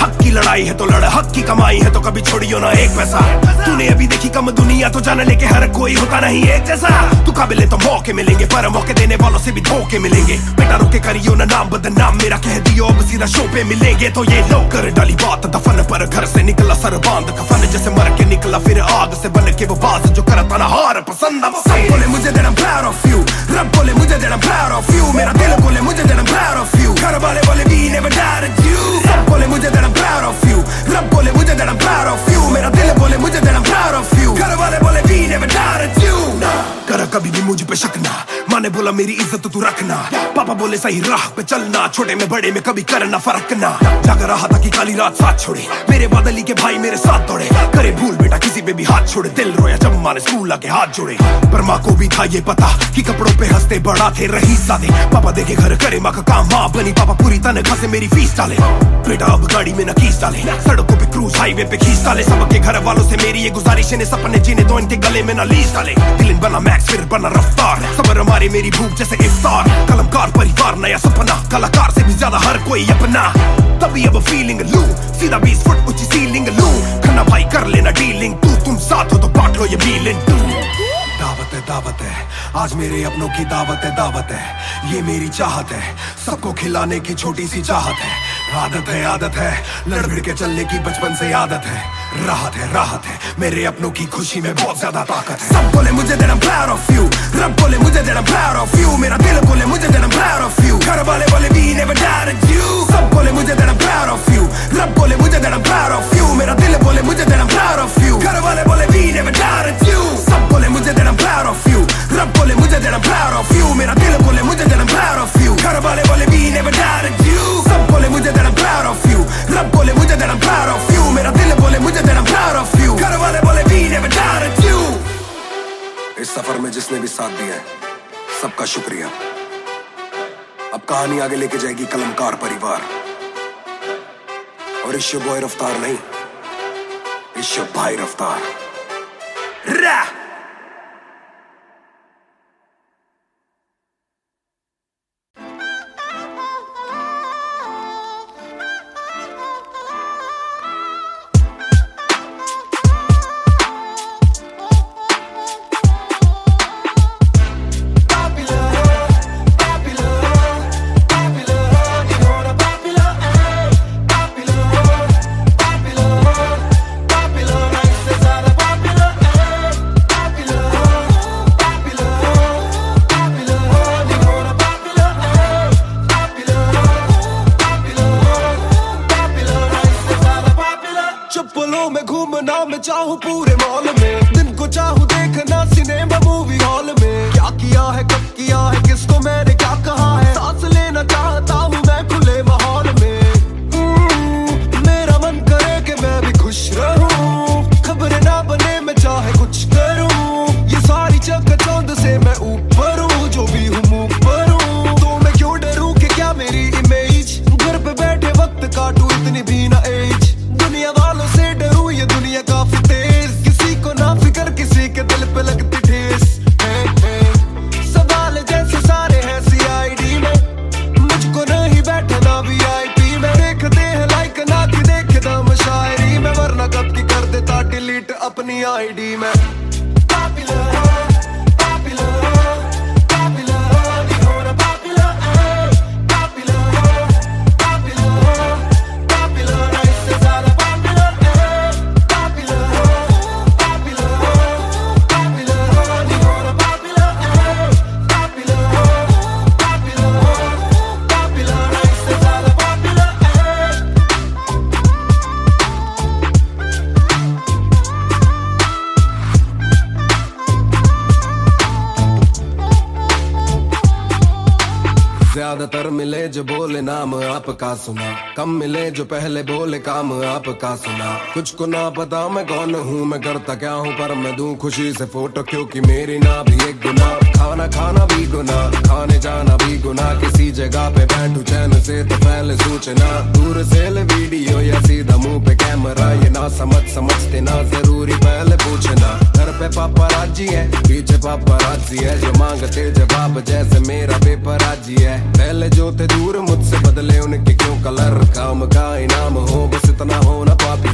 हक की लड़ाई है तो लड़, हक की कमाई है तो कभी छोड़ियो ना एक पैसा। तूने अभी देखी कम दुनिया तो जान ले के हर कोई होता नहीं एक जैसा। तू काबिल तो मौके मिलेंगे पर मौके देने वालों से भी धोखे मिलेंगे। बेटा रोके करियो ना नाम बदनाम मेरा, कह दियो अब सीधा शो पे मिलेंगे। तो ये लो कर डाली बात दफन पर, घर से निकला सर बांध कफन, जैसे मर के निकला फिर आग से बन के वो बाज जो करता ना हार पसंद। सब बोले मुझे that I'm proud of you, रब बोले मुझे that I'm proud of you, मेरा दिल बोले मुझे that I'm proud of you, घर वाले बोले we never doubted you। सब बोले मुझे that I'm proud of you, रब बोले मुझे that I'm proud of you, मेरा दिल बोले मुझे that I'm proud of you, घर वाले बोले we never doubted you। ना कर कभी भी मुझ पे शक ना, माँ ने बोला मेरी इज्जत तू रखना, पापा बोले सही राह पे चलना, छोटे में बड़े में कभी करना फर्क ना। जाग रहा था कि काली रात साथ छोड़े, मेरे बादली के भाई मेरे साथ दौड़े, करे भूल बेटा किसी पे भी हाथ छोड़े, दिल रोया जब माँ ने स्कूल आके हाथ जोड़े। पर माँ को भी था ये पता कि कपड़ों पे हंसते बड़ा थे रही सादे, पापा देखे घर करे माँ का काम, माँ बनी पापा पूरी तनख्वाह से मेरी फीस डाले। बेटा अब गाड़ी में न कीस डाले, सड़कों पे क्रूज हाईवे पे खींच डाले, सबके घर वालों से मेरी ये गुजारिश है सपने जीने दो इनके गले में न लीस डाले। दिल बना मैक्स फिर बना रफ्तार, सबर हमारे मेरी भूख जैसे इफ्तार, कलमकार परिवार नया सपना, कलाकार से भी ज्यादा हर कोई अपना। तभी अब फीलिंग लू, सीधा 20 फुट ऊंची सीलिंग लू, खन्ना भाई कर लेना डीलिंग, तू तुम साथ हो तो बांट लो ये बीलिंग। तू दावत है आज मेरे अपनों की दावत है, ये मेरी चाहत है, सबको खिलाने की छोटी सी चाहत है। आदत है लड़ भिड़ के चलने की बचपन से आदत है, राहत है मेरे अपनों की खुशी में बहुत ज्यादा ताकत है। सब बोले मुझे that I'm proud of you, रब बोले मुझे that I'm proud of you, मेरा दिल बोले मुझे that I'm proud of you, घर वाले बोले we never doubted you। सब बोले मुझे that I'm proud of you, रब बोले मुझे that I'm proud of you, मेरा दिल बोले मुझे that I'm proud of you, घर वाले बोले we never doubted you। सब बोले मुझे that I'm proud of you, रब बोले मुझे that I'm proud of you, मेरा दिल बोले मुझे that I'm proud of you, घर वाले बोले we never doubted you। सब बोले मुझे that I'm proud of you, रब बोले मुझे that I'm proud of you, मेरा दिल बोले मुझे that I'm proud of you, घर वाले बोले we never doubted you। इस सफर में जिसने भी साथ दिया है सबका शुक्रिया। अब कहानी आगे लेके जाएगी कलमकार परिवार, और इस बॉय रफ्तार नहीं, इस भाई रफ्तार। चाहूं पूरे मॉल में, दिन को चाहूं देखना सिनेमा मूवी हॉल में, क्या किया है कब किया है किसको मैंने क्या कहा है, सांस लेना चाहता हूं मैं खुले माहौल में। मेरा मन करे कि मैं भी खुश रहूं, खबरें ना बने मैं चाहे कुछ करूं, ये सारी चकाचौंध से मैं ऊपर हूं, जो भी हूं मुंह पर हूं, तो मैं क्यों डरूं कि क्या मेरी इमेज, घर पे बैठे वक्त काटूं इतनी भी ना एज, दुनिया वालों से डरूं ये दुनिया काफी तेज, किसी को ना फिक्र किसी के दिल पे लगती ठेस। सवाल जैसे सारे हैं CID में, मुझको नहीं बैठना VIP में, देखते हैं लाइक ना कि देखे दम शायरी में, वरना कब की कर देता डिलीट अपनी ID में। ज्यादातर मिले जो बोले नाम आपका सुना, कम मिले जो पहले बोले काम आपका सुना, कुछ को ना पता मैं कौन हूँ मैं करता क्या हूँ, पर मैं दूं खुशी से फोटो क्योंकि मेरी ना भी एक गुना, खाना भी गुना, खाने जाना भी गुना, किसी जगह पे बैठू चैन से तो पहले सूचना, दूर से ले वीडियो या सीधा मुंह पे कैमरा, ये ना समझते ना जरूरी पहले पूछना, घर पे पापा राजी है पीछे पापराजी है जो मांगते जवाब जैसे मेरा पेपर आजी है। पहले जो थे दूर मुझसे बदले उनके क्यों कलर, काम का इनाम हो बस इतना हो ना पापी